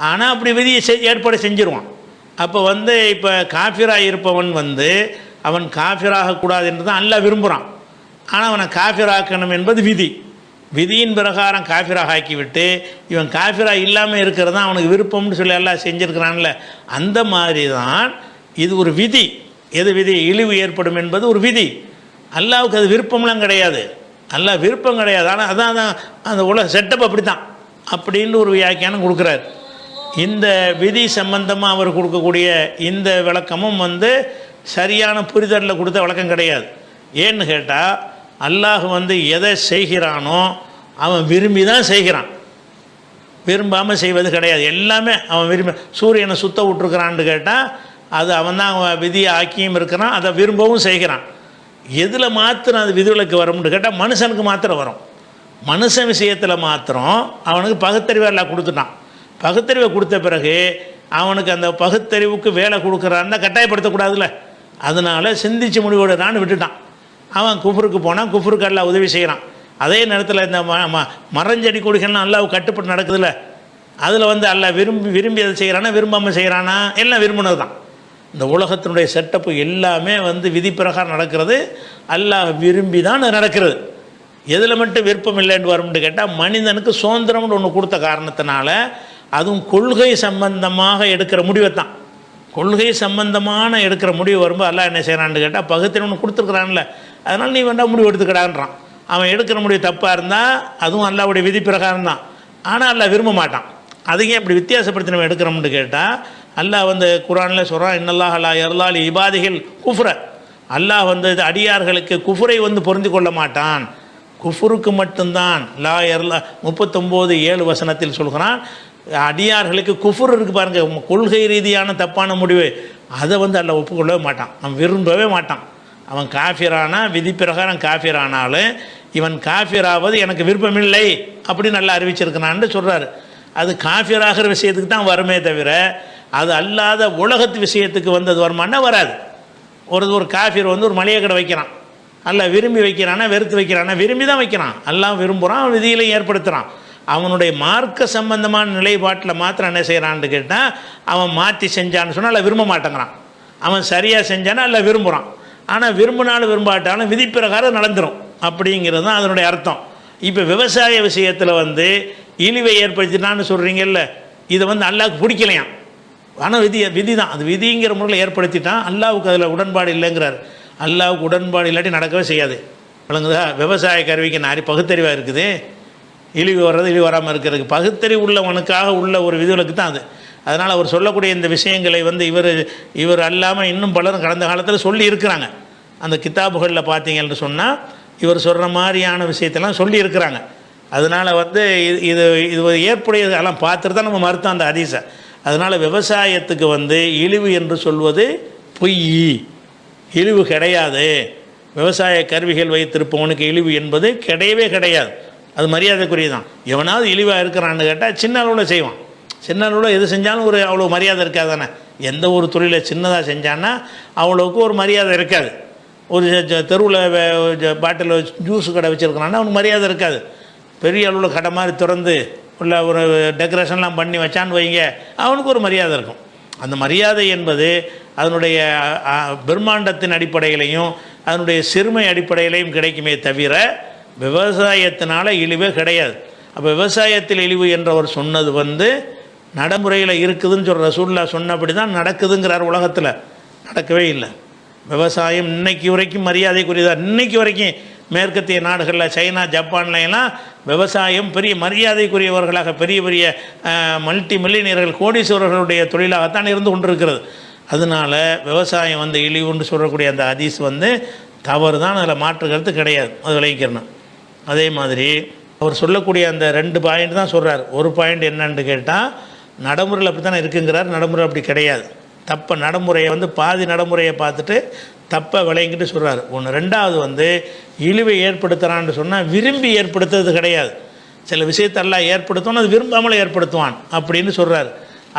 ஆனால் அப்படி விதியை ஏற்பாடு செஞ்சுருவான். அப்போ வந்து இப்போ காஃபிராக இருப்பவன் வந்து அவன் காஃபிராகக்கூடாது என்று தான் அல்லாஹ் விரும்புகிறான். ஆனால் அவனை காஃபிராக்கணும் என்பது விதி. விதியின் பிரகாரம் காஃபிராக ஆக்கிவிட்டு இவன் காஃபிராக இல்லாமல் இருக்கிறது தான் அவனுக்கு விருப்பம்னு சொல்லி எல்லாம் செஞ்சுருக்கிறான்ல. அந்த மாதிரி தான் இது ஒரு விதி. எது விதி? இழிவு ஏற்படும் என்பது ஒரு விதி. அல்லாவுக்கு அது விருப்பம்லாம் கிடையாது, அல்லாஹ் விருப்பம் கிடையாது. ஆனால் அதான் அந்த உலக செட்டப் அப்படி தான் அப்படின்னு ஒரு வியாக்கியானம் கொடுக்குறார். இந்த விதி சம்பந்தமாக அவர் கொடுக்கக்கூடிய இந்த விளக்கமும் வந்து சரியான புரிதலில் கொடுத்த விளக்கம் கிடையாது. ஏன்னு கேட்டால் அல்லாஹ் வந்து எதை செய்கிறானோ அவன் விரும்பி தான் செய்கிறான், விரும்பாமல் செய்வது கிடையாது. எல்லாமே அவன் விரும்பி. சூரியனை சுத்த விட்டுருக்கிறான்னு கேட்டால் அது அவன் தான் விதியை ஆக்கியும் இருக்கிறான், அதை விரும்பவும் செய்கிறான். எதில் மாத்திரம் அது விதிவிலக்கு வரும்னு கேட்டால் மனுஷனுக்கு மாத்திரம் வரும். மனுஷன் விஷயத்தில் மாத்திரம் அவனுக்கு பகுத்தறிவை எல்லாம் கொடுத்துட்டான். பகுத்தறிவை கொடுத்த பிறகு அவனுக்கு அந்த பகுத்தறிவுக்கு வேலை கொடுக்குறான்னா கட்டாயப்படுத்தக்கூடாதுல்ல. அதனால் சிந்திச்சு முடிவெடுறான்னு விட்டுட்டான். அவன் குஃபருக்கு போனால் குஃபருக்கு எல்லாம் உதவி செய்கிறான். அதே நேரத்தில் இந்த மரஞ்செடி கொடிகள்லாம் அல்லாஹ் கட்டுப்பட்டு நடக்குதுல்ல, அதில் வந்து அல்லாஹ் விரும்பி அதை செய்கிறானா விரும்பாமல் செய்கிறானா? எல்லாம் விரும்பினது தான். இந்த உலகத்தினுடைய செட்டப்பு எல்லாமே வந்து விதி பிரகாரம் நடக்கிறது, அல்லாஹ் விரும்பி தான் நடக்கிறது. எதில் மட்டும் விருப்பம் இல்லைன்னு வரும்னு கேட்டால் மனிதனுக்கு சுதந்திரம்னு ஒன்று கொடுத்த காரணத்தினால, அதுவும் கொள்கை சம்பந்தமாக எடுக்கிற முடிவை தான். கொள்கை சம்பந்தமான எடுக்கிற முடிவு வரும்போது அல்லாஹ் என்ன செய்கிறான்னு கேட்டால் பகுத்தறிவு ஒன்று கொடுத்துருக்குறான்ல, அதனால் நீ வேண்டாம் முடிவு எடுத்துக்கிடான்றான். அவன் எடுக்கிற முடிவு தப்பாக இருந்தால் அதுவும் அல்லாஹ்வுடைய விதி பிரகாரம் தான், ஆனால் அல்லாஹ் விரும்ப மாட்டான். அதையும் இப்படி வித்தியாசப்படுத்தி நம்ம எடுக்கிறோம்னு கேட்டால் அல்லாஹ் வந்து குர்ஆனில் சொல்கிறான், இன்னல்லாஹ் லா யர்லா லி இபாதிஹில் குஃப்ர. அல்லாஹ் வந்து அடியார்களுக்கு குஃபுரை வந்து பொருந்தி கொள்ள மாட்டான், குஃபுருக்கு மட்டும்தான். லா யர்லா 39:7 வசனத்தில் சொல்கிறான், அடியார்களுக்கு குஃபுர் இருக்குது பாருங்கள், கொள்கை ரீதியான தப்பான முடிவு, அதை வந்து அல்லாஹ் ஒப்புக்கொள்ளவே மாட்டான், அவன் விரும்பவே மாட்டான். அவன் காஃபிரானா விதி பிரகாரம் காஃபிரானாலும் இவன் காஃபிராவது எனக்கு விருப்பமில்லை அப்படின்னு நல்லா அறிவிச்சிருக்கிறான்னு சொல்கிறாரு. அது காஃபிராகிற விஷயத்துக்கு தான் வருமே தவிர அது அல்லாத உலகத்து விஷயத்துக்கு வந்து அது வருமானா வராது. ஒரு காஃபிர் வந்து ஒரு மளிகை கடை வைக்கிறான், அல்லாஹ் விரும்பி வைக்கிறானா வெறுத்து வைக்கிறானா? விரும்பி தான் வைக்கிறான், அல்லாஹ் விரும்புகிறான், அவன் விதியிலையும் ஏற்படுத்துகிறான். அவனுடைய மார்க்க சம்பந்தமான நிலைப்பாட்டில் மாத்திரம் என்ன செய்கிறான்னு கேட்டால் அவன் மாற்றி செஞ்சான்னு சொன்னால் அல்ல விரும்ப மாட்டேங்கிறான். அவன் சரியாக செஞ்சானா அல்ல விரும்புகிறான், ஆனால் விரும்பினாலும் விரும்பாட்டாலும் விதி பிரகாரம் நடந்துடும் அப்படிங்கிறது தான் அதனுடைய அர்த்தம். இப்போ விவசாய விஷயத்தில் வந்து இழிவை ஏற்படுத்தினான்னு சொல்கிறீங்கல்ல, இதை வந்து அல்லாஹ்வுக்கு பிடிக்கலையாம். ஆனால் விதி தான், அது விதிங்கிற முறையில் ஏற்படுத்திட்டான். அல்லாஹ்வுக்கு அதில் உடன்பாடு இல்லைங்கிறார். அல்லாஹ்வுக்கு உடன்பாடு இல்லாட்டி நடக்கவே செய்யாது. விளங்குதா? விவசாய கருவிக்கு நாரி பகுத்தறிவாக இருக்குது, இழிவு வர்றது இழிவு வராமல் இருக்கிறதுக்கு பகுத்தறிவு உள்ளவனுக்காக உள்ள ஒரு விதிவிலக்கு தான் அது. அதனால் அவர் சொல்லக்கூடிய இந்த விஷயங்களை வந்து இவர் அல்லாமல் இன்னும் பலரும் கடந்த காலத்தில் சொல்லி இருக்கிறாங்க. அந்த கித்தாபுகளில் பார்த்தீங்கன்னு சொன்னால் இவர் சொல்கிற மாதிரியான விஷயத்தெல்லாம் சொல்லியிருக்கிறாங்க. அதனால் வந்து இது இது ஏற்புடையது எல்லாம் பார்த்துட்டு தான் நம்ம மறுத்தோம் அந்த ஹதீஸை. அதனால் விவசாயத்துக்கு வந்து இழிவு என்று சொல்வது பொய், இழிவு கிடையாது. விவசாய கருவிகள் வைத்திருப்பவனுக்கு இழிவு என்பது கிடையவே கிடையாது. அது மரியாதைக்குரியதான். எவனாவது இழிவாக இருக்கிறான்னு கேட்டால் சின்ன அளவில் செய்வான். சின்ன அளவில் எது செஞ்சாலும் ஒரு அவ்வளோ மரியாதை இருக்காது தானே. எந்த ஒரு தொழிலை சின்னதாக செஞ்சான்னா அவ்வளோக்கு ஒரு மரியாதை இருக்காது. ஒரு தெருவில் பாட்டில் ஜூஸ் கடை வச்சுருக்கிறான்னா அவனுக்கு மரியாதை இருக்காது. பெரிய அளவில் கடை மாதிரி திறந்து உள்ள ஒரு டெக்கரேஷன்லாம் பண்ணி வச்சான்னு வைங்க, அவனுக்கு ஒரு மரியாதை இருக்கும். அந்த மரியாதை என்பது அதனுடைய பிரம்மாண்டத்தின் அடிப்படையிலையும் அதனுடைய சிறுமை அடிப்படையிலையும் கிடைக்குமே தவிர விவசாயத்தினால இழிவே கிடையாது. அப்போ விவசாயத்தில் இழிவு என்றவர் சொன்னது வந்து நடைமுறையில் இருக்குதுன்னு சொல்கிற ரசூலுல்லாஹ் சொன்னபடி தான் நடக்குதுங்கிறார். உலகத்தில் நடக்கவே இல்லை. விவசாயம் இன்னைக்கு வரைக்கும் மரியாதைக்குரியதாக. இன்னைக்கு வரைக்கும் மேற்கத்திய நாடுகளில் சைனா ஜப்பான்லாம் விவசாயம் பெரிய மரியாதைக்குரியவர்களாக பெரிய பெரிய மல்டி மில்லியனியர்கள் கோடீஸ்வரர்களுடைய தொழிலாகத்தான் இருந்து கொண்டிருக்கிறது. அதனால் விவசாயம் வந்து இழிவுன்னு சொல்லக்கூடிய அந்த ஹதீஸ் வந்து தவறு தான், அதில் மாற்று கருத்து கிடையாது. அது விளைவிக்கிறணும். அதே மாதிரி அவர் சொல்லக்கூடிய அந்த 2 பாயிண்ட் தான் சொல்கிறார். ஒரு பாயிண்ட் என்னன்னு கேட்டால் நடைமுறையில் அப்படி தானே இருக்குங்கிறார். நடைமுறை அப்படி கிடையாது. தப்பை நடைமுறையை வந்து பாதி நடைமுறையை பார்த்துட்டு தப்பை விளைங்கிட்டு சொல்கிறார். ஒன்று. ரெண்டாவது வந்து இழிவை ஏற்படுத்துகிறான்னு சொன்னால் விரும்பி ஏற்படுத்துறது கிடையாது. சில விஷயத்தெல்லாம் ஏற்படுத்தணும், அது விரும்பாமலே ஏற்படுத்துவான் அப்படின்னு சொல்கிறார்.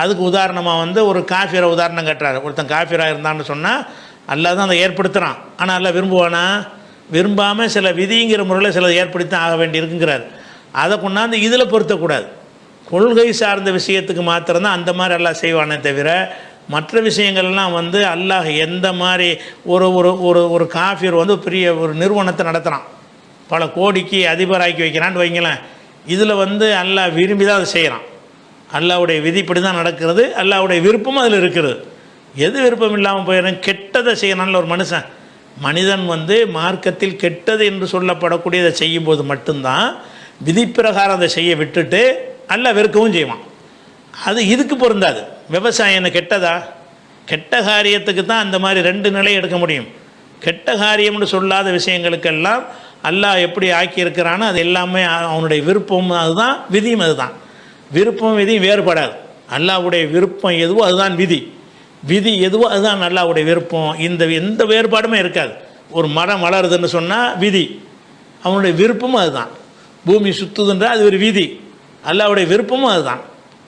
அதுக்கு உதாரணமாக வந்து ஒரு காஃபிரை உதாரணம் கட்டுறாரு. ஒருத்தன் காஃபிராக இருந்தான்னு சொன்னால் அல்லா தான் அதை ஏற்படுத்துகிறான். ஆனால் அல்லா விரும்புவானா? விரும்பாமல் சில விதிங்கிற முறையில் சில ஏற்படுத்தி ஆக வேண்டி இருக்குங்கிறார். அதை கொண்டாந்து இதில் பொருத்தக்கூடாது. கொள்கை சார்ந்த விஷயத்துக்கு மாத்திரம்தான் அந்த மாதிரி எல்லாம் செய்வானே தவிர மற்ற விஷயங்கள்லாம் வந்து அல்லாஹ் எந்த மாதிரி ஒரு ஒரு ஒரு ஒரு காஃபிர் வந்து பெரிய ஒரு நிறுவனத்தை நடத்துகிறான், பல கோடிக்கு அதிபராக்கி வைக்கிறான்னு வைங்களேன். இதில் வந்து அல்லாஹ் விரும்பி தான் அதை செய்கிறான். அல்லாஹ்வுடைய விதிப்படி தான் நடக்கிறது. அல்லாஹ்வுடைய விருப்பமும் அதில் இருக்கிறது. எது விருப்பம் இல்லாமல் போயிடும்? கெட்டதை செய்யணும்னு ஒரு மனிதன் வந்து மார்க்கத்தில் கெட்டது என்று சொல்லப்படக்கூடியதை செய்யும்போது மட்டும்தான் விதிப்பிரகாரம் அதை செய்ய விட்டுட்டு அல்லாஹ் வெறுக்கவும் செய்வான். அது இதுக்கு பொருந்தாது. விவசாயம் என்ன கெட்டதா? கெட்ட காரியத்துக்கு தான் அந்த மாதிரி 2 நிலை எடுக்க முடியும். கெட்ட காரியம்னு சொல்லாத விஷயங்களுக்கெல்லாம் அல்லாஹ் எப்படி ஆக்கியிருக்கிறானோ அது எல்லாமே அவனுடைய விருப்பம், அதுதான் விதியும். அதுதான் விருப்பம் விதியும் வேறுபடாது. அல்லாஹ்வுடைய விருப்பம் எதுவோ அதுதான் விதி, விதி எதுவோ அதுதான் அல்லாஹ்வுடைய விருப்பம். எந்த வேறுபாடுமே இருக்காது. ஒரு மரம் வளருதுன்னு சொன்னால் விதி, அவனுடைய விருப்பமும் அதுதான். பூமி சுற்றுதுன்றா அது ஒரு விதி, அல்லாஹ்வுடைய விருப்பமும் அதுதான்.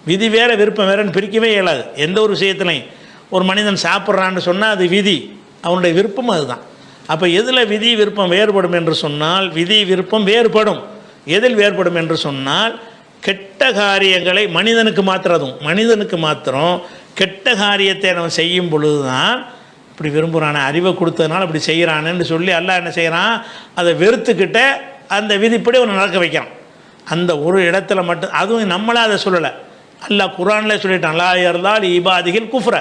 விதி வேறு விருப்பம் வேறுன்னு பிரிக்கவே இயலாது. எந்த ஒரு விஷயத்துலையும் ஒரு மனிதன் சாப்பிட்றான்னு சொன்னால் அது விதி, அவனுடைய விருப்பமும் அதுதான். அப்போ எதில் விதி விருப்பம் வேறுபடும் என்று சொன்னால் விதி விருப்பம் வேறுபடும். எதில் வேறுபடும் என்று சொன்னால் கெட்ட காரியங்களை மனிதனுக்கு மாத்திரதும், மனிதனுக்கு மாத்திரம் கெட்ட காரியத்தை நம்ம செய்யும் பொழுது தான் இப்படி விரும்புகிறானே, அறிவை கொடுத்ததுனால இப்படி செய்கிறானேன்னு சொல்லி அல்லாஹ் என்ன செய்கிறான், அதை வெறுத்துக்கிட்ட அந்த விதிப்படி அவனை நடக்க வைக்கிறான். அந்த ஒரு இடத்துல மட்டும், அதுவும் நம்மளாக அதை சொல்லலை, அல்லாஹ் குர்ஆனில் சொல்லிட்டான். லா யர்தால் இபாதிகள் குஃப்ர,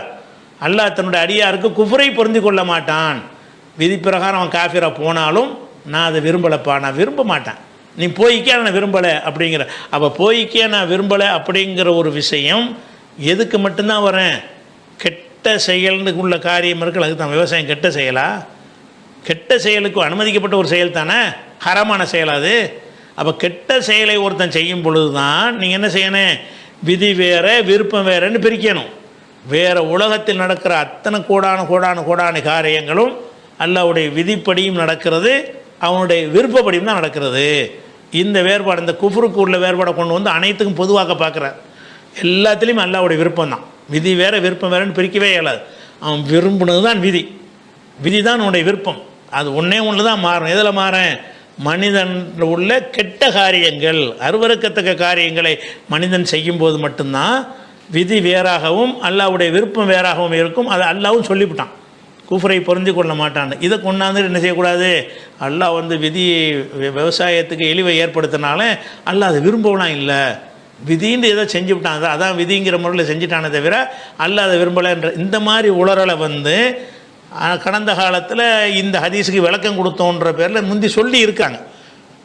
அல்லாஹ் தன்னுடைய அடியாருக்கு குஃப்ரை பொருந்தி கொள்ள மாட்டான். விதி பிரகாரம் அவன் காஃபிரா போனாலும் நான் அதை விரும்பலைப்பா, நான் விரும்ப மாட்டேன், நீ போய்க்கே நான் விரும்பலை அப்படிங்கிற. அப்போ போய்க்கே நான் விரும்பலை அப்படிங்கிற ஒரு விஷயம் எதுக்கு மட்டும்தான் வரேன்? கெட்ட செயல்னு உள்ள காரியம் இருக்குல்ல, அதுக்கு தான். விவசாயம் கெட்ட செயலா? கெட்ட செயலுக்கு அனுமதிக்கப்பட்ட ஒரு செயல் தானே, ஹராமான செயலாது. அப்போ கெட்ட செயலை ஒருத்தன் செய்யும் பொழுது தான் நீங்கள் என்ன செய்யணும்? விதி வேறு விருப்பம் வேறுன்னு பிரிக்கணும். வேறு உலகத்தில் நடக்கிற அத்தனை கோடான காரியங்களும் அல்லாஹ்வுடைய விதிப்படியும் நடக்கிறது, அவனுடைய விருப்பப்படியும் தான் நடக்கிறது. இந்த வேறுபாடு, இந்த குஃப்ருக்கு உள்ள வேறுபாடை கொண்டு வந்து அனைத்துக்கும் பொதுவாக பார்க்குறார். எல்லாத்துலேயும் அல்லாஹ்வுடைய விருப்பம் தான். விதி வேறு விருப்பம் வேறுன்னு பிரிக்கவே இயலாது. அவன் விரும்பினது தான் விதி, விதி தான் அவனுடைய விருப்பம். அது ஒன்று தான் மாறும். எதில் மாறேன்? மனிதன் உள்ள கெட்ட காரியங்கள், அருவருக்கத்தக்க காரியங்களை மனிதன் செய்யும்போது மட்டும்தான் விதி வேறாகவும் அல்லாஹ்வுடைய விருப்பம் வேறாகவும் இருக்கும். அதை அல்லாஹ்வும் சொல்லிவிட்டான், குஃப்ரை பொருந்தி கொள்ள மாட்டான். இதை கொண்டாந்து என்ன செய்யக்கூடாது? அல்லாஹ் வந்து விதி விவசாயத்துக்கு இழிவை ஏற்படுத்தினால அல்லாஹ் அதை விரும்பலாம் இல்லை, விதின்னு ஏதோ செஞ்சு விட்டான், அதான் விதிங்கிற முறையில் செஞ்சுட்டானே தவிர அல்லாஹ் அதை விரும்பலைன்ற இந்த மாதிரி உளறலை வந்து கடந்த காலத்தில் இந்த ஹதீஸுக்கு விளக்கம் கொடுத்தோன்ற பேரில் முந்தி சொல்லி இருக்காங்க.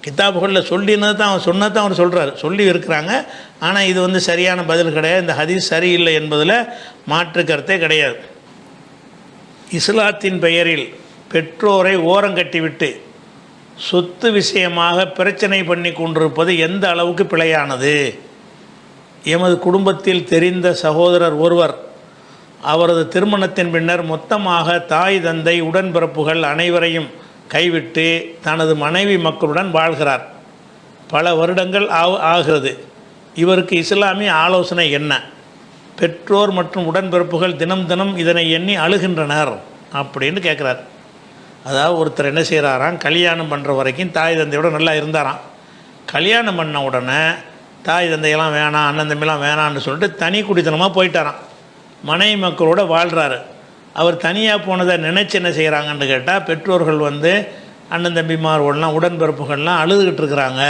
கிதாபுகளில் சொல்லினது தான், அவன் சொன்னது தான் அவர் சொல்கிறார், சொல்லி இருக்கிறாங்க. ஆனால் இது வந்து சரியான பதில் கிடையாது. இந்த ஹதீஸ் சரியில்லை என்பதில் மாற்று கருத்தே கிடையாது. இஸ்லாத்தின் பெயரில் பெற்றோரை ஓரங்கட்டிவிட்டு சொத்து விஷயமாக பிரச்சனை பண்ணி கொண்டிருப்பது எந்த அளவுக்கு பிழையானது? எமது குடும்பத்தில் தெரிந்த சகோதரர் ஒருவர் அவரது திருமணத்தின் பின்னர் மொத்தமாக தாய் தந்தை உடன்பிறப்புகள் அனைவரையும் கைவிட்டு தனது மனைவி மக்களுடன் வாழ்கிறார். பல வருடங்கள் ஆகிறது. இவருக்கு இஸ்லாமிய ஆலோசனை என்ன? பெற்றோர் மற்றும் உடன்பிறப்புகள் தினம் தினம் இதனை எண்ணி அழுகின்றனர் அப்படின்னு கேட்குறார். அதாவது ஒருத்தர் என்ன செய்கிறாராம், கல்யாணம் பண்ணுற வரைக்கும் தாய் தந்தையோட நல்லா இருந்தாராம். கல்யாணம் பண்ண உடனே தாய் தந்தையெல்லாம் வேணாம், அண்ணன் தம்பிலாம் வேணான்னு சொல்லிட்டு தனி குடித்தனமாக போயிட்டாராம். மனைவி மக்களோட வாழ்கிறாரு. அவர் தனியாக போனதை நினச்சி என்ன செய்கிறாங்கன்னு கேட்டால், பெற்றோர்கள் அண்ணன் தம்பிமார்கள்லாம் உடன்பிறப்புகள்லாம் அழுதுகிட்டு இருக்கிறாங்க,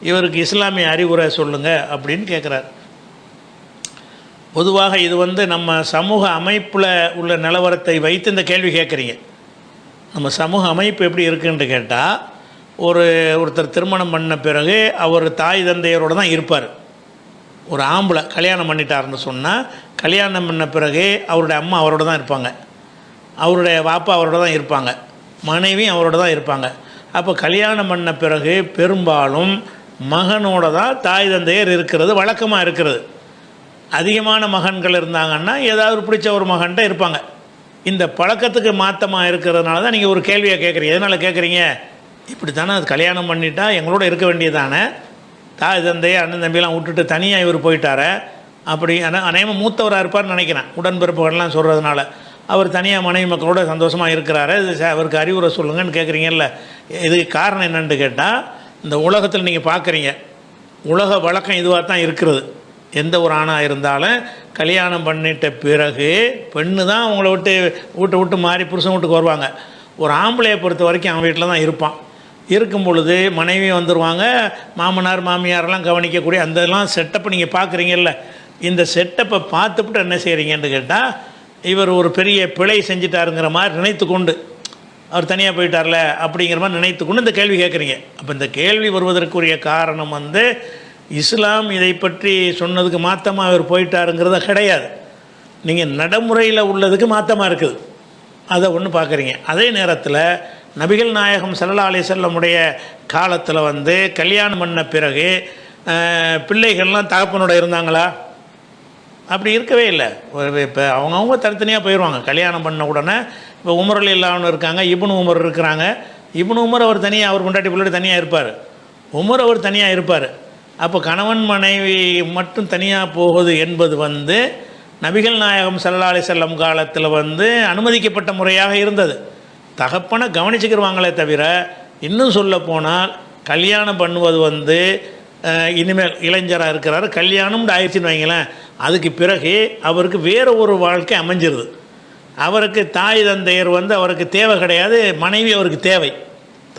இவருக்கு இஸ்லாமிய அறிவுரை சொல்லுங்கள் அப்படின்னு கேட்குறாரு. பொதுவாக இது நம்ம சமூக அமைப்பில் உள்ள நிலவரத்தை வைத்து இந்த கேள்வி கேட்குறீங்க. நம்ம சமூக அமைப்பு எப்படி இருக்குன்னு கேட்டால், ஒருத்தர் திருமணம் பண்ண பிறகு அவர் தாய் தந்தையரோடு தான் இருப்பார். ஒரு ஆம்பளை கல்யாணம் பண்ணிட்டாருன்னு சொன்னால், கல்யாணம் பண்ண பிறகு அவருடைய அம்மா அவரோட தான் இருப்பாங்க, அவருடைய பாப்பா அவரோட தான் இருப்பாங்க, மனைவியும் அவரோட தான் இருப்பாங்க. அப்போ கல்யாணம் பண்ண பிறகு பெரும்பாலும் மகனோட தான் தாய் தந்தையர் இருக்கிறது வழக்கமாக இருக்கிறது. அதிகமான மகன்கள் இருந்தாங்கன்னா ஏதாவது பிடிச்ச ஒரு மகன்கிட்ட இருப்பாங்க. இந்த பழக்கத்துக்கு மாற்றமாக இருக்கிறதுனால தான் நீங்கள் ஒரு கேள்வியை கேட்குறீங்க. எதனால் கேட்குறீங்க? இப்படி தானே அது கல்யாணம் பண்ணிட்டா எங்களோட இருக்க வேண்டியதானே, தாய் தந்தையை அண்ணன் தம்பியெல்லாம் விட்டுட்டு தனியாக இவர் போயிட்டார அப்படி. ஆனால் அநேகமாக மூத்தவராக இருப்பார்னு நினைக்கிறேன், உடன்பிறப்புகள்லாம் சொல்கிறதுனால. அவர் தனியாக மனைவி மக்களோட சந்தோஷமாக இருக்கிறாரு, இது அவருக்கு அறிவுரை சொல்லுங்கன்னு கேட்குறீங்கல்ல. இதுக்கு காரணம் என்னென்னு கேட்டால், இந்த உலகத்தில் நீங்கள் பார்க்குறீங்க, உலக வழக்கம் இதுவாக தான் இருக்கிறது. எந்த ஒரு ஆணாக இருந்தாலும் கல்யாணம் பண்ணிட்ட பிறகு பெண்ணு தான் அவங்கள விட்டு மாறி புருஷன் வீட்டுக்கு வருவாங்க. ஒரு ஆம்பளையை பொறுத்த வரைக்கும் அவன் வீட்டில் தான் இருப்பான். இருக்கும் பொழுது மனைவி வந்துடுவாங்க, மாமனார் மாமியாரெல்லாம் கவனிக்கக்கூடிய அந்தெல்லாம் செட்டப்பை நீங்கள் பார்க்குறீங்கல்ல. இந்த செட்டப்பை பார்த்துவிட்டு என்ன செய்கிறீங்கன்னு கேட்டால், இவர் ஒரு பெரிய பிழை செஞ்சிட்டாருங்கிற மாதிரி நினைத்து கொண்டு, அவர் தனியாக போயிட்டார்ல அப்படிங்கிற மாதிரி நினைத்து கொண்டு இந்த கேள்வி கேட்குறீங்க. அப்போ இந்த கேள்வி வருவதற்குரிய காரணம் இஸ்லாம் இதை பற்றி சொன்னதுக்கு மாற்றமாக அவர் போயிட்டாருங்கிறத கிடையாது. நீங்கள் நடைமுறையில் உள்ளதுக்கு மாற்றமாக இருக்குது, அதை ஒன்று பார்க்குறீங்க. அதே நேரத்தில் நபிகள் நாயகம் ஸல்லல்லாஹு அலைஹி வஸல்லமுடைய காலத்தில் கல்யாணம் பண்ண பிறகு பிள்ளைகள்லாம் தகப்பனோட இருந்தாங்களா? அப்படி இருக்கவே இல்லை. இப்போ அவங்கவுங்க தனித்தனியாக போயிடுவாங்க கல்யாணம் பண்ண உடனே. இப்போ உமர் ரலியல்லாஹு இருக்காங்க, இப்னு உமர் இருக்கிறாங்க. இப்னு உமர் அவர் தனியாக, அவர் கொண்டாட்டி பிள்ளையோட தனியாக இருப்பார். உமர் அவர் தனியாக இருப்பார். அப்போ கணவன் மனைவி மட்டும் தனியாக போகுது என்பது நபிகள் நாயகம் ஸல்லல்லாஹு அலைஹி வஸல்லம் காலத்தில் அனுமதிக்கப்பட்ட முறையாக இருந்தது. தகப்பனை கவனிச்சுக்கிடுவாங்களே தவிர, இன்னும் சொல்ல போனால் கல்யாணம் பண்ணுவது இனிமேல் இளைஞராக இருக்கிறாரு, கல்யாணம் ஆயிடுச்சுன்னு வைங்களேன், அதுக்கு பிறகு அவருக்கு வேறு ஒரு வாழ்க்கை அமைஞ்சிருது. அவருக்கு தாய் தந்தையர் அவருக்கு தேவை கிடையாது, மனைவி அவருக்கு தேவை.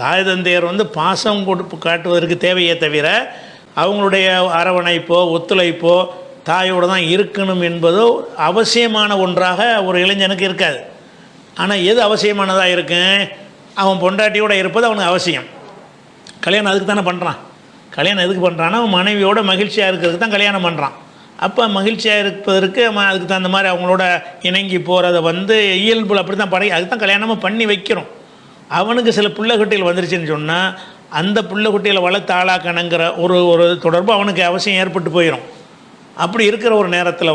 தாய் தந்தையர் பாசம் கொடுப்பு காட்டுவதற்கு தேவையே தவிர அவங்களுடைய அரவணைப்போ ஒத்துழைப்போ தாயோடு தான் இருக்கணும் என்பதோ அவசியமான ஒன்றாக ஒரு இளைஞனுக்கு இருக்காது. ஆனால் எது அவசியமானதாக இருக்கு? அவன் பொண்டாட்டியோடு இருப்பது அவனுக்கு அவசியம். கல்யாணம் அதுக்கு தானே பண்ணுறான். கல்யாணம் எதுக்கு பண்ணுறான்னா, அவன் மனைவியோட மகிழ்ச்சியாக இருக்கிறதுக்கு தான் கல்யாணம் பண்ணுறான். அப்போ மகிழ்ச்சியாக இருப்பதற்கு அவன் அதுக்கு தகுந்த மாதிரி அவங்களோட இணங்கி போகிறத இயல்புல அப்படி தான் அதுக்கு தான் கல்யாணமாக பண்ணி வைக்கிறோம். அவனுக்கு சில பிள்ளைக்குட்டிகள் வந்துருச்சுன்னு சொன்னால் அந்த பிள்ளைக்குட்டிகளை வளர்த்து ஆளாக்கணுங்கிற ஒரு தொடர்பு அவனுக்கு அவசியம் ஏற்பட்டு போயிடும். அப்படி இருக்கிற ஒரு நேரத்தில்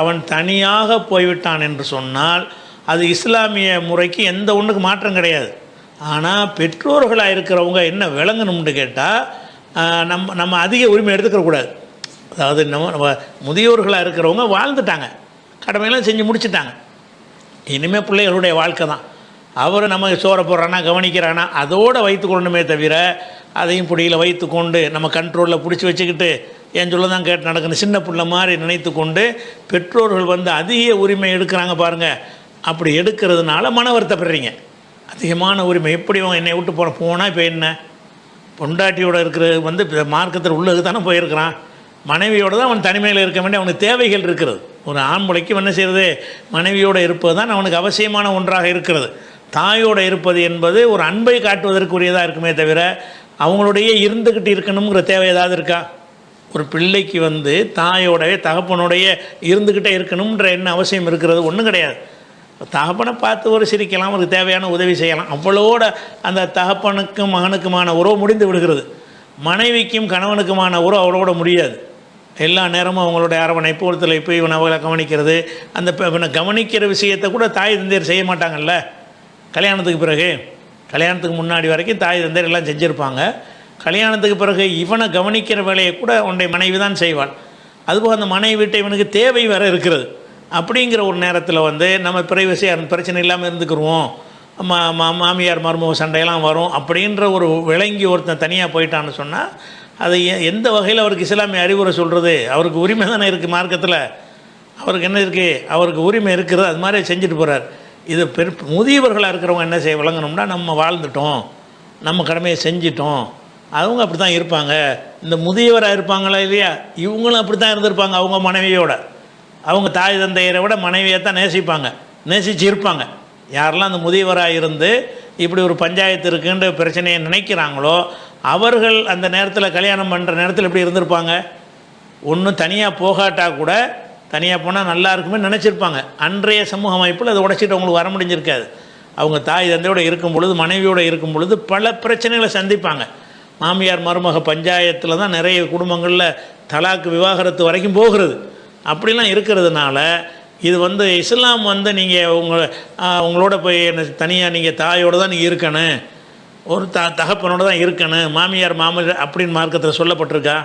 அவன் தனியாக போய்விட்டான் என்று சொன்னால் அது இஸ்லாமிய முறைக்கு எந்த ஒன்றுக்கு மாற்றம் கிடையாது. ஆனால் பெற்றோர்களாக இருக்கிறவங்க என்ன விளங்கணும்னு கேட்டால், நம்ம அதிக உரிமை எடுத்துக்கக்கூடாது. அதாவது நம்ம முதியோர்களாக இருக்கிறவங்க வாழ்ந்துட்டாங்க, கடமையெல்லாம் செஞ்சு முடிச்சுட்டாங்க. இனிமேல் பிள்ளைகளுடைய வாழ்க்கை தான். அவர் நம்ம சோற போடுறானா கவனிக்கிறானா அதோடு வைத்து கொள்ளணுமே தவிர, அதையும் பிடியில் வைத்து கொண்டு நம்ம கண்ட்ரோலில் பிடிச்சி வச்சுக்கிட்டு என் சொல்ல தான் கேட்டு நடக்கணும் சின்ன பிள்ளை மாதிரி நினைத்து கொண்டு பெற்றோர்கள் அதிக உரிமை எடுக்கிறாங்க பாருங்கள். அப்படி எடுக்கிறதுனால மன வருத்தப்படுறீங்க. அதிகமான உரிமை எப்படி என்னை விட்டு போனால் இப்போ என்ன, பொண்டாட்டியோடு இருக்கிறது மார்க்கத்தில் உள்ளது தானே போயிருக்கிறான். மனைவியோடு தான் அவன் தனிமையில் இருக்க வேண்டிய அவனுக்கு தேவைகள் இருக்கிறது. ஒரு ஆண்மொழிக்கு என்ன செய்கிறது, மனைவியோடு இருப்பது தான் அவனுக்கு அவசியமான ஒன்றாக இருக்கிறது. தாயோடு இருப்பது என்பது ஒரு அன்பை காட்டுவதற்குரியதாக இருக்குமே தவிர அவங்களுடைய இருந்துக்கிட்டு இருக்கணுங்கிற தேவை ஏதாவது இருக்கா? ஒரு பிள்ளைக்கு தாயோடைய தகப்பனுடைய இருந்துக்கிட்டே இருக்கணுன்ற என்ன அவசியம் இருக்கிறது? ஒன்றும் கிடையாது. தகப்பனை பார்த்து ஒரு சிரிக்கலாம், ஒரு தேவையான உதவி செய்யலாம், அவ்வளோட அந்த தகப்பனுக்கும் மகனுக்குமான உறவு முடிந்து விடுகிறது. மனைவிக்கும் கணவனுக்குமான உறவு அவளோட முடியாது. எல்லா நேரமும் அவங்களுடைய அரவணைப்பு, ஒருத்தலைப்பு, இவன் அவளை கவனிக்கிறது, அந்த இவனை கவனிக்கிற விஷயத்தை கூட தாய் தந்தையர் செய்ய மாட்டாங்கல்ல. கல்யாணத்துக்கு பிறகு, கல்யாணத்துக்கு முன்னாடி வரைக்கும் தாய் தந்தையர் எல்லாம் செஞ்சுருப்பாங்க. கல்யாணத்துக்கு பிறகு இவனை கவனிக்கிற வேலையை கூட உன்னுடைய மனைவி தான் செய்வாள். அதுபோல் அந்த மனைவி விட்டு இவனுக்கு தேவை வேறு இருக்கிறது. அப்படிங்கிற ஒரு நேரத்தில் நம்ம பிரைவசியாக பிரச்சனை இல்லாமல் இருந்துக்கிடுவோம், மாமியார் மருமக சண்டையெல்லாம் வரும் அப்படின்ற ஒரு விளங்கி ஒருத்தன் தனியாக போயிட்டான்னு சொன்னால் அது எந்த வகையில் அவருக்கு இஸ்லாமிய அறிவுரை சொல்கிறது? அவருக்கு உரிமை தானே இருக்குது மார்க்கத்தில். அவருக்கு என்ன இருக்குது? அவருக்கு உரிமை இருக்கிறது, அது மாதிரி செஞ்சுட்டு போகிறார். இது முதியவர்களாக இருக்கிறவங்க என்ன செய்ய விளங்கணும்னா, நம்ம வாழ்ந்துட்டோம், நம்ம கடமையை செஞ்சிட்டோம், அவங்க அப்படி தான் இருப்பாங்க. இந்த முதியவராக இருப்பாங்களா இல்லையா, இவங்களும் அப்படி தான் இருந்திருப்பாங்க. அவங்க மனைவியோட, அவங்க தாய் தந்தையரை விட மனைவியை தான் நேசிப்பாங்க, நேசித்து இருப்பாங்க. யாரெல்லாம் அந்த முதியவராக இருந்து இப்படி ஒரு பஞ்சாயத்து இருக்குன்ற பிரச்சனையை நினைக்கிறாங்களோ அவர்கள் அந்த நேரத்தில் கல்யாணம் பண்ணுற நேரத்தில் எப்படி இருந்திருப்பாங்க? ஒன்றும் தனியாக போகாட்டா கூட தனியாக போனால் நல்லா இருக்குமே நினச்சிருப்பாங்க. அன்றைய சமூக அமைப்பில் அதை உடைச்சிட்டு அவங்களுக்கு வர முடிஞ்சிருக்காது. அவங்க தாய் தந்தையோடு இருக்கும் பொழுது, மனைவியோடு இருக்கும் பொழுது பல பிரச்சனைகளை சந்திப்பாங்க. மாமியார் மருமக பஞ்சாயத்தில் தான் நிறைய குடும்பங்களில் தலாக்கு விவாகரத்து வரைக்கும் போகிறது. அப்படிலாம் இருக்கிறதுனால இது இஸ்லாம் நீங்கள் உங்களோட போய் தனியாக நீங்கள் தாயோடு தான் நீங்கள் இருக்கணும், ஒரு தகப்பனோடு தான் இருக்கணும், மாமியார் மாமனார் அப்படின்னு மார்க்கத்தில் சொல்லப்பட்டிருக்கா?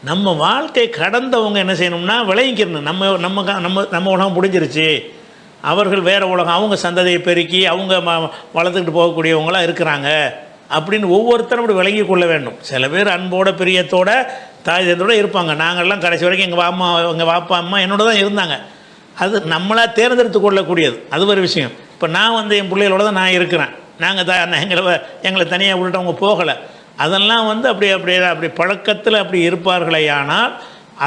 நம்ம வாழ்க்கை கடந்தவங்க என்ன செய்யணும்னா விளங்கிக்கணும். நம்ம உலகம் முடிஞ்சிருச்சு, அவர்கள் வேறு உலகம், அவங்க சந்ததியை பெருக்கி அவங்க வளர்த்துக்கிட்டு போகக்கூடியவங்களாம் இருக்கிறாங்க அப்படின்னு ஒவ்வொருத்தரும் அப்படி விளங்கி கொள்ள வேண்டும். சில பேர் அன்போட பிரியத்தோட தாய் தந்தோடு இருப்பாங்க. நாங்கள்லாம் கடைசி வரைக்கும் எங்கள் வாப்பா அம்மா என்னோட தான் இருந்தாங்க. அது நம்மளாக தேர்ந்தெடுத்து கொள்ளக்கூடியது, அது ஒரு விஷயம். இப்போ நான் என் பிள்ளைகளோட தான் நான் இருக்கிறேன், நாங்கள் எங்களை தனியாக விட்டுட்டு அவங்க போகலை. அதெல்லாம் அப்படி பழக்கத்தில் அப்படி இருப்பார்களே. ஆனால்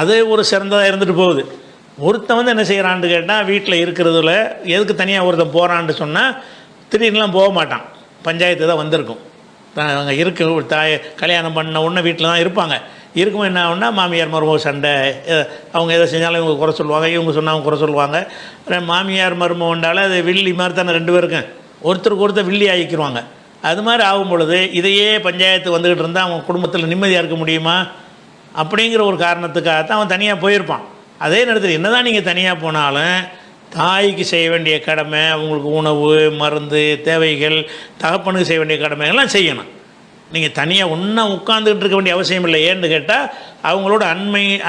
அதே ஒரு சிறந்ததாக இருந்துட்டு போகுது. ஒருத்தன் என்ன செய்கிறான்னு கேட்டால், வீட்டில் இருக்கிறதுல எதுக்கு தனியாக ஒருத்தன் போகிறான்னு சொன்னால் திடீர்னுலாம் போக மாட்டான், பஞ்சாயத்து தான் வந்திருக்கும். அங்கே இருக்கு தாய் கல்யாணம் பண்ண உடனே வீட்டில் தான் இருப்பாங்க. இருக்கும் என்ன ஆகுன்னா மாமியார் மருமக சண்டை, அவங்க எதை செஞ்சாலும் இவங்க குறை சொல்லுவாங்க, இவங்க சொன்னால் அவங்க குறை சொல்லுவாங்க. மாமியார் மருமகண்டால் அது வில்லி மாதிரி தானே ரெண்டு பேருக்கும், ஒருத்தருக்கு ஒருத்தர் வில்லி ஆகிக்கிடுவாங்க. அது மாதிரி ஆகும் பொழுது இதையே பஞ்சாயத்து வந்துக்கிட்டு இருந்தால் அவங்க குடும்பத்தில் நிம்மதியாக இருக்க முடியுமா? அப்படிங்கிற ஒரு காரணத்துக்காகத்தான் அவன் தனியாக போயிருப்பான். அதே நேரத்தில் என்ன தான் நீங்கள் தனியாக போனாலும் தாய்க்கு செய்ய வேண்டிய கடமை, அவங்களுக்கு உணவு மருந்து தேவைகள், தகப்பனுக்கு செய்ய வேண்டிய கடமைகள்லாம் செய்யணும். நீங்கள் தனியாக ஒன்றா உட்காந்துக்கிட்டு இருக்க வேண்டிய அவசியம் இல்லை. ஏன்னு கேட்டால் அவங்களோட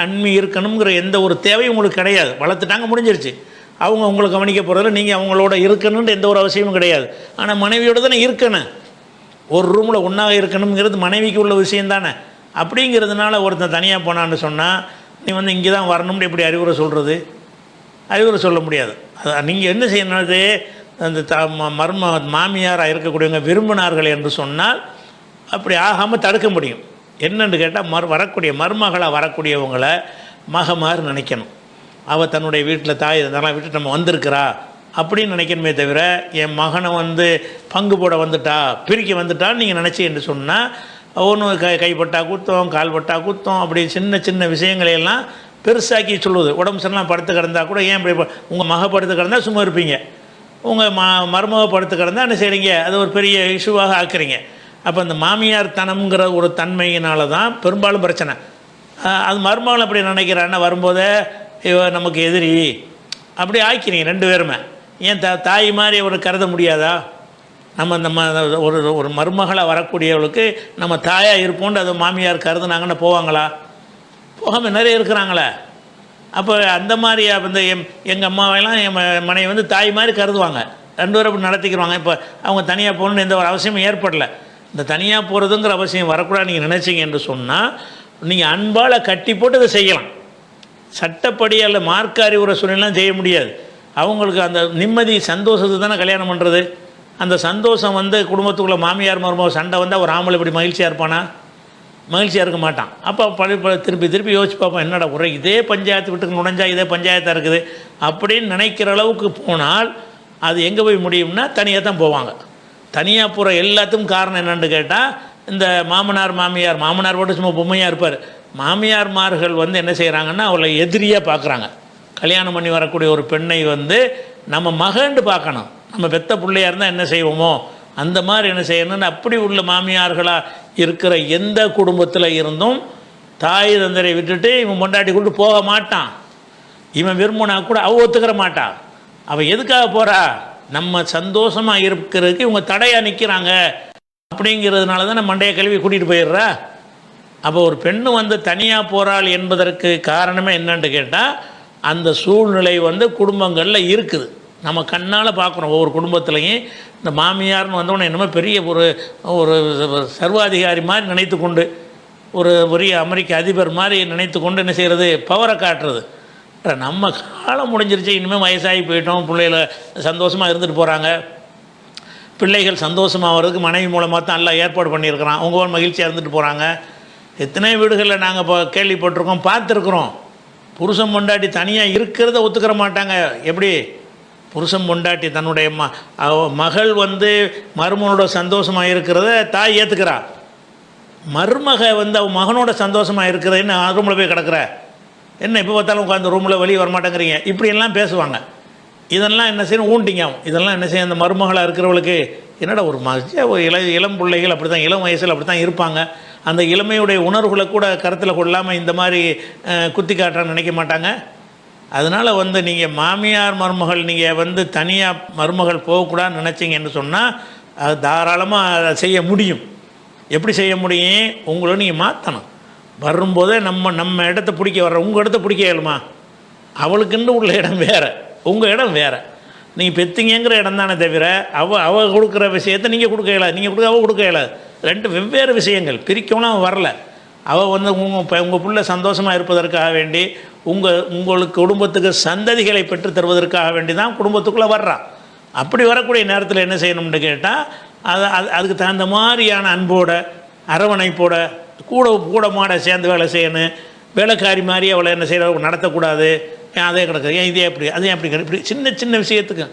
அண்மை இருக்கணுங்கிற எந்த ஒரு தேவையும் உங்களுக்கு கிடையாது. வளர்த்துட்டாங்க, முடிஞ்சிருச்சு. அவங்க உங்களை கவனிக்க போகிறதில்ல, நீங்கள் அவங்களோட இருக்கணுன்ற எந்த ஒரு அவசியமும் கிடையாது. ஆனால் மனைவியோடு தானே இருக்கணும், ஒரு ரூமில் ஒன்றாக இருக்கணுங்கிறது மனைவிக்கு உள்ள விஷயம் தானே. அப்படிங்கிறதுனால ஒருத்தன் தனியாக போனான்னு சொன்னால் நீ இங்கே தான் வரணும்னு எப்படி அறிவுரை சொல்கிறது? அறிவுரை சொல்ல முடியாது. நீங்கள் என்ன செய்யணுது, அந்த மாமியாராக இருக்கக்கூடியவங்க விரும்பினார்கள் என்று சொன்னால் அப்படி ஆகாமல் தடுக்க முடியும். என்னென்னு கேட்டால் வரக்கூடிய மருமகளாக வரக்கூடியவங்களை மகமாறு நினைக்கணும். அவள் தன்னுடைய வீட்டில் தாய் இதெல்லாம் விட்டு நம்ம வந்திருக்கிறா அப்படின்னு நினைக்கணுமே தவிர, என் மகனை பங்கு போட வந்துட்டா, பிரிக்க வந்துட்டான்னு நீங்கள் நினச்சி என்று சொன்னால் ஒன்று கைப்பட்டா குத்தம், கால்பட்டா குத்தம், அப்படி சின்ன சின்ன விஷயங்களையெல்லாம் பெருசாக்கி சொல்லுவது. உடம்பு சரிலாம் படுத்து கிடந்தால் கூட ஏன் இப்படி உங்கள் மக படுத்து கிடந்தால் சும்மா இருப்பீங்க, உங்கள் மருமக படுத்து கிடந்தால் என்ன செய்கிறீங்க, அது ஒரு பெரிய இஷ்யூவாக ஆக்குறீங்க. அப்போ அந்த மாமியார் தனம்ங்கிற ஒரு தன்மையினால தான் பெரும்பாலும் பிரச்சனை. அது மருமகள் அப்படி நினைக்கிறான்னா வரும்போதே நமக்கு எதிரி அப்படி ஆக்கிறீங்க ரெண்டு பேருமே. ஏன் தாய் மாதிரி அவரை கருத முடியாதா? நம்ம ஒரு மருமகளாக வரக்கூடியவளுக்கு நம்ம தாயாக இருப்போம்னு அது மாமியார் கருதுனாங்கன்னு போவாங்களா? போகாமல் நிறைய இருக்கிறாங்களே. அப்போ அந்த மாதிரி எங்கள் அம்மாவெல்லாம் என் மனைவி தாய் மாதிரி கருதுவாங்க, ரெண்டு பேரும் அப்படி நடத்திக்கிறாங்க. இப்போ அவங்க தனியாக போகணுன்னு எந்த ஒரு அவசியமும் ஏற்படலை. இந்த தனியாக போகிறதுங்கிற அவசியம் வரக்கூடாது நீங்கள் நினச்சிங்க என்று சொன்னால் நீங்கள் அன்பால் கட்டி போட்டு அதை செய்யலாம். சட்டப்படி அல்ல மார்க்க அறிவுரை சொல்லலாம் செய்ய முடியாது. அவங்களுக்கு அந்த நிம்மதி சந்தோஷத்தை தானே கல்யாணம் பண்ணுறது. அந்த சந்தோஷம் குடும்பத்துக்குள்ளே மாமியார் மருமக சண்டை வந்தால் ஒரு ஆம்பளை இப்படி மகிழ்ச்சியாக இருப்பானா? மகிழ்ச்சியாக இருக்க மாட்டான். அப்போ திருப்பி யோசிச்சு பார்ப்போம், என்னடா உரை இதே பஞ்சாயத்து வீட்டுக்கு நுழைஞ்சா இதே பஞ்சாயத்தாக இருக்குது அப்படின்னு நினைக்கிற அளவுக்கு போனால் அது எங்கே போய் முடியும்னா தனியாக தான் போவாங்க. தனியாக போகிற எல்லாத்துக்கும் காரணம் என்னென்னு கேட்டால், இந்த மாமனார் போட்டு சும்மா பொம்மையாக இருப்பார். மாமியார்மார்கள் என்ன செய்கிறாங்கன்னா அவளை எதிரியாக பார்க்குறாங்க. கல்யாணம் பண்ணி வரக்கூடிய ஒரு பெண்ணை நம்ம மகன்ட்டு பார்க்கணும். நம்ம பெத்த பிள்ளையாக இருந்தால் என்ன செய்வோமோ அந்த மாதிரி என்ன செய்யணும்னு அப்படி உள்ள மாமியார்களாக இருக்கிற எந்த குடும்பத்தில் இருந்தும் தாய் தந்தரை விட்டுட்டு இவன் பொண்டாட்டி கொண்டு போக மாட்டான். இவன் விரும்பினா கூட அவ ஒத்துக்கிற மாட்டான். அவள் எதுக்காக போகிறா? நம்ம சந்தோஷமாக இருக்கிறதுக்கு இவங்க தடையாக நிற்கிறாங்க அப்படிங்கிறதுனால தான் நம்ம மண்டையை கழுவி கூட்டிகிட்டு போயிடுறா. அப்போ ஒரு பெண்ணு வந்து தனியாக போகிறாள் என்பதற்கு காரணமே என்னன்னு கேட்டால் அந்த சூழ்நிலை வந்து குடும்பங்களில் இருக்குது. நம்ம கண்ணால் பார்க்குறோம். ஒவ்வொரு குடும்பத்துலேயும் இந்த மாமியார்னு வந்தவொடனே என்னமோ பெரிய ஒரு சர்வாதிகாரி மாதிரி நினைத்து கொண்டு, ஒரு பெரிய அமெரிக்க அதிபர் மாதிரி நினைத்து கொண்டு என்ன செய்கிறது, பவரை காட்டுறது. நம்ம காலம் முடிஞ்சிருச்சு, இனிமேல் வயசாகி போயிட்டோம், பிள்ளைகளை சந்தோஷமாக இருந்துட்டு போகிறாங்க. பிள்ளைகள் சந்தோஷமாக வர்றதுக்கு மனைவி மூலமாக தான் எல்லாம் ஏற்பாடு பண்ணியிருக்கிறான். அவங்க மகிழ்ச்சியாக இருந்துட்டு போகிறாங்க. எத்தனை வீடுகளில் நாங்கள் இப்போ கேள்விப்பட்டிருக்கோம், பார்த்துருக்குறோம். புருஷன் பொண்டாட்டி தனியாக இருக்கிறத ஒத்துக்கிற மாட்டாங்க. எப்படி புருஷன் பொண்டாட்டி தன்னுடைய மகள் வந்து மருமகனோட சந்தோஷமாக இருக்கிறத தாய் ஏற்றுக்கிறா. மருமக வந்து அவன் மகனோட சந்தோஷமாக இருக்கிறது என்ன ரூமில் போய் கிடக்கிற, என்ன இப்போ பார்த்தாலும் உட்காந்து ரூமில் வெளியே வரமாட்டேங்கிறீங்க, இப்படியெல்லாம் பேசுவாங்க. இதெல்லாம் என்ன செய்யணும், ஊண்டிங்க. இதெல்லாம் என்ன செய்ய, அந்த மருமகளாக இருக்கிறவளுக்கு என்னடா ஒரு இளம் பிள்ளைகள் அப்படி தான், இளம் வயசில் அப்படி தான் இருப்பாங்க. அந்த இளமையுடைய உணர்வுகளை கூட கருத்தில் கொள்ளாமல் இந்த மாதிரி குத்தி காட்டுறான்னு நினைக்க மாட்டாங்க. அதனால் வந்து நீங்கள் மாமியார் மருமகள் நீங்கள் வந்து தனியாக மருமகள் போகக்கூடாதுன்னு நினச்சிங்கன்னு சொன்னால் அது தாராளமாக செய்ய முடியும். எப்படி செய்ய முடியும்? உங்களை நீங்கள் மாற்றணும். வரும்போதே நம்ம இடத்த பிடிக்க வர்ற, உங்கள் இடத்த பிடிக்க இயலுமா? அவளுக்குன்னு உள்ள இடம் வேறு, உங்கள் இடம் வேறு. நீங்கள் பெத்திங்கிற இடம் தானே தவிர அவள் கொடுக்குற விஷயத்தை நீங்கள் கொடுக்க இயலாது, நீங்கள் கொடுக்க அவள் கொடுக்க இயலாது. ரெண்டு வெவ்வேறு விஷயங்கள், பிரிக்கவும் வரல. அவள் வந்து உங்கள் பிள்ளை சந்தோஷமாக இருப்பதற்காக வேண்டி உங்களுக்கு குடும்பத்துக்கு சந்ததிகளை பெற்று தருவதற்காக வேண்டி தான் குடும்பத்துக்குள்ளே வர்றான். அப்படி வரக்கூடிய நேரத்தில் என்ன செய்யணும்னு கேட்டால் அதுக்கு தகுந்த மாதிரியான அன்போட அரவணைப்போட கூட மாட சேர்ந்து வேலை செய்யணும். வேலைக்காரி மாதிரி அவளை என்ன செய்ய நடத்தக்கூடாது. அதே கிடக்குது, ஏன் இதே அப்படி அதே அப்படி இப்படி சின்ன சின்ன விஷயத்துக்கு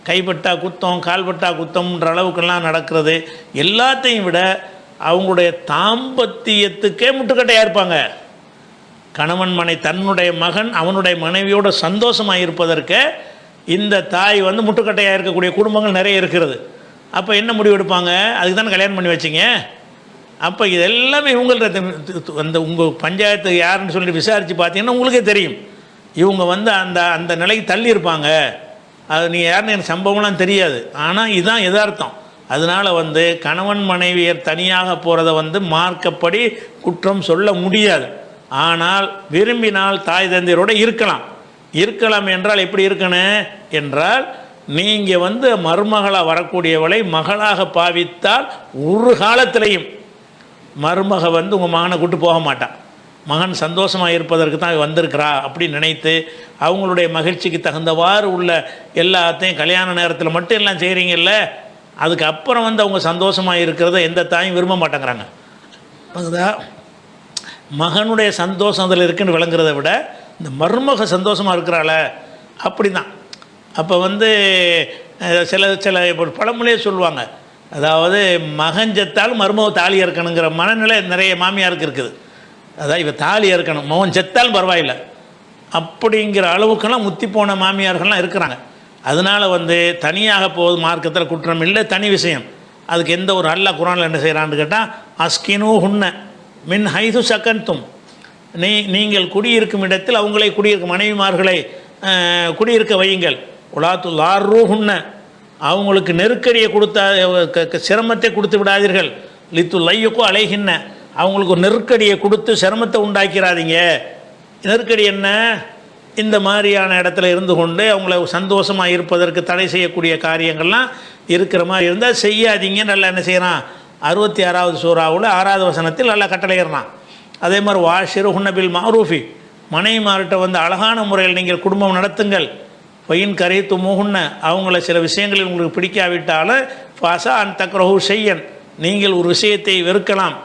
கைப்பட்டா குத்தம் கால்பட்டா குத்தம்ன்ற அளவுக்கெல்லாம் நடக்கிறது. எல்லாத்தையும் விட அவங்களுடைய தாம்பத்தியத்துக்கே முட்டுக்கட்டையாக இருப்பாங்க. கணவன் தன்னுடைய மகன் அவனுடைய மனைவியோட சந்தோஷமாக இருப்பதற்கு இந்த தாய் வந்து முட்டுக்கட்டையாக இருக்கக்கூடிய குடும்பங்கள் நிறைய இருக்கிறது. அப்போ என்ன முடிவு எடுப்பாங்க? அதுக்கு தானே கல்யாணம் பண்ணி வச்சிங்க. அப்போ இது எல்லாமே இவங்கள்ட்ட அந்த உங்கள் பஞ்சாயத்து யாருன்னு சொல்லி விசாரித்து பார்த்தீங்கன்னா உங்களுக்கே தெரியும். இவங்க வந்து அந்த நிலைக்கு தள்ளி இருப்பாங்க. அது நீங்கள் யாருன்னு எனக்கு சம்பவம்லாம் தெரியாது, ஆனால் இதுதான் யதார்த்தம். அதனால் வந்து கணவன் மனைவியர் தனியாக போகிறத வந்து மார்க்கப்படி குற்றம் சொல்ல முடியாது. ஆனால் விரும்பினால் தாய் தந்தையரோடு இருக்கலாம் என்றால் எப்படி இருக்கணும் என்றால், நீங்கள் வந்து மருமகளாக வரக்கூடியவளை மகளாக பாவித்தால் ஒரு காலத்திலையும் மருமக வந்து உங்கள் மகனை கூட்டு போக மாட்டான். மகன் சந்தோஷமாக இருப்பதற்கு தான் வந்திருக்கிறா அப்படின்னு நினைத்து அவங்களுடைய மகிழ்ச்சிக்கு தகுந்தவாறு உள்ள எல்லாத்தையும் கல்யாண நேரத்தில் மட்டும் எல்லாம் செய்கிறீங்கல்ல, அதுக்கப்புறம் வந்து அவங்க சந்தோஷமாக இருக்கிறத எந்த தாயும் விரும்ப மாட்டேங்கிறாங்க. அதுதான் மகனுடைய சந்தோஷம் அதில் இருக்குன்னு விளங்குறத விட இந்த மருமக சந்தோஷமாக இருக்கிறாள அப்படி தான். அப்போ வந்து சில பழமொழியே சொல்லுவாங்க, அதாவது மகன் செத்தாலும் மருமக தாலி இருக்கணுங்கிற மனநிலை நிறைய மாமியாருக்கு இருக்குது. அதான் இவ தாலி இருக்கணும், மகன் செத்தாலும் பரவாயில்லை அப்படிங்கிற அளவுக்கெல்லாம் முத்தி போன மாமியார்கள்லாம் இருக்கிறாங்க. அதனால் வந்து தனியாக போவது மார்க்கத்தில் குற்றம் இல்லை, தனி விஷயம். அதுக்கு எந்த ஒரு அல்லாஹ் குர்ஆனில் என்ன செய்கிறான்னு கேட்டால், அஸ்கினு ஹுன்ன மின் ஹைது சக்கன்தும், நீங்கள் குடியிருக்கும் இடத்தில் அவங்களை குடியிருக்கும் மனைவிமார்களை குடியிருக்க வையுங்கள். உலாத்து லார்ரூ ஹுன்ன, அவங்களுக்கு நெருக்கடியை சிரமத்தை கொடுத்து விடாதீர்கள். லித்து லையுக்கோ அலைகின்ன, அவங்களுக்கு ஒரு நெருக்கடியை கொடுத்து சிரமத்தை உண்டாக்கிறாதீங்க. நெருக்கடி என்ன? இந்த மாதிரியான இடத்துல இருந்து கொண்டு அவங்கள சந்தோஷமாக இருப்பதற்கு தடை செய்யக்கூடிய காரியங்கள்லாம் இருக்கிற மாதிரி இருந்தால் செய்யாதீங்க. நல்லா என்ன செய்கிறான், 66வது சூறாவில் 6வது வசனத்தில் நல்லா கட்டளையிடுறான். அதே மாதிரி வாஷிரு ஹுன்னபில் மாரூஃபி, மனைவிமார்கிட்ட வந்து அழகான முறையில் நீங்கள் குடும்பம் நடத்துங்கள். பையன் கரைத்து மூகுன்ன, அவங்கள சில விஷயங்களில் உங்களுக்கு பிடிக்காவிட்டாலும் ஃபாசா அன் தக்ரஹு ஷையன், நீங்கள் ஒரு விஷயத்தை வெறுக்கலாம்.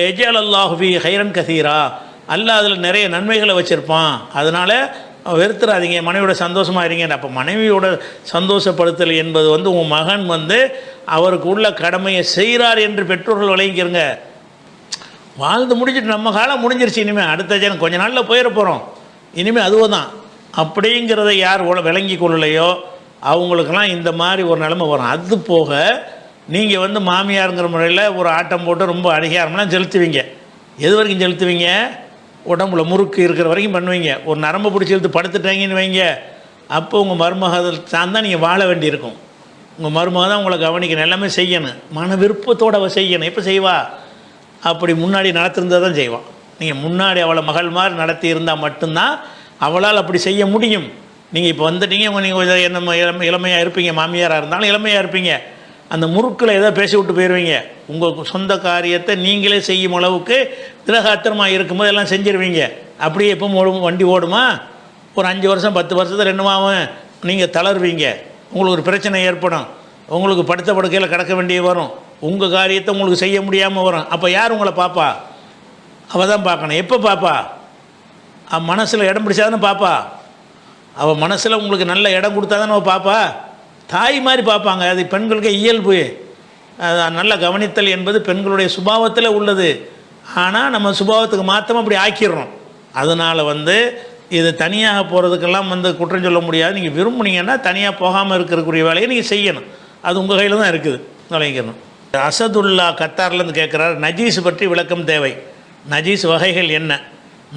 எஜல் அல்லாஹுபி ஹைரன் கசீரா, அல்லாஹ் அதில் நிறைய நன்மைகளை வச்சுருப்பான், அதனால் வெறுத்துறாதீங்க, மனைவியோட சந்தோஷமாக இருங்க. அப்போ மனைவியோட சந்தோஷப்படுத்தல் என்பது வந்து உங்கள் மகன் வந்து அவருக்கு உள்ள கடமையை செய்கிறார் என்று பெற்றோர்கள் விளங்கிக்கிறங்க. வாழ்ந்து முடிஞ்சிட்டு நம்ம காலம் முடிஞ்சிருச்சு, இனிமேல் அடுத்த ஜனம் கொஞ்ச நாளில் போயிட போகிறோம், இனிமேல் அதுவும் தான் அப்படிங்கிறத யார் விளங்கி கொள்ளலையோ அவங்களுக்கெல்லாம் இந்த மாதிரி ஒரு நிலைமை வரும். அது போக நீங்கள் வந்து மாமியாருங்கிற முறையில் ஒரு ஆட்டம் போட்டு ரொம்ப அதிகாரம்லாம் செலுத்துவீங்க. எது வரைக்கும் செலுத்துவீங்க? உடம்புல முறுக்கு இருக்கிற வரைக்கும் பண்ணுவீங்க. ஒரு நரம்பு பிடிச்சி இழுத்து படுத்துட்டாங்கன்னு வைங்க, அப்போ உங்கள் மருமகள் தான் நீங்கள் வாழ வேண்டியிருக்கும். உங்கள் மருமக தான் உங்களை கவனிக்கணும், எல்லாமே செய்யணும், மன விருப்பத்தோடு அவள் செய்யணும். எப்போ செய்வா? அப்படி முன்னாடி நடத்திருந்தால் தான் செய்வான். நீங்கள் முன்னாடி அவளை மகள் மாதிரி நடத்தி இருந்தால் மட்டும்தான் அவளால் அப்படி செய்ய முடியும். நீங்கள் இப்போ வந்துட்டீங்க, நீங்கள் என்ன இளமையாக இருப்பீங்க, மாமியாராக இருந்தாலும் இளமையாக இருப்பீங்க, அந்த முறுக்கில் ஏதோ பேசி விட்டு போயிடுவீங்க. உங்கள் சொந்த காரியத்தை நீங்களே செய்யும் அளவுக்கு திரகாத்திரமாக இருக்கும்போது எல்லாம் செஞ்சுருவீங்க. அப்படியே எப்போ வண்டி ஓடுமா? ஒரு 5 வருஷம் 10 வருஷத்தில் என்னமாவும் நீங்கள் தளர்வீங்க, உங்களுக்கு ஒரு பிரச்சனை ஏற்படும், உங்களுக்கு படுத்த படுக்கையில் கிடக்க வேண்டிய வரும், உங்கள் காரியத்தை உங்களுக்கு செய்ய முடியாமல் வரும். அப்போ யார் உங்களை பார்ப்பா? அவள் தான் பார்க்கணும். எப்போ பார்ப்பா? மனசில் இடம் பிடிச்சாதானே பார்ப்பா. அவள் மனசில் உங்களுக்கு நல்ல இடம் கொடுத்தா தானே அவள் பார்ப்பா. தாய் மாதிரி பார்ப்பாங்க. அது பெண்களுக்கு இயல்பு. நல்ல கவனித்தல் என்பது பெண்களுடைய சுபாவத்தில் உள்ளது. ஆனால் நம்ம சுபாவத்துக்கு மாற்றமாக அப்படி ஆக்கிடுறோம். அதனால் வந்து இது தனியாக போகிறதுக்கெல்லாம் வந்து குற்றம் சொல்ல முடியாது. நீங்கள் விரும்புனீங்கன்னா தனியாக போகாமல் இருக்கக்கூடிய வேலையை நீங்கள் செய்யணும். அது உங்கள் கையில் தான் இருக்குது. விளங்கிக்கணும். அசதுல்லா கத்தார்லேருந்து கேட்குறாரு, நஜீஸ் பற்றி விளக்கம் தேவை. நஜீஸ் வகைகள் என்ன?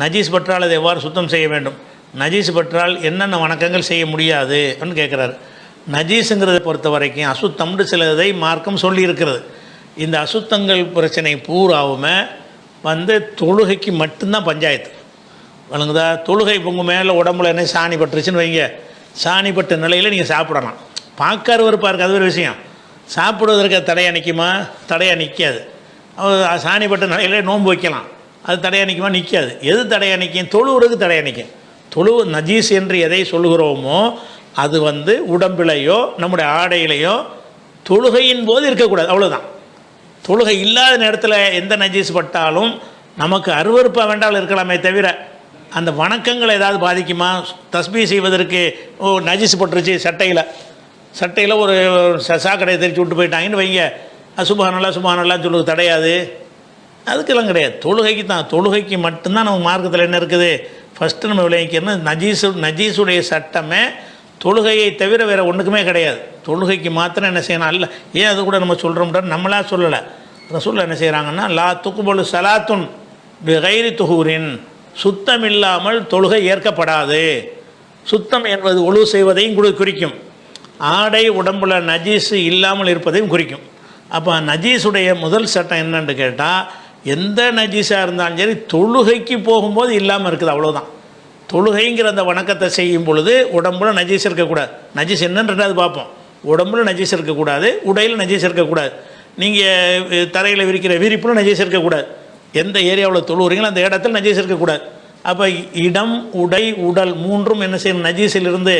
நஜீஸ் பற்றால் அதை எவ்வாறு சுத்தம் செய்ய வேண்டும்? நஜீஸ் பற்றால் என்னென்ன வணக்கங்கள் செய்ய முடியாது அப்படின்னு கேட்குறாரு. நஜீஸுங்கிறத பொறுத்த வரைக்கும் அசுத்தம்னு சிலதை மார்க்கம் சொல்லியிருக்கிறது. இந்த அசுத்தங்கள் பிரச்சனை பூராவுமே வந்து தொழுகைக்கு மட்டும்தான் பஞ்சாயத்து. வழங்குதா? தொழுகை உங்கள் மேலே உடம்புல என்ன சாணி பட்டுருச்சுன்னு வைங்க, சாணிப்பட்ட நிலையில் நீங்கள் சாப்பிடலாம். பார்க்கறவர் பாருக்கு, அது ஒரு விஷயம். சாப்பிடுவதற்கு அது தடையாக நிற்குமா? தடையாக நிற்காது. சாணிப்பட்ட நிலையிலே நோன்பு வைக்கலாம், அது தடையாக நிற்குமா? நிற்காது. எது தடையாக நிற்கும்? தொழுவுறதுக்கு தடையாக நிற்கும். தொழு நஜீஸ் என்று எதை சொல்லுகிறோமோ அது வந்து உடம்பிலையோ நம்முடைய ஆடையிலையோ தொழுகையின் போது இருக்கக்கூடாது. அவ்வளோதான். தொழுகை இல்லாத நேரத்தில் எந்த நஜீஸ் பட்டாலும் நமக்கு அருவருப்பாக வேண்டாலும் இருக்கலாமே தவிர அந்த வணக்கங்களை ஏதாவது பாதிக்குமா? தஸ்பீ செய்வதற்கு நஜீஸ் பட்டுருச்சு சட்டையில் ஒரு சாக்கடையை தெரிச்சு விட்டு போயிட்டாங்கன்னு வைங்க, சுபஹானல்லாஹ் சொல்லுவது தடையாது. அதுக்கெல்லாம் கிடையாது. தொழுகைக்கு தான். தொழுகைக்கு மட்டும்தான் நம்ம மார்க்கத்தில் என்ன இருக்குது? ஃபஸ்ட்டு நம்ம விளைவிக்கணும், நஜீஸுடைய சட்டமே தொழுகையை தவிர வேறு ஒன்றுக்குமே கிடையாது. தொழுகைக்கு மாத்திரம் என்ன செய்யணும்? அல்ல, ஏன் அது கூட நம்ம சொல்கிறோம்ன்ற நம்மளா சொல்லலை. ரசூல் என்ன செய்கிறாங்கன்னா, லா துக்குபலு சலாத்துன் பிகைரி துஹூரின், சுத்தம் இல்லாமல் தொழுகை ஏற்கப்படாது. சுத்தம் என்பது ஒழு செய்வதையும் குறிக்கும், ஆடை உடம்புல நஜீஸு இல்லாமல் இருப்பதையும் குறிக்கும். அப்போ நஜீஸுடைய முதல் சட்டம் என்னன்னு கேட்டால், எந்த நஜீஸாக இருந்தாலும் சரி தொழுகைக்கு போகும்போது இல்லாமல் இருக்குது, அவ்வளோதான். தொழுகைங்கிற அந்த வணக்கத்தை செய்யும் பொழுது உடம்புல நஜீஸ் இருக்கக்கூடாது. நஜீஸ் என்னன்றது பார்ப்போம். உடம்புல நஜீஸ் இருக்கக்கூடாது, உடையில் நஜீஸ் இருக்கக்கூடாது, நீங்கள் தரையில் விரிக்கிற விரிப்பில் நஜீஸ் இருக்கக்கூடாது, எந்த ஏரியாவில் தொழுகிறீங்களோ அந்த இடத்துல நஜீஸ் இருக்கக்கூடாது. அப்போ இடம், உடை, உடல் மூன்றும் என்ன செய்யணும்? நஜீஸிலிருந்து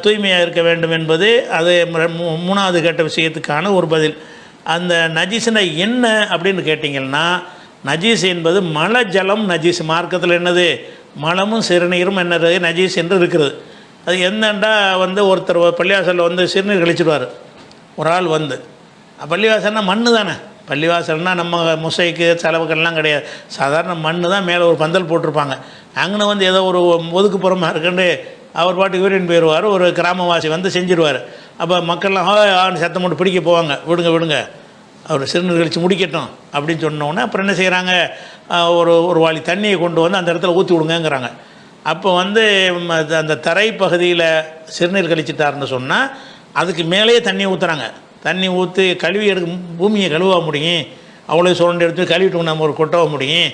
தூய்மையாக இருக்க வேண்டும் என்பது அது மூணாவது கேட்ட விஷயத்துக்கான ஒரு பதில். அந்த நஜீஸ்னா என்ன அப்படின்னு கேட்டிங்கன்னா, நஜீஸ் என்பது மல ஜலம் நஜீஸ். மார்க்கத்தில் என்னது? மலமும் சிறுநீரும் என்னது? நஜீஸ் என்று இருக்கிறது. அது என்னண்டா வந்து ஒருத்தர் பள்ளிவாசலில் வந்து சிறுநீர் கழிச்சிடுவார். ஒரு ஆள் வந்து, பள்ளிவாசல்னா மண்ணு தானே. பள்ளிவாசல்னால் நம்ம முசைக்கு செலவுக்கள்லாம் கிடையாது, சாதாரண மண்ணு தான். மேலே ஒரு பந்தல் போட்டிருப்பாங்க. அங்கே வந்து ஏதோ ஒரு ஒதுக்குப்புறமாக இருக்குன்னு அவர் பாட்டு யூரின் போயிடுவார். ஒரு கிராமவாசி வந்து செஞ்சிருவார். அப்போ மக்கள்லாம் சத்தம் போட்டு பிடிக்க போவாங்க, விடுங்க அவர் சிறுநீர் கழித்து முடிக்கட்டும் அப்படின்னு சொன்னோன்னே அப்புறம் என்ன செய்கிறாங்க? ஒரு வாளி தண்ணியை கொண்டு வந்து அந்த இடத்துல ஊற்றி விடுங்கங்கிறாங்க. அப்போ வந்து அந்த தரை பகுதியில் சிறுநீர் கழிச்சிட்டாருன்னு சொன்னால் அதுக்கு மேலேயே தண்ணி ஊற்றுறாங்க. தண்ணி ஊற்றி கழுவி பூமியை கழுவ முடியும், அவ்வளோ சுரண்டு எடுத்து கழுவிட்டு நம்ம ஒரு கொட்டவ முடியும்.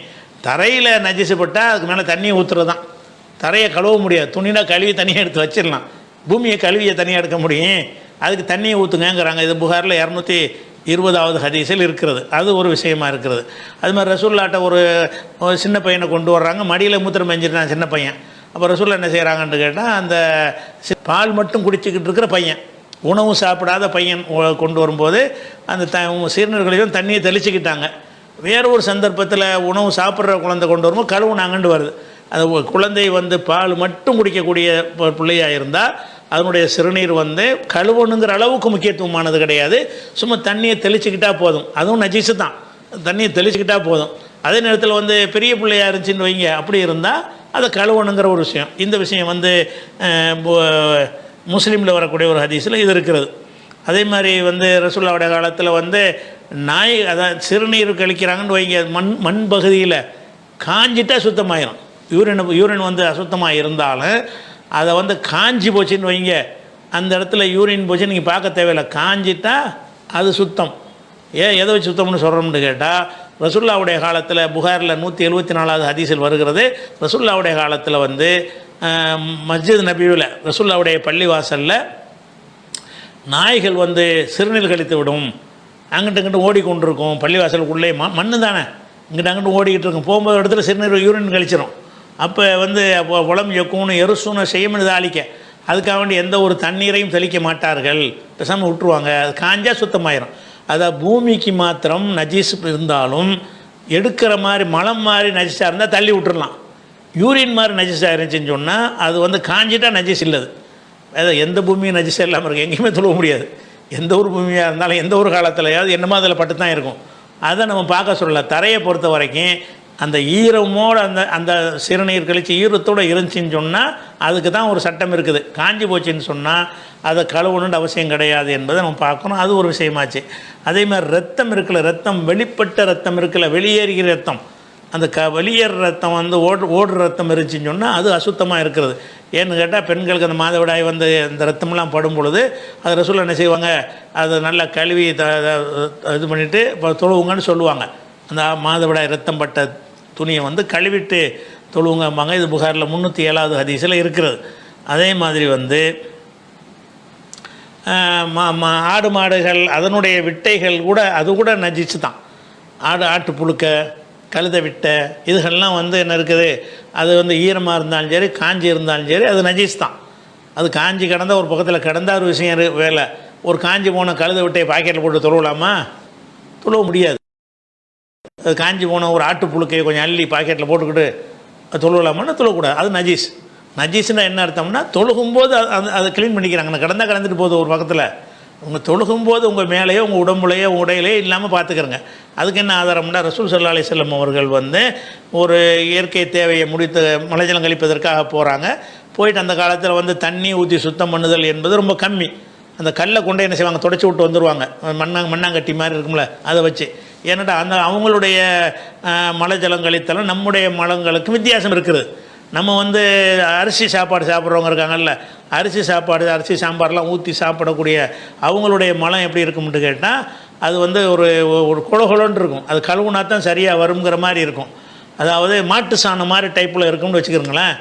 தரையில் நஜிசுப்பட்டால் அதுக்கு மேலே தண்ணியை ஊற்றுறது தான். தரையை கழுவ முடியாது, துணினா கழுவி தனியாக எடுத்து வச்சிடலாம். பூமியை கழுவியை தனியாக எடுக்க முடியும், அதுக்கு தண்ணியை ஊற்றுங்கிறாங்க. இது புகாரில் 220வது ஹதீஸில் இருக்கிறது. அது ஒரு விஷயமா இருக்கிறது. அது மாதிரி ரசூல்லாட்ட ஒரு சின்ன பையனை கொண்டு வர்றாங்க, மடியில் மூத்திரம் பெஞ்சிருந்தான் சின்ன பையன். அப்போ ரசூல்லா என்ன செய்கிறாங்கன்னு கேட்டால், அந்த பால் மட்டும் குடிச்சிக்கிட்டு இருக்கிற பையன், உணவு சாப்பிடாத பையன் கொண்டு வரும்போது அந்த சிறுநீர்களையும் தண்ணியை தெளிச்சுக்கிட்டாங்க. வேறு ஒரு சந்தர்ப்பத்தில் உணவு சாப்பிட்ற குழந்தை கொண்டு வரும்போது கழுவுனாங்கன்னு வருது. அது குழந்தை வந்து பால் மட்டும் குடிக்கக்கூடிய பிள்ளையாக இருந்தால் அதனுடைய சிறுநீர் வந்து கழுவணுங்கிற அளவுக்கு முக்கியத்துவமானது கிடையாது. சும்மா தண்ணியை தெளிச்சுக்கிட்டால் போதும், அதுவும் நஜீஸு தான், தண்ணியை தெளிச்சுக்கிட்டால் போதும். அதே நேரத்தில் வந்து பெரிய பிள்ளையாக இருந்துச்சின்னு வைங்க, அப்படி இருந்தால் அதை கழுவணுங்கிற ஒரு விஷயம். இந்த விஷயம் வந்து முஸ்லீமில் வரக்கூடிய ஒரு ஹதீஸில் இது இருக்கிறது. அதே மாதிரி வந்து ரசூலுல்லாஹ்வுடைய காலத்தில் வந்து நாய் அதான் சிறுநீர் கழிக்கிறாங்கன்னு வைங்க, மண் பகுதியில் காஞ்சிட்டா சுத்தமாயிரும். யூரின் வந்து அசுத்தமாக இருந்தாலும் அதை வந்து காஞ்சி போச்சுன்னு வைங்க, அந்த இடத்துல யூரின் போச்சு நீங்கள் பார்க்க தேவையில்லை, காஞ்சிட்டா அது சுத்தம். எதை வச்சு சுத்தம்னு சொல்கிறோம்னு கேட்டால், ரசூலுல்லாஹ்வுடைய காலத்தில் புகாரில் 174வது ஹதீஸில் வருகிறது. ரசூலுல்லாஹ்வுடைய காலத்தில் வந்து மஸ்ஜித் நபியில் ரசூலுல்லாஹ்வுடைய பள்ளிவாசலில் நாய்கள் வந்து சிறுநீர் கழித்து விடும். அங்கிட்டு இங்கிட்டு ஓடிக்கொண்டிருக்கும். பள்ளிவாசலுக்குள்ளே மண்ணு தானே, இங்கிட்ட அங்கிட்டு ஓடிக்கிட்டு இருக்கும். போகும்போது இடத்துல சிறுநீர் யூரின் கழிச்சிடும். அப்போ வந்து உளம் எக்கும்னு எருசூனை செய்யணும்னு தாளிக்க, அதுக்காக வேண்டி எந்த ஒரு தண்ணீரையும் தெளிக்க மாட்டார்கள், பேசாமல் விட்டுருவாங்க. அது காஞ்சா சுத்தமாயிரும். அதான் பூமிக்கு மாத்திரம் நஜீஸ் இருந்தாலும் எடுக்கிற மாதிரி மலம் மாதிரி நஜீஸாக இருந்தால் தள்ளி விட்டுடலாம். யூரின் மாதிரி நஜீஸாக இருந்துச்சுன்னு சொன்னால் அது வந்து காஞ்சிட்டா நஜீஸ் இல்லது. அதாவது எந்த பூமியும் நஜீஸாக இல்லாமல் இருக்குது, எங்கேயுமே தொழுவ முடியாது. எந்த ஒரு பூமியாக இருந்தாலும் எந்த ஒரு காலத்துலையாவது என்னமோ அதில் பட்டு தான் இருக்கும். அதை நம்ம பார்க்க சொல்லலை. தரையை பொறுத்த வரைக்கும் அந்த ஈரமோடு அந்த சிறுநீர் கழித்து ஈரத்தோடு இருந்துச்சின்னு சொன்னால் அதுக்கு தான் ஒரு சட்டம் இருக்குது. காஞ்சி போச்சுன்னு சொன்னால் அதை கழுவணுன்ற அவசியம் கிடையாது என்பதை நம்ம பார்க்கணும். அது ஒரு விஷயமாச்சு. அதே மாதிரி ரத்தம் இருக்குல்ல, ரத்தம் வெளிப்பட்ட ரத்தம் இருக்குல்ல, வெளியேறுகிற ரத்தம், அந்த வெளியேற ரத்தம் வந்து ஓடுற ரத்தம் இருந்துச்சின்னு சொன்னால் அது அசுத்தமாக இருக்கிறது. ஏன்னு கேட்டால் பெண்களுக்கு அந்த மாதவிடாய் வந்து இந்த ரத்தமெல்லாம் படும் பொழுது அது ரசூலுல்லாஹ் என்ன செய்வாங்க, அதை நல்லா கழுவி இது பண்ணிவிட்டு தொழுவுங்கன்னு சொல்லுவாங்க. அந்த மாதவிடாய் ரத்தம் பட்ட துணியை வந்து கழுவிட்டு தொழுவுங்கம்பாங்க. இது புகாரில் 307வது ஹதீஸில் இருக்கிறது. அதே மாதிரி வந்து ஆடு மாடுகள் அதனுடைய விட்டைகள் கூட அது கூட நஜிச்சு தான். ஆட்டு புழுக்க, கழுத விட்டை, இதுகள்லாம் வந்து என்ன இருக்குது, அது வந்து ஈரமாக இருந்தாலும் சரி காஞ்சி இருந்தாலும் சரி அது நஜீஸ் தான். அது காஞ்சி கிடந்தால் ஒரு பக்கத்தில் கிடந்தா ஒரு விஷயம் வேலை. ஒரு காஞ்சி போன கழுத விட்டையை பாக்கெட்டில் போட்டு தொழுவலாமா? தொழுவ முடியாது. அது காஞ்சி போன ஒரு ஆட்டு புழுக்கையை கொஞ்சம் அள்ளி பாக்கெட்டில் போட்டுக்கிட்டு தொழுவலாமான்னு தொழக்கூடாது. அது நஜீஸ். நஜீஸ்னால் என்ன அர்த்தம்னா தொழுகும்போது அதை க்ளீன் பண்ணிக்கிறாங்க. கிடந்தா கிடந்துட்டு போகுது ஒரு பக்கத்தில். உங்கள் தொழுகும்போது உங்கள் மேலேயோ உங்கள் உடம்புலையோ உங்கள் உடையிலையோ இல்லாமல் பார்த்துக்கிறங்க. அதுக்கு என்ன ஆதாரம்னா, ரசூல் ஸல்லல்லாஹு அலைஹி வஸல்லம் அவர்கள் வந்து ஒரு இயற்கை தேவையை முடித்து மலைஜலம் கழிப்பதற்காக போகிறாங்க. போயிட்டு அந்த காலத்தில் வந்து தண்ணி ஊற்றி சுத்தம் பண்ணுதல் என்பது ரொம்ப கம்மி. அந்த கல்லை கொண்டு என்ன செய்வாங்க, தொடச்சி விட்டு வந்துடுவாங்க. மண்ணாங்கட்டி மாதிரி இருக்கும்ல, அதை வச்சு. ஏன்னாட்டா அந்த அவங்களுடைய மலைஜலம் கழித்தலும் நம்முடைய மலங்களுக்கு வித்தியாசம் இருக்குது. நம்ம வந்து அரிசி சாப்பாடு சாப்பிட்றவங்க இருக்காங்கல்ல, அரிசி சாப்பாடு அரிசி சாம்பார்லாம் ஊற்றி சாப்பிடக்கூடிய அவங்களுடைய மலம் எப்படி இருக்கும்னு கேட்டால் அது வந்து ஒரு கொலகொலன்னு இருக்கும். அது கழுவுனா தான் சரியாக வருங்கிற மாதிரி இருக்கும். அதாவது மாட்டு சாணம் மாதிரி டைப்பில் இருக்கும்னு வச்சுக்கிறோங்களேன்.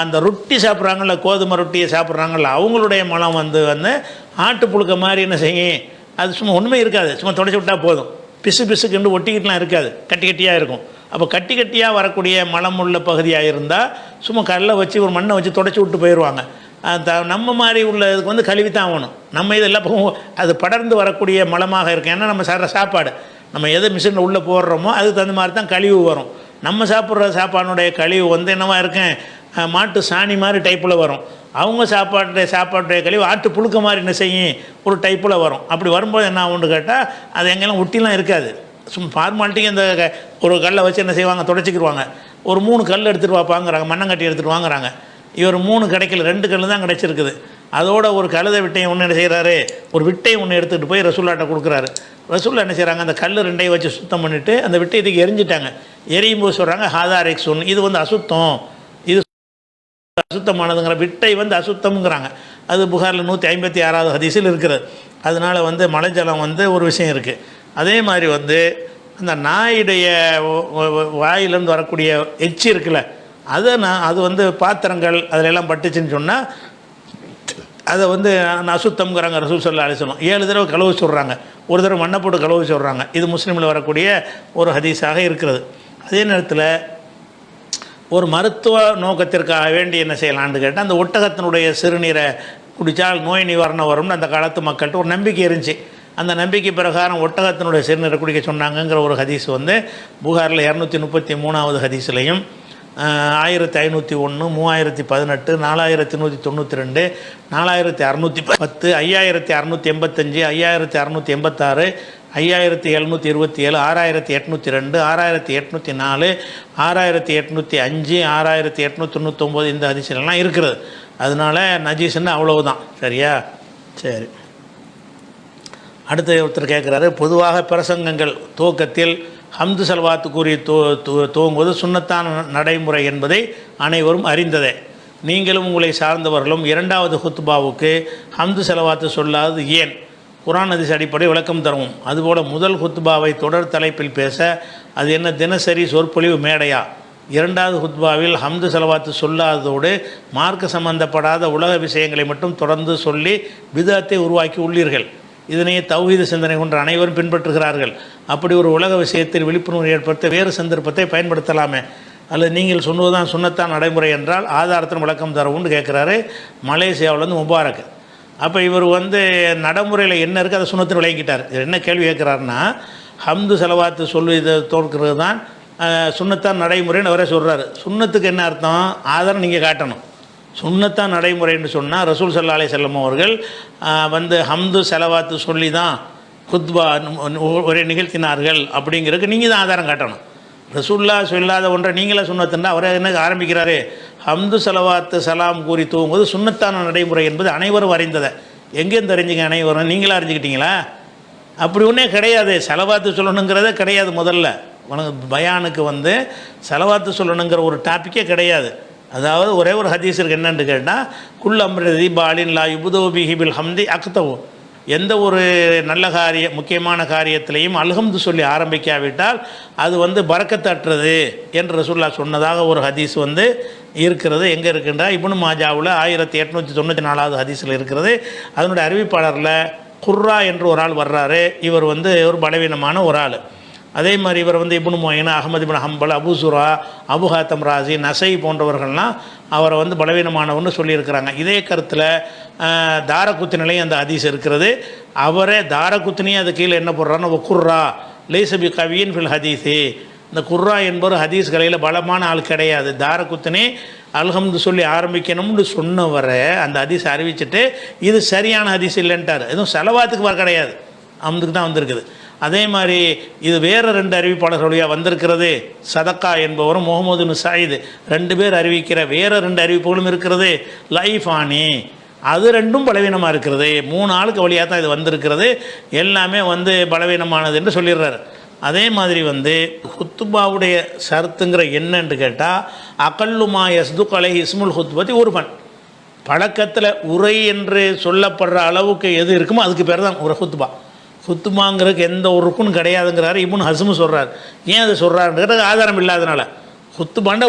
அந்த ரொட்டி சாப்பிட்றாங்கல்ல, கோதுமை ரொட்டியை சாப்பிட்றாங்கல்ல, அவங்களுடைய மலம் வந்து ஆட்டு புழுக்க மாதிரி என்ன செய்யும், அது சும்மா ஒன்றுமே இருக்காது, சும்மா தொடச்சி விட்டால் போதும். பிசு பிசுக்குன்னு ஒட்டிக்கிட்டுலாம் இருக்காது, கட்டி கட்டியாக இருக்கும். அப்போ கட்டி கட்டியாக வரக்கூடிய மலம் உள்ள பகுதியாக இருந்தால் சும்மா கல்லை வச்சு ஒரு மண்ணை வச்சு தொடச்சி விட்டு போயிடுவாங்க. நம்ம மாதிரி உள்ள இதுக்கு வந்து கழுவி தான் ஆகணும். நம்ம இதெல்லாம் அது படர்ந்து வரக்கூடிய மலமாக இருக்கும். ஏன்னா நம்ம சாப்பிட்ற சாப்பாடு நம்ம எது மிஷினில் உள்ளே போடுறோமோ அதுக்கு தகுந்த மாதிரி தான் கழிவு வரும். நம்ம சாப்பிட்ற சாப்பாடுடைய கழிவு வந்து என்னவா இருக்கும், மாட்டு சாணி மாதிரி டைப்பில் வரும். அவங்க சாப்பாட்டுடைய கழிவு ஆட்டு புழுக்க மாதிரி என்ன செய்யும், ஒரு டைப்பில் வரும். அப்படி வரும்போது என்ன ஆகும்னு கேட்டால் அது எங்கெல்லாம் ஒட்டிலாம் இருக்காது. சும்மா ஃபார்மாலிட்டிக்கு இந்த ஒரு கல்லை வச்சு என்ன செய்வாங்க, தொடச்சிக்கிடுவாங்க. ஒரு 3 கல் எடுத்துகிட்டு வாப்பாங்கிறாங்க, மண்ணங்கட்டி எடுத்துகிட்டு வாங்குறாங்க. இவர் 3 கிடைக்கல, 2 கல் தான் கிடைச்சிருக்குது. அதோட ஒரு கழுதை விட்டையை ஒன்று என்ன செய்கிறாரு, ஒரு விட்டையை ஒன்று எடுத்துகிட்டு போய் ரசூல்லாட்ட கொடுக்குறாரு. ரசூல்லா என்ன செய்கிறாங்க, அந்த கல் 2ஐயும் வச்சு சுத்தம் பண்ணிவிட்டு அந்த விட்டையத்துக்கு எரிஞ்சிட்டாங்க. எரியும் போது சொல்கிறாங்க ஹாதாரிக் சொன், இது வந்து அசுத்தம், இது அசுத்தமானதுங்கிற, விட்டை வந்து அசுத்தம்ங்கிறாங்க. அது புகாரில் 156வது ஹதீஸில் இருக்கிறது. அதனால் வந்து மலைஜலம் வந்து ஒரு விஷயம் இருக்குது. அதே மாதிரி வந்து அந்த நாயுடைய வாயிலேருந்து வரக்கூடிய எச்சி இருக்குல்ல, அது வந்து பாத்திரங்கள் அதிலெல்லாம் பட்டுச்சுன்னு சொன்னால் அதை வந்து அசுத்தம்ங்கிறாங்க ரசூல் ஸல்லல்லாஹு அலைஹி வஸல்லம். 7 தடவை கழுவு சொல்கிறாங்க, ஒரு தடவை மண்ணை போட்டு கழுவு சொல்கிறாங்க. இது முஸ்லீமில் வரக்கூடிய ஒரு ஹதீஸாக இருக்கிறது. அதே நேரத்தில் ஒரு மருத்துவ நோக்கத்திற்காக வேண்டி என்ன செய்யலான்னு கேட்டால், அந்த ஒட்டகத்தினுடைய சிறுநீரை குடித்தால் நோய் நிவாரணம் வரும்னு அந்த காலத்து மக்கள்கிட்ட ஒரு நம்பிக்கை இருந்துச்சு. அந்த நம்பிக்கை பிரகாரம் ஒட்டகத்தினுடைய சிறுநீரை குடிக்க சொன்னாங்கங்கிற ஒரு ஹதீஸ் வந்து புகாரில் 233வது ஹதீஸ்லையும் 1501, 3018, 4192, 4610, 5685, 5686, 5727, 6802, 6804, 6805, 6899 இந்த ஹதீஸ்லாம் இருக்கிறது. அதனால நஜீஸ்ன்னு அவ்வளவுதான். சரியா? சரி. அடுத்து ஒருத்தர் கேட்குறாரு, பொதுவாக பிரசங்கங்கள் துவக்கத்தில் ஹம்து சலவாத்து கூறி துவங்குவது சுன்னத்தான நடைமுறை என்பதை அனைவரும் அறிந்ததே. நீங்களும் உங்களை சார்ந்தவர்களும் இரண்டாவது ஹுத்பாவுக்கு ஹம்து சலவாத்து சொல்லாது ஏன்? குர்ஆன் ஹதீஸ் அடிப்படை விளக்கம் தருவோம். அதுபோல் முதல் ஹுத்பாவை தொடர் தலைப்பில் பேச அது என்ன தினசரி சொற்பொழிவு மேடையா? இரண்டாவது ஹுத்பாவில் ஹம்து சலவாத்து சொல்லாததோடு மார்க்க சம்பந்தப்படாத உலக விஷயங்களை மட்டும் தொடர்ந்து சொல்லி பிதஅத்தை உருவாக்கி உள்ளீர்கள். இதனையே தௌஹீது சிந்தனை கொண்ட அனைவரும் பின்பற்றுகிறார்கள். அப்படி ஒரு உலக விஷயத்தில் விழிப்புணர்வு ஏற்படுத்த வேறு சந்தர்ப்பத்தை பயன்படுத்தலாமே? அல்லது நீங்கள் சொன்னதுதான் சுன்னத்தான் நடைமுறை என்றால் ஆதாரத்தின் விளக்கம் தரவுன்னு கேட்குறாரு மலேசியாவிலேருந்து முபாரக். அப்போ இவர் நடைமுறையில் என்ன இருக்குது அதை சுன்னத்தில் விளங்கிட்டார். என்ன கேள்வி கேட்குறாருன்னா, ஹம்து சலவாத்து சொல்லி இதை தோற்கிறது தான் சுன்னத்தான் நடைமுறைன்னு அவரே சொல்கிறாரு. சுன்னத்துக்கு என்ன அர்த்தம்? ஆதாரம் நீங்கள் காட்டணும். சுன்னத்தான் நடைமுறைன்னு சொன்னால் ரசூல் ஸல்லல்லாஹு அலைஹி வஸல்லம் அவர்கள் ஹம்து சலவாத்து சொல்லி தான் குத்பா ஒரே நிகழ்த்தினார்கள் அப்படிங்கிறதுக்கு நீங்கள் தான் ஆதாரம் காட்டணும். ரசூல்லா சொல்லாத ஒன்றை நீங்களே சுன்னத்துன்னா அவரை என்ன ஆரம்பிக்கிறாரு? ஹம்து சலவாத்து சலாம் கூறி தூங்குவது சுன்னத்தான நடைமுறை என்பது அனைவரும் அறிந்ததை. எங்கேருந்து அறிஞ்சிங்க? அனைவரும் நீங்களாக அறிஞ்சிக்கிட்டீங்களா? அப்படி ஒன்றே கிடையாது. சலவாத்து சொல்லணுங்கிறதே கிடையாது. முதல்ல பயானுக்கு சலவாத்து சொல்லணுங்கிற ஒரு டாப்பிக்கே கிடையாது. அதாவது ஒரே ஒரு ஹதீஸ் இருக்கு. என்னென்னு கேட்டால், குல் அம்ரதி பாலின் லா யுபுதோ பிஹி பில் ஹம்தி அக்தவோ, எந்த ஒரு நல்ல முக்கியமான காரியத்திலையும் அல்ஹம்து சொல்லி ஆரம்பிக்காவிட்டால் அது பரக்கத்தற்றது என்று ரசூலுல்லாஹ் சொன்னதாக ஒரு ஹதீஸ் இருக்கிறது. எங்கே இருக்குன்றா இப்னு மாஜாவில் 1894 ஹதீஸில் இருக்கிறது. அதனுடைய அறிவிப்பாளரில் குர்ரா என்று ஒரு ஆள் வர்றாரு. இவர் ஒரு பலவீனமான ஒரு ஆள். அதே மாதிரி இவர் இப்னு மொயின், அஹ்மது இப்னு ஹம்பல், அபு சுரா, அபு ஹாத்தம் ராசி, நசை போன்றவர்கள்லாம் அவரை பலவீனமானவர்னு சொல்லியிருக்கிறாங்க. இதே கருத்தில் தாரகுத்தினிலையும் அந்த ஹதீஸ் இருக்கிறது. அவரே தாரகுத்தினியும் அது கீழே என்ன போடுறாருன்னா, குர்ரா லேசபி கவியின் ஃபில் ஹதீஸே, இந்த குர்ரா என்பவர் ஹதீஸ் கலையில் பலமான ஆள் கிடையாது. தாரகுத்தினி அல்ஹம்து சொல்லி ஆரம்பிக்கணும்னு சொன்னவரை அந்த ஹதீஸ் அறிவிச்சுட்டு இது சரியான ஹதீஸ் இல்லைன்ட்டார். எதுவும் செலவாத்துக்கு வர கிடையாது, அம்துக்கு தான் வந்திருக்குது. அதே மாதிரி இது வேறு 2 அறிவிப்பாளர்கள் வழியாக வந்திருக்கிறது. சதக்கா என்பவரும் முகமது பின் சயீத் 2 பேர் அறிவிக்கிற வேறு 2 அறிவிப்புகளும் இருக்கிறது. லைஃபானி அது 2ம் பலவீனமாக இருக்கிறது. 3 ஆளுக்கு வழியாக தான் இது வந்திருக்கிறது. எல்லாமே பலவீனமானது என்று சொல்லிடுறாரு. அதே மாதிரி ஹுத்துபாவுடைய ஷர்த்துங்கிற என்னன்னு கேட்டால், அகல்லுமா யஸ்துக் அலைஹி இஸ்முல் ஹுத்பதி உர்ஃபன், பழக்கத்தில் உரை என்று சொல்லப்படுற அளவுக்கு எது இருக்குமோ அதுக்கு பேர் தான் ஒரு ஹுத்பா. ஹுத்துபாங்கிறதுக்கு எந்த ஒரு ருக்குன்னு கிடையாதுங்கிறாரு இப்னு ஹஸ்ம் சொல்கிறார். ஏன் அதை சொல்கிறாருன்றது ஆதாரம் இல்லாதனால. ஹுத்துபாண்ட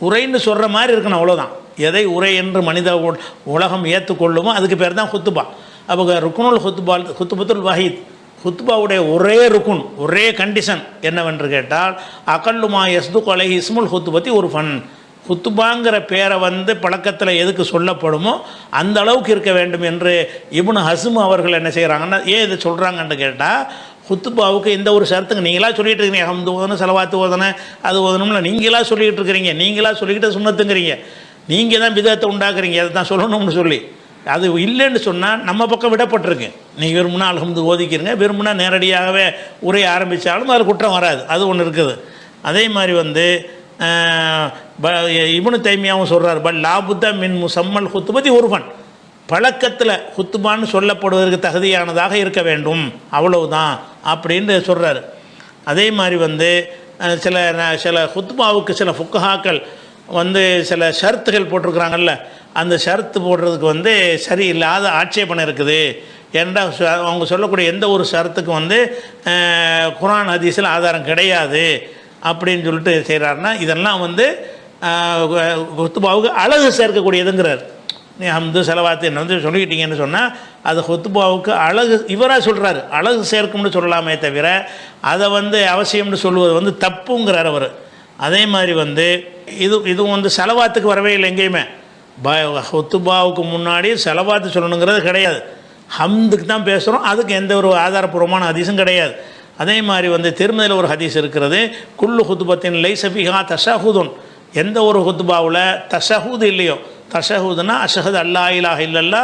உரைன்னு சொல்கிற மாதிரி இருக்கணும், அவ்வளோதான். எதை உரை என்று மனித உலகம் ஏற்றுக்கொள்ளுமோ அதுக்கு பேர் தான் ஹுத்துபா. அப்போ ருக்குனுல் ஹுத்துபத்துல் வஹீத், ஹுத்துபாவுடைய ஒரே ருக்குன், ஒரே கண்டிஷன் என்னவென்று கேட்டால், அகல்லுமா யஸ்துக் அலைஹி இஸ்முல் ஹுத்துபத்தி ஒரு ஃபன், ஹுத்துபாங்கிற பேரை பழக்கத்தில் எதுக்கு சொல்லப்படுமோ அந்த அளவுக்கு இருக்க வேண்டும் என்று இப்னு ஹஸ்ம் அவர்கள் என்ன செய்கிறாங்கன்னா, ஏன் இதை சொல்கிறாங்கன்னு கேட்டால், ஹுத்துபாவுக்கு எந்த ஒரு ஷரத்துங்க நீங்களாக சொல்லிகிட்டு இருக்கிறீங்க, ஹம்து ஓதணும், செலவாத்து ஓதணும், அது ஓதணும்ல நீங்களாக சொல்லிகிட்டு இருக்கிறீங்க. நீங்களாக சொல்லிக்கிட்டு சுன்னத்துங்கிறீங்க. நீங்கள் தான் பிதத்தை உண்டாக்குறீங்க, அதை தான் சொல்லணும்னு சொல்லி. அது இல்லைன்னு சொன்னால் நம்ம பக்கம் விடப்பட்டிருக்கு. நீங்கள் விரும்பினா அல்ஹம்து ஓதிக்கிறீங்க, விரும்பினா நேரடியாகவே உரைய ஆரம்பித்தாலும் அதில் குற்றம் வராது. அது ஒன்று இருக்குது. அதே மாதிரி இப்னு தைமியாவும் சொல்கிறார், பல் லாபுத்த மின் முசம்மல் ஹுத்துபதி உர்ஃபன், பழக்கத்தில் ஹுத்துபான்னு சொல்லப்படுவதற்கு தகுதியானதாக இருக்க வேண்டும், அவ்வளவுதான் அப்படின்னு சொல்கிறார். அதே மாதிரி சில ஹுத்துபாவுக்கு சில ஃபுக்கஹாக்கள் சில ஷர்த்துகள் போட்டிருக்கிறாங்கல்ல, அந்த ஷர்த்து போடுறதுக்கு சரியில்லாத ஆட்சேபனை இருக்குது. ஏன்னா அவங்க சொல்லக்கூடிய எந்த ஒரு ஷர்த்துக்கு குர்ஆன் ஹதீஸில் ஆதாரம் கிடையாது அப்படின்னு சொல்லிட்டு செய்கிறாருன்னா, இதெல்லாம் ஹுத்துபாவுக்கு அழகு சேர்க்கக்கூடியதுங்கிறார். நீ ஹம்து செலவாத்து என்ன சொல்லிக்கிட்டீங்கன்னு சொன்னால் அது ஹுத்துபாவுக்கு அழகு, இவராக சொல்கிறாரு, அழகு சேர்க்கும்னு சொல்லலாமே தவிர அதை அவசியம்னு சொல்லுவது தப்புங்கிறார் அவர். அதே மாதிரி இது செலவாத்துக்கு வரவே இல்லை எங்கேயுமே. ஹுத்துபாவுக்கு முன்னாடி செலவாத்து சொல்லணுங்கிறது கிடையாது. ஹம்துக்கு தான் பேசுகிறோம், அதுக்கு எந்த ஒரு ஆதாரபூர்வமான ஹதீஸும் கிடையாது. அதே மாதிரி திருமதியில் ஒரு ஹதீஸ் இருக்கிறது, குல்லு ஹுத்துபத்தின் லைஸ ஃபிஹா தஷஹுதுன், எந்த ஒரு ஹுத்துபாவில் தஷஹூது இல்லையோ, தஷஹூதுன்னா அஷஹது அல்லா இலாஹ இல்லல்லா,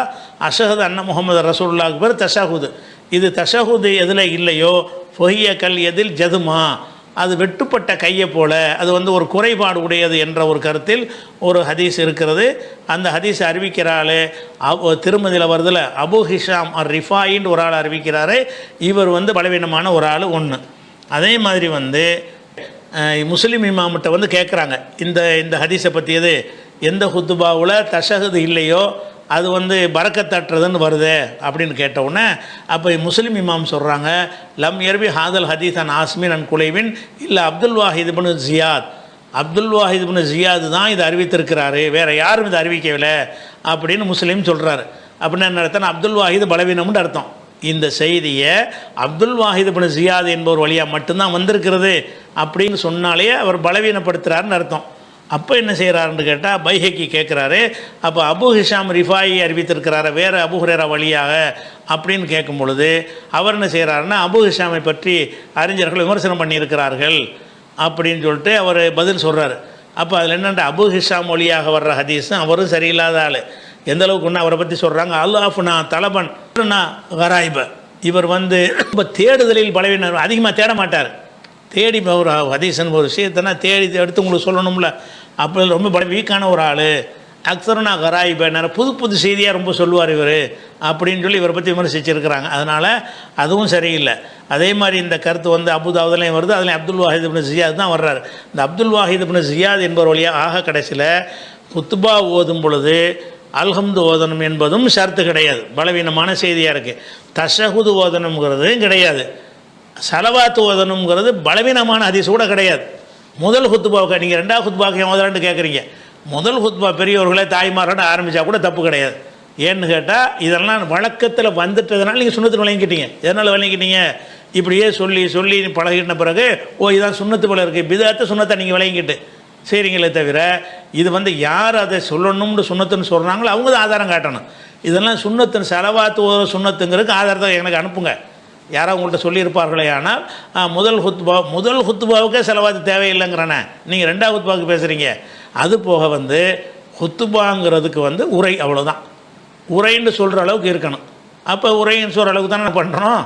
அஷஹது அன்ன முஹம்மது ரசூலுல்லாஹ்க்கு பேர் தஷஹூது. இது தஷஹுது எதில் இல்லையோ ஃபொஹிய கல் எதில் ஜதுமா, அது வெட்டுப்பட்ட கையை போல, அது வந்து ஒரு குறைபாடு உடையது என்ற ஒரு கருத்தில் ஒரு ஹதீஸ் இருக்கிறது. அந்த ஹதீஸ் அறிவிக்கிறாள் திருமதியில் வருதில் அபு ஹிஷாம் அர் ரிஃபாயின்னு ஒரு ஆள் அறிவிக்கிறாரு. இவர் வந்து பலவீனமான ஒரு ஆள் ஒன்று. அதே மாதிரி வந்து முஸ்லீம் இமாம்கிட்ட வந்து கேட்குறாங்க, இந்த ஹதீஸை பற்றியது எந்த ஹுத்துபாவில் தஷஹுது இல்லையோ அது வந்து பரக்கத்தட்டுறதுன்னு வருது அப்படின்னு கேட்டவுடனே அப்போ முஸ்லீம் இமாம் சொல்கிறாங்க, லம் எர்வி ஹாதல் ஹதீஸ் அன் ஆஸ்மின் அன் குலைவின் இல்லை அப்துல் வாஹித் இப்னு ஜியாத், அப்துல் வாஹித் இப்னு ஜியாத் தான் இதை அறிவித்திருக்கிறாரு, வேறு யாரும் இதை அறிவிக்கவில்லை அப்படின்னு முஸ்லீம் சொல்கிறாரு. அப்படின்னு என்ன அர்த்தம்? அப்துல் வாஹித் பலவீனம்னு அர்த்தம். இந்த செய்தியை அப்துல் வாஹித் இப்னு ஜியாத் என்பவர் வழியாக மட்டும்தான் வந்திருக்கிறது அப்படின்னு சொன்னாலே அவர் பலவீனப்படுத்துகிறாருன்னு அர்த்தம். அப்போ என்ன செய்கிறாருன்னு கேட்டால் பைஹக்கி கேட்குறாரு, அப்போ அபு ஹிஷாம் ரிஃபாயி அறிவித்திருக்கிறாரு வேறு அபு ஹுரைரா வழியாக அப்படின்னு கேட்கும் பொழுது அவர் என்ன செய்கிறாருன்னா அபு ஹிஷாமை பற்றி அறிஞர்கள் விமர்சனம் பண்ணியிருக்கிறார்கள் அப்படின்னு சொல்லிட்டு அவர் பதில் சொல்கிறார். அப்போ அதில் என்னென்ன அபு ஹிஷாம் வழியாக வர்ற ஹதீஸும் அவரும் சரியில்லாத ஆள். எந்த அளவுக்கு ஒன்று அவரை பற்றி சொல்கிறாங்க, அல்லாஃபுனா தலபன் கராயிப, இவர் வந்து ரொம்ப தேடுதலில் பலவீனர், அதிகமாக தேட மாட்டார். தேடி ஒரு ஹதீஸன் ஒரு விஷயத்தைனா தேடி எடுத்து உங்களுக்கு சொல்லணும்ல, அப்போ ரொம்ப வீக்கான ஒரு ஆள். அக்சரனா கராயிப, புது புது செய்தியாக ரொம்ப சொல்லுவார் இவர் அப்படின்னு சொல்லி இவரை பற்றி விமர்சிச்சிருக்கிறாங்க. அதனால் அதுவும் சரியில்லை. அதே மாதிரி இந்த கருத்து வந்து அபுதாவுதுலையும் வருது, அதில் அப்துல் வாஹித் இப்னு ஜியாத் தான் வர்றாரு. இந்த அப்துல் வாஹித் இப்னு ஜியாத் என்பவர் வழியாக ஆக கடைசியில் குத்துபா ஓதும் பொழுது அல்ஹம்து ஓதனம் என்பதும் ஷர்த்து கிடையாது, பலவீனமான செய்தியாக இருக்குது. தஷஹுது ஓதனம்ங்கிறது கிடையாது, சலவாத்து ஓதனம்ங்கிறது பலவீனமான ஹதீஸ் கூட கிடையாது. முதல் ஹுத்துபாவுக்கு நீங்கள் ரெண்டாவது ஹுத்துபாவுக்கு ஓதலான்னு கேட்குறீங்க, முதல் ஹுத்பா பெரியவர்களே தாய்மாரோட ஆரம்பித்தா கூட தப்பு கிடையாது. ஏன்னு கேட்டால் இதெல்லாம் வழக்கத்தில் வந்துட்டதுனால நீங்கள் சுண்ணத்து விளங்கிட்டீங்க. எதனால் விளங்கிட்டீங்க? இப்படியே சொல்லி சொல்லி பழகின பிறகு இதான் சுண்ணத்து போல இருக்குது, பிதாத்த சுண்ணத்தை நீங்கள் விளங்கிட்டு சரிங்களே தவிர இது வந்து யார் அதை சொல்லணும்னு சுண்ணத்துன்னு சொல்கிறாங்களோ அவங்க தான் ஆதாரம் காட்டணும். இதெல்லாம் சுண்ணத்துன்னு செலவாத்து சுண்ணத்துங்கிறதுக்கு ஆதாரத்தை எனக்கு அனுப்புங்க, யாராவது உங்கள்கிட்ட சொல்லியிருப்பார்களே. ஆனால் முதல் ஹுத்துபாவுக்கே செலவாத்து தேவையில்லைங்கிறானே, நீங்கள் ரெண்டாவது ஹுத்துபாவுக்கு பேசுகிறீங்க. அது போக வந்து ஹுத்துபாங்கிறதுக்கு வந்து உரை, அவ்வளோதான். உரைன்னு சொல்கிற அளவுக்கு இருக்கணும். அப்போ உரைன்னு சொல்கிற அளவுக்கு தானே பண்ணுறோம்.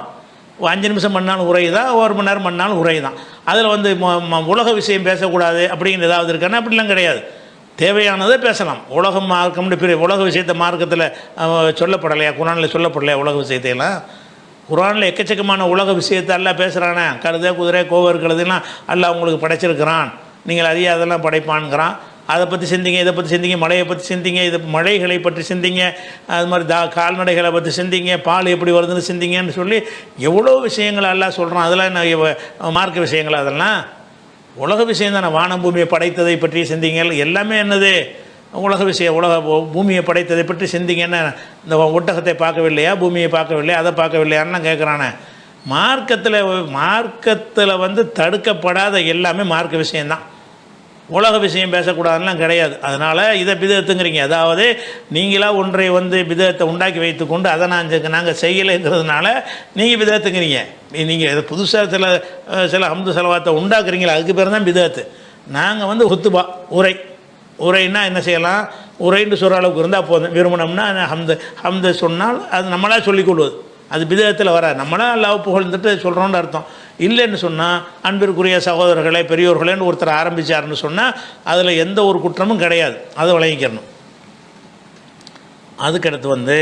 5 நிமிஷம் பண்ணாலும் உரை தான், 1 மணி நேரம் பண்ணாலும் உரை தான். அதில் வந்து உலக விஷயம் பேசக்கூடாது அப்படிங்கிற ஏதாவது இருக்கானா? அப்படிலாம் கிடையாது. தேவையானதை பேசலாம். உலகம் மார்க்கம்னு பெரிய உலக விஷயத்தை மார்க்கத்தில் சொல்லப்படலையா? குரானில் சொல்லப்படலையா உலக விஷயத்தையெல்லாம்? குரானில் எக்கச்சக்கமான உலக விஷயத்தை எல்லாம் பேசுகிறானே, கழுதை குதிரை கோவம் இருக்கிறதுலாம் எல்லாம் உங்களுக்கு படைச்சிருக்கிறான், நீங்கள் அதெல்லாம் படைப்பான்ங்கிறான். அதை பற்றி சிந்திங்க, இதை பற்றி சிந்திங்க, மழையை பற்றி சிந்திங்க, இது மழைகளை பற்றி சிந்திங்க, அது மாதிரி கால்நடைகளை பற்றி சிந்திங்க, பால் எப்படி வருதுன்னு சிந்திங்கன்னு சொல்லி எவ்வளோ விஷயங்கள் எல்லாம் சொல்கிறான். அதெல்லாம் என்ன மார்க்க விஷயங்கள்? அதெல்லாம் உலக விஷயம் தானே. வானம் பூமியை படைத்ததை பற்றி சிந்திங்க, எல்லாமே என்னது உலக விஷயம். பூமியை படைத்ததை பற்றி சிந்திங்கன்னா இந்த ஒட்டகத்தை பார்க்கவில்லையா, பூமியை பார்க்கவில்லையா, அதை பார்க்கவில்லையான்னு கேட்குறானே. மார்க்கத்தில் வந்து தடுக்கப்படாத எல்லாமே மார்க்க விஷயந்தான். உலக விஷயம் பேசக்கூடாதுலாம் கிடையாது. அதனால் இதை பிதத்துங்கிறீங்க. அதாவது நீங்களாக ஒன்றை வந்து பிதத்தை உண்டாக்கி வைத்துக்கொண்டு அதை நாங்கள் செய்யலைங்கிறதுனால நீங்கள் பிதத்துங்கிறீங்க. நீங்கள் இதை புதுசாக சில ஹம்து செலவாத்தை உண்டாக்குறீங்களா, அதுக்கு பேர் தான் பிதத்து. நாங்கள் வந்து ஹுத்துபா உரைன்னா என்ன செய்யலாம்? உரைன்னு சொல்கிற அளவுக்கு இருந்தால் போதும். விரும்பினோம்னா ஹம்து சொன்னால் அது நம்மளாக சொல்லிக்கொள்வது, அது பிதத்தில் வர நம்மளாக அல்லாஹ் புகழ்ந்துட்டு சொல்கிறோன்னு அர்த்தம். இல்லைன்னு சொன்னால் அன்பிற்குரிய சகோதரர்களே பெரியோர்களேன்னு ஒருத்தர் ஆரம்பித்தார்னு சொன்னால் அதில் எந்த ஒரு குற்றமும் கிடையாது, அதை விளங்கிக்கணும். அதுக்கடுத்து வந்து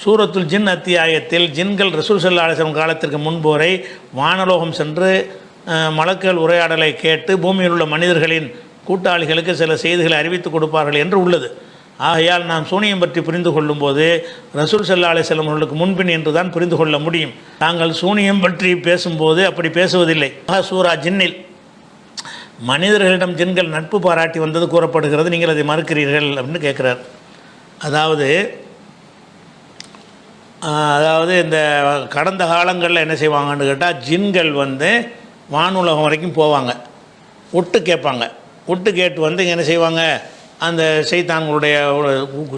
சூரத்துல் ஜின் அத்தியாயத்தில் ஜின்கள் ரசூல் ஸல்லல்லாஹு அலைஹி வஸல்லம் காலத்திற்கு முன்போரை வானலோகம் சென்று மலக்குகள் உரையாடலை கேட்டு பூமியில் உள்ள மனிதர்களின் கூட்டாளிகளுக்கு சில செய்திகளை அறிவித்து கொடுப்பார்கள் என்று உள்ளது. ஆகையால் நாம் சூனியம் பற்றி புரிந்து கொள்ளும்போது ரசூல் ஸல்லல்லாஹு அலைஹி வஸல்லம் அவர்களுக்கு முன்பின் என்று தான் புரிந்து கொள்ள முடியும். நாங்கள் சூனியம் பற்றி பேசும்போது அப்படி பேசுவதில்லை. சூரா ஜின்னில் மனிதர்களிடம் ஜின்கள் நட்பு பாராட்டி வந்தது கூறப்படுகிறது, நீங்கள் அதை மறுக்கிறீர்கள் அப்படின்னு கேட்குறார். அதாவது இந்த கடந்த காலங்களில் என்ன செய்வாங்கன்னு கேட்டால் ஜின்கள் வந்து வானுலகம் வரைக்கும் போவாங்க, ஒட்டு கேட்பாங்க. ஒட்டு கேட்டு வந்து என்ன செய்வாங்க, அந்த சைத்தான்களுடைய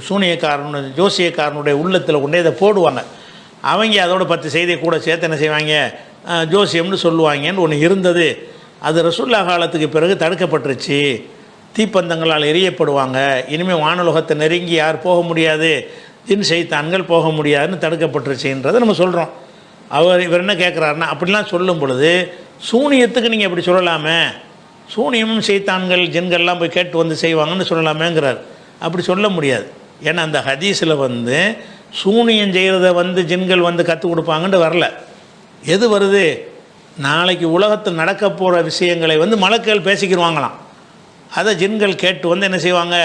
சூனியக்காரனுடைய ஜோசியக்காரனுடைய உள்ளத்தில் கொண்டே இதை போடுவாங்க. அவங்க அதோட 10 செய்தியை கூட சேர்த்து என்ன செய்வாங்க, ஜோசியம்னு சொல்லுவாங்கன்னு ஒன்று இருந்தது. அது ரசூலுல்லாஹ் காலத்துக்கு பிறகு தடுக்கப்பட்டுருச்சு. தீப்பந்தங்களால் எரியப்படுவாங்க, இனிமேல் வானுலகத்தை நெருங்கி யார் போக முடியாது, ஜின் சைத்தான்கள் போக முடியாதுன்னு தடுக்கப்பட்டுருச்சுன்றதை நம்ம சொல்கிறோம். இவர் என்ன கேட்குறாருன்னா, அப்படிலாம் சொல்லும் பொழுது சூனியத்துக்கு நீங்கள் எப்படி சொல்லலாமே, சூனியமும் செய்தான்கள் ஜின்கள்லாம் போய் கேட்டு வந்து செய்வாங்கன்னு சொல்லலாமேங்கிறார். அப்படி சொல்ல முடியாது. ஏன்னா அந்த ஹதீஸில் வந்து சூனியம் செய்கிறத வந்து ஜின்கள் வந்து கற்றுக் கொடுப்பாங்கன்னு வரல. எது வருது, நாளைக்கு உலகத்தில் நடக்க போகிற விஷயங்களை வந்து மலக்குகள் பேசிக்கிடுவாங்களாம். அதை ஜின்கள் கேட்டு வந்து என்ன செய்வாங்க,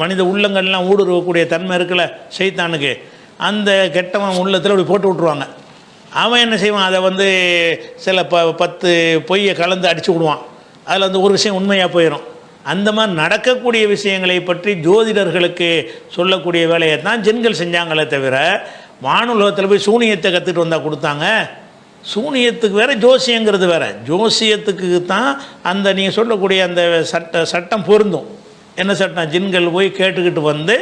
மனித உள்ளங்கள்லாம் ஊடுருவக்கூடிய தன்மை இருக்குல்ல ஷைத்தானுக்கு, அந்த கெட்டவன் உள்ளத்தில் அப்படி போட்டு விட்ருவாங்க. அவன் என்ன செய்வான், அதை வந்து சில 10 பொய்யை கலந்து அடித்து விடுவான். அதில் வந்து ஒரு விஷயம் உண்மையாக போயிடும். அந்த மாதிரி நடக்கக்கூடிய விஷயங்களை பற்றி ஜோதிடர்களுக்கு சொல்லக்கூடிய வேலையை தான் ஜின்கள் செஞ்சாங்களே தவிர வானுலகத்தில் போய் சூனியத்தை கற்றுட்டு வந்தால் கொடுத்தாங்க. சூனியத்துக்கு வேறு, ஜோசியங்கிறது வேறு. ஜோசியத்துக்கு தான் அந்த நீங்கள் சொல்லக்கூடிய அந்த சட்டம் பொருந்தும். என்ன சட்டம், ஜின்கள் போய் கேட்டுக்கிட்டு வந்து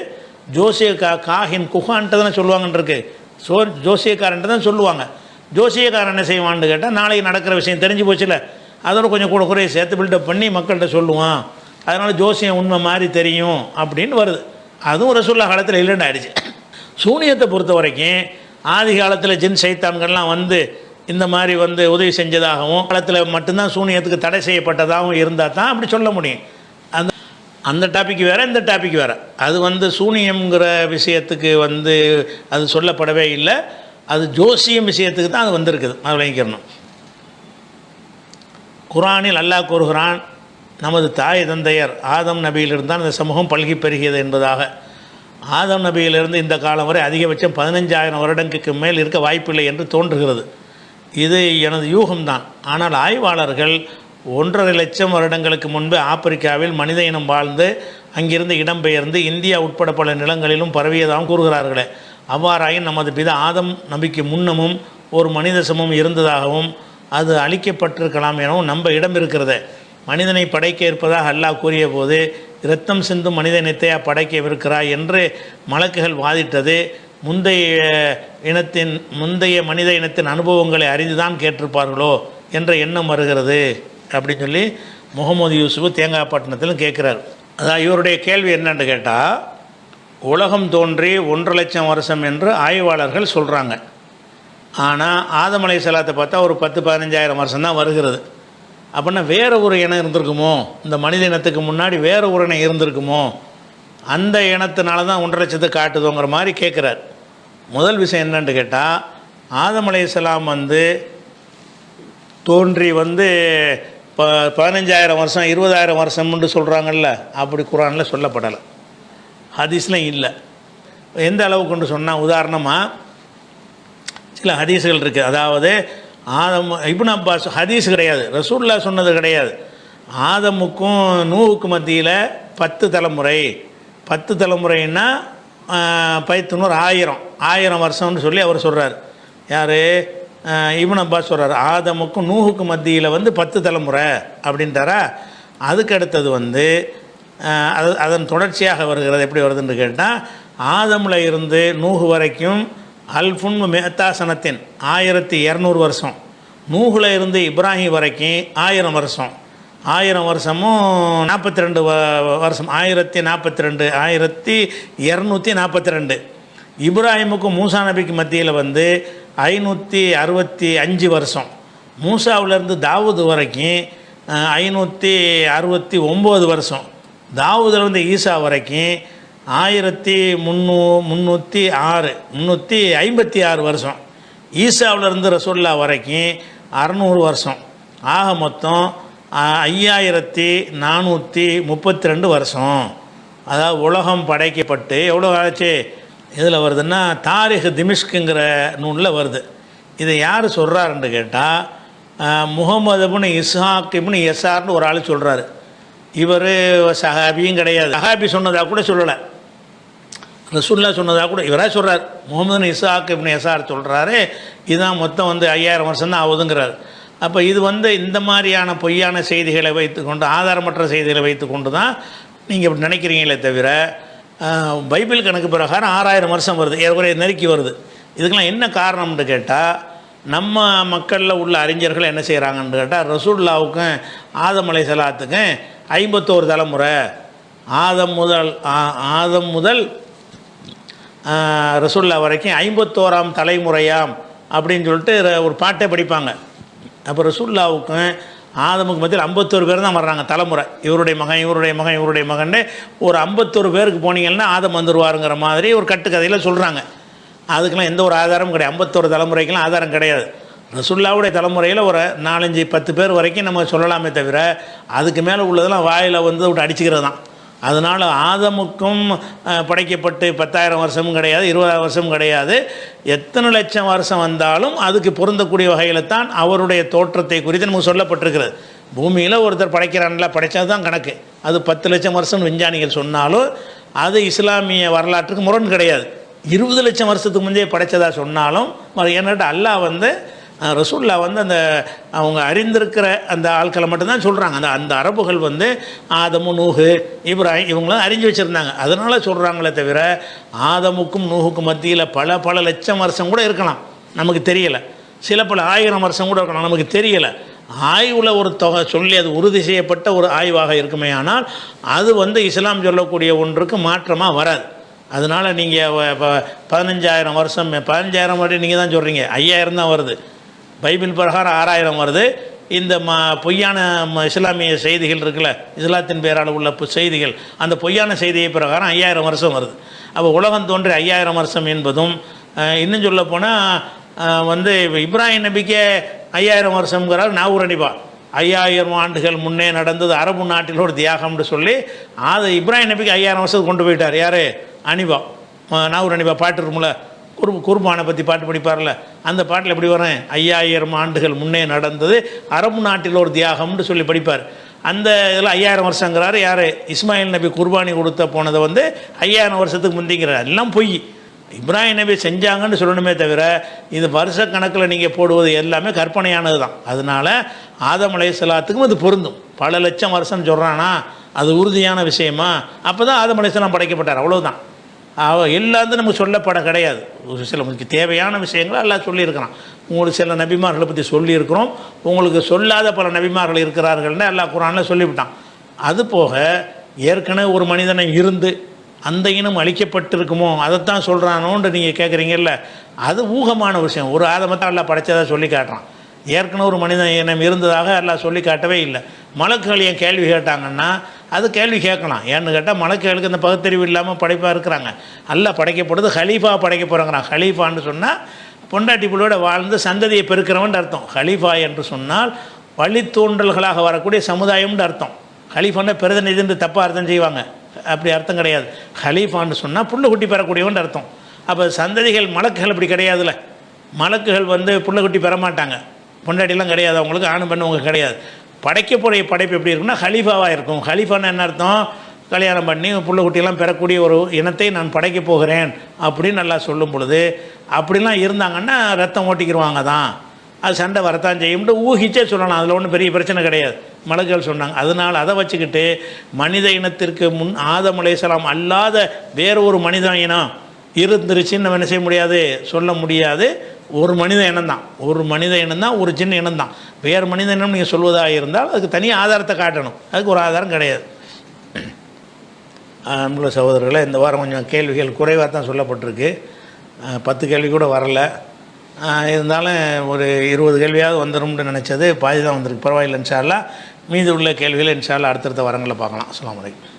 ஜோசிய காஹின் குஹான்ட்டு தானே சொல்லுவாங்கன்றிருக்கு. ஜோசியக்காரன்ட்டு தான் சொல்லுவாங்க. ஜோசியக்காரன் என்ன செய்வான்னு கேட்டால், நாளைக்கு நடக்கிற விஷயம் தெரிஞ்சு போச்சுல, அதோட கொஞ்சம் கூட குறைய சேர்த்து பில்டப் பண்ணி மக்கள்கிட்ட சொல்லுவான். அதனால் ஜோசியம் உண்மை மாதிரி தெரியும் அப்படின்னு வருது. அதுவும் ரசூலுல்லாஹ் காலத்தில் இல்லைன்னு ஆயிடுச்சு. சூனியத்தை பொறுத்த வரைக்கும் ஆதி காலத்தில் ஜின் சைத்தான்கள்லாம் வந்து இந்த மாதிரி வந்து உதவி செஞ்சதாகவும், காலத்தில் மட்டும்தான் சூனியத்துக்கு தடை செய்யப்பட்டதாகவும் இருந்தால் தான் அப்படி சொல்ல முடியும். அந்த டாபிக் வேறு, இந்த டாபிக் வேறு. அது வந்து சூனியம்ங்கிற விஷயத்துக்கு வந்து அது சொல்லப்படவே இல்லை. அது ஜோசியம் விஷயத்துக்கு தான் அது வந்திருக்குது. அது விளங்கிக்கணும். குர்ஆனில் அல்லாஹ் கூறுகிறான், நமது தாய் தந்தையர் ஆதம் நபியிலிருந்து தான் இந்த சமூகம் பல்கி பெருகியது என்பதாக. ஆதம் நபியிலிருந்து இந்த காலம் வரை அதிகபட்சம் 15,000 வருடங்களுக்கு மேல் இருக்க வாய்ப்பில்லை என்று தோன்றுகிறது. இது எனது யூகம்தான். ஆனால் ஆய்வாளர்கள் 1.5 லட்சம் வருடங்களுக்கு முன்பு ஆப்பிரிக்காவில் மனித இனம் வாழ்ந்து அங்கிருந்து இடம்பெயர்ந்து இந்தியா உட்பட பல நிலங்களிலும் பரவியதாகவும் கூறுகிறார்களே. அவ்வாறாயின் நமது பிதா ஆதம் நபிக்கு முன்னமும் ஒரு மனித சமூகம் இருந்ததாகவும் அது அழிக்கப்பட்டிருக்கலாம் எனவும் நம்ப இடம் இருக்கிறது. மனிதனை படைக்க இருப்பதாக அல்லாஹ் கூறிய போது இரத்தம் சிந்தும் மனித இனத்தையா படைக்கவிருக்கிறாய் என்று மலக்குகள் வாதிட்டது முந்தைய மனித இனத்தின் அனுபவங்களை அறிந்துதான் கேட்டிருப்பார்களோ என்ற எண்ணம் வருகிறது அப்படின்னு சொல்லி முகமது யூசுப் தேங்காய்பட்டினத்திலும் கேட்குறார். அதான் இவருடைய கேள்வி என்னன்னு கேட்டால், உலகம் தோன்றி 1.5 லட்சம் வருஷம் என்று ஆய்வாளர்கள் சொல்கிறாங்க. ஆனால் ஆதம் அலைஹிஸ்ஸலாத்தை பார்த்தா ஒரு 10-15,000 வருஷம்தான் வருகிறது. அப்படின்னா வேறு ஒரு இனம் இருந்திருக்குமோ, இந்த மனித இனத்துக்கு முன்னாடி வேறு ஒரு இனம் இருந்திருக்குமோ, அந்த இனத்தினால தான் 1.5 லட்சத்தை காட்டுதோங்கிற மாதிரி கேட்குறார். முதல் விஷயம் என்னன்னு கேட்டால், ஆதம் அலைஹிஸ்ஸலாம் வந்து தோன்றி வந்து 15,000 வருஷம் 20,000 வருஷம்னு சொல்கிறாங்கல்ல, அப்படி குர்ஆனில் சொல்லப்படலை, ஹதீஸ்லாம் இல்லை. எந்த அளவுக்கு கொண்டு சொன்னால், உதாரணமாக சில ஹதீஸுகள் இருக்குது. அதாவது ஆதம், இப்னு அப்பாஸ் ஹதீஸ் கிடையாது, ரசூலுல்லாஹ் சொன்னது கிடையாது. ஆதமுக்கும் நூஹுக்கும் மத்தியில் 10 தலைமுறை. 10 தலைமுறைன்னா 1000 வருஷம்னு சொல்லி அவர் சொல்கிறார். யார்? இப்னு அப்பாஸ் சொல்கிறார். ஆதமுக்கும் நூஹுக்கும் மத்தியில் வந்து 10 தலைமுறை அப்படின்ட்டாரா. அதுக்கு அடுத்தது வந்து அதன் தொடர்ச்சியாக வருகிறது. எப்படி வருதுன்னு கேட்டால், ஆதமில் இருந்து நூஹு வரைக்கும் அல்ஃபுன் மேத்தாசனத்தின் 1200 வருஷம். நூஹில் இருந்து இப்ராஹிம் வரைக்கும் 1000 வருஷம். 1000 வருஷமும் 42 வருஷம், 1042, 1242. இப்ராஹிமுக்கும் மூசா நபிக்கு மத்தியில் வந்து 565 வருஷம். மூசாவிலேருந்து தாவூது வரைக்கும் 569 வருஷம். தாவூதுலேருந்து ஈசா வரைக்கும் 356 வருஷம். ஈசாவிலேருந்து ரசூலுல்லாஹ் வரைக்கும் 600 வருஷம். ஆக மொத்தம் 5432 வருஷம். அதாவது உலகம் படைக்கப்பட்டு எவ்வளோ ஆச்சு? இதில் வருதுன்னா தாரிக் திமிஷ்குங்கிற நூலில் வருது. இதை யார் சொல்கிறாருன்னு கேட்டால், முகமது இப்னு இஸ்ஹாக் இப்னு யசார்னு ஒரு ஆள் சொல்கிறாரு. இவர் சஹாபியும் கிடையாது, சஹாபி சொன்னதாக கூட சொல்லலை, ரசூலுல்லாஹ் சொன்னதாக கூட இவராக சொல்கிறார். முகமது இஸ்ஹாக் இப்னு யசார் சொல்கிறாரு, இதுதான் மொத்தம் வந்து 5000 வருஷம் தான் ஆகுதுங்கிறார். அப்போ இது வந்து இந்த மாதிரியான பொய்யான செய்திகளை வைத்துக்கொண்டு, ஆதாரமற்ற செய்திகளை வைத்துக்கொண்டு தான் நீங்கள் இப்படி நினைக்கிறீங்களே தவிர, பைபிள் கணக்கு பிரகாரம் 6000 வருஷம் வருது, ஏற்கனவே நெருக்கி வருது. இதுக்கெல்லாம் என்ன காரணம்னு கேட்டால், நம்ம மக்களில் உள்ள அறிஞர்கள் என்ன செய்கிறாங்கன்னு கேட்டால், ரசூலுல்லாஹ்வுக்கும் ஆதம் அலைஹிஸ்ஸலாத்துக்கும் 51 தலைமுறை. ஆதம் முதல் ரசூலுல்லாஹ் வரைக்கும் 51ஆம் தலைமுறையாம் அப்படின்னு சொல்லிட்டு ஒரு பாட்டே படிப்பாங்க. அப்போ ரசூலுல்லாவுக்கும் ஆதமுக்கு மத்தியில் 51 பேர் தான் வர்றாங்க தலைமுறை. இவருடைய மகன் இவருடைய மகன் இவருடைய மகன் ஒரு 51 பேருக்கு போனீங்கன்னா ஆதம் வந்துடுவாருங்கிற மாதிரி ஒரு கட்டுக்கதையில் சொல்கிறாங்க. அதுக்கெல்லாம் எந்த ஒரு ஆதாரமும் கிடையாது. 51 தலைமுறைக்கெல்லாம் ஆதாரம் கிடையாது. ரசூலுல்லாவுடைய தலைமுறையில் ஒரு 4-5-10 பேர் வரைக்கும் நம்ம சொல்லலாமே தவிர அதுக்கு மேலே உள்ளதெல்லாம் வாயில் வந்து விட்டு அடிச்சுக்கிறது தான். அதனால் ஆதமுக்கும் படைக்கப்பட்டு 10,000 வருஷமும் கிடையாது, 20,000 வருஷமும் கிடையாது. எத்தனை லட்சம் வருஷம் வந்தாலும் அதுக்கு பொருந்தக்கூடிய வகையில் தான் அவருடைய தோற்றத்தை குறித்து நமக்கு சொல்லப்பட்டிருக்கிறது. பூமியில் ஒருத்தர் படைக்கிறான்ல, படைத்தது தான் கணக்கு. அது 10 லட்சம் வருஷம் விஞ்ஞானிகள் சொன்னாலும் அது இஸ்லாமிய வரலாற்றுக்கு முரண் கிடையாது. 20 லட்சம் வருஷத்துக்கு முந்தைய படைத்ததாக சொன்னாலும் ஏன்னாட்டு அல்லாஹ் வந்து ரசூல்லா வந்து அந்த அவங்க அறிந்திருக்கிற அந்த ஆட்களை மட்டும்தான் சொல்கிறாங்க. அந்த அரபுகள் வந்து ஆதமு நூஹு இப்ராஹிம் இவங்களாம் அறிஞ்சு வச்சுருந்தாங்க. அதனால் சொல்கிறாங்களே தவிர ஆதமுக்கும் நூஹுக்கும் மத்தியில் பல லட்சம் வருஷம் கூட இருக்கலாம், நமக்கு தெரியலை. சில பல 1000 வருஷம் கூட இருக்கலாம், நமக்கு தெரியலை. ஆய்வில் ஒரு தொகை சொல்லி அது உறுதி செய்யப்பட்ட ஒரு ஆய்வாக இருக்குமே, ஆனால் அது வந்து இஸ்லாம் சொல்லக்கூடிய ஒன்றுக்கு மாற்றமாக வராது. அதனால் நீங்கள் 15,000 வருஷம் 15,000 மட்டும் நீங்கள் தான் சொல்கிறீங்க, 5,000 தான் வருது. பைபிள் பிரகாரம் 6,000 வருது. இந்த பொய்யான இஸ்லாமிய செய்திகள் இருக்குல்ல, இஸ்லாத்தின் பேரால் உள்ள செய்திகள், அந்த பொய்யான செய்தியை பிரகாரம் 5,000 வருஷம் வருது. அப்போ உலகம் தோன்றி 5,000 வருஷம் என்பதும் இன்னும் சொல்லப்போனால் வந்து இப்ராஹிம் நபிக்கே 5,000 வருஷங்கிறார் நாவூர் அனிபா. 5,000 ஆண்டுகள் முன்னே நடந்தது அரபு நாட்டில் ஒரு தியாகம்னு சொல்லி அது இப்ராஹிம் நபிக்கு 5,000 வருஷத்துக்கு கொண்டு போயிட்டார். யார்? அனிபா. நாவூர் அனிபா பாட்டு இருக்கும்ல, குர்பானை பற்றி பாட்டு படிப்பார்ல, அந்த பாட்டில் எப்படி வரேன் 5,000 ஆண்டுகள் முன்னே நடந்தது அரபு நாட்டில் ஒரு தியாகம்னு சொல்லி படிப்பார். அந்த இதில் 5,000 வருஷங்கிறாரு. யார்? இஸ்மாயில் நபி குர்பானி கொடுத்த போனதை வந்து 5,000 வருஷத்துக்கு முந்திங்கிறார். எல்லாம் பொய். இப்ராஹிம் நபி செஞ்சாங்கன்னு சொல்லணுமே தவிர இது வருஷ கணக்கில் நீங்கள் போடுவது எல்லாமே கற்பனையானது தான். அதனால் ஆதம் அலைஹிஸ்ஸலாத்துக்கும் அது பொருந்தும். பல லட்சம் வருஷம் சொல்கிறானா அது உறுதியான விஷயமா? அப்போ தான் ஆதம் அலைஹிஸ்ஸலாம் படைக்கப்பட்டார், அவ்வளோதான். எல்லாத்தையும் நமக்கு சொல்லப்பட கிடையாது. சில உங்களுக்கு தேவையான விஷயங்களை எல்லாம் சொல்லியிருக்கிறான். உங்களுக்கு சில நபிமார்களை பற்றி சொல்லியிருக்கிறோம், உங்களுக்கு சொல்லாத பல நபிமார்கள் இருக்கிறார்கள்னு எல்லாம் குர்ஆனில் சொல்லிவிட்டான். அது போக ஏற்கனவே ஒரு மனிதனை இருந்து அந்த இனம் அழிக்கப்பட்டிருக்குமோ அதைத்தான் சொல்கிறானோன்னு நீங்கள் கேட்குறீங்கல்ல, அது ஊகமான விஷயம். ஒரு ஆதமத்தை எல்லாம் படைச்சதாக சொல்லி காட்டுறான். ஏற்கனவே ஒரு மனிதன் இனம் இருந்ததாக எல்லாம் சொல்லி காட்டவே இல்லை. மலக்குகள் ஏன் கேள்வி கேட்டாங்கன்னா அது கேள்வி கேட்கலாம். ஏன்னு கேட்டால் மலக்குகளுக்கு இந்த பகுத்தறிவு இல்லாமல் படைப்பாக இருக்கிறாங்க. அல்ல படைக்கப்படுது ஹலீஃபா படைக்க போகிறாங்கிறான். ஹலீஃபான்னு சொன்னால் பொண்டாட்டி பிள்ளையோட வாழ்ந்து சந்ததியை பெருக்கிறவன் அர்த்தம். ஹலீஃபா என்று சொன்னால் வழித்தோன்றல்களாக வரக்கூடிய சமுதாயம்னு அர்த்தம். ஹலீஃபான்னா பிரதிநிதின்னு தப்பாக அர்த்தம் செய்வாங்க, அப்படி அர்த்தம் கிடையாது. ஹலீஃபான்னு சொன்னால் புள்ள குட்டி பெறக்கூடியவன் அர்த்தம். அப்போ சந்ததிகள் மலக்குகள் அப்படி கிடையாதுல்ல. மலக்குகள் வந்து புள்ள குட்டி பெற மாட்டாங்க, பொண்டாட்டிலாம் கிடையாது அவங்களுக்கு, ஆணு பெண்ணு உங்களுக்கு கிடையாது. படைக்கக்கூடிய படைப்பு எப்படி இருக்குன்னா ஹலீஃபாவாக இருக்கும். ஹலீஃபான்னு என்ன அர்த்தம்? கல்யாணம் பண்ணி புள்ள குட்டியெல்லாம் பெறக்கூடிய ஒரு இனத்தை நான் படைக்க போகிறேன் அப்படின்னு நல்லா சொல்லும் பொழுது அப்படிலாம் இருந்தாங்கன்னா ரத்தம் ஓட்டிக்கிடுவாங்க தான், அது சண்டை வரத்தான் செய்யும்னு ஊகிச்சே சொல்லலாம். அதில் ஒன்றும் பெரிய பிரச்சனை கிடையாது. மலக்குகள் சொன்னாங்க. அதனால் அதை வச்சுக்கிட்டு மனித இனத்திற்கு முன் ஆதம் அலைஹிஸ்ஸலாம் அல்லாத வேறு ஒரு மனித இனம் இருந்துருச்சுன்னு நம்ம என்ன செய்ய முடியாது, சொல்ல முடியாது. ஒரு மனித இனம் தான், ஒரு மனித இனம் தான், ஒரு சின்ன இனம் தான். வேறு மனித இனம் நீங்கள் சொல்வதாக இருந்தால் அதுக்கு தனி ஆதாரத்தை காட்டணும், அதுக்கு ஒரு ஆதாரம் கிடையாது. அன்புள்ள சகோதரர்களை, இந்த வாரம் கொஞ்சம் கேள்விகள் குறைவாக தான் சொல்லப்பட்டிருக்கு. 10 கேள்வி கூட வரலை. இருந்தாலும் ஒரு 20 கேள்வியாவது வந்துடும்னு நினச்சது பாதி தான் வந்திருக்கு. பரவாயில்லை, இன்ஷா அல்லாஹ் மீதி உள்ள கேள்விகளை இன்ஷா அல்லாஹ் அடுத்தடுத்த வாரங்களில் பார்க்கலாம். அஸ்ஸலாமு அலைக்கும்.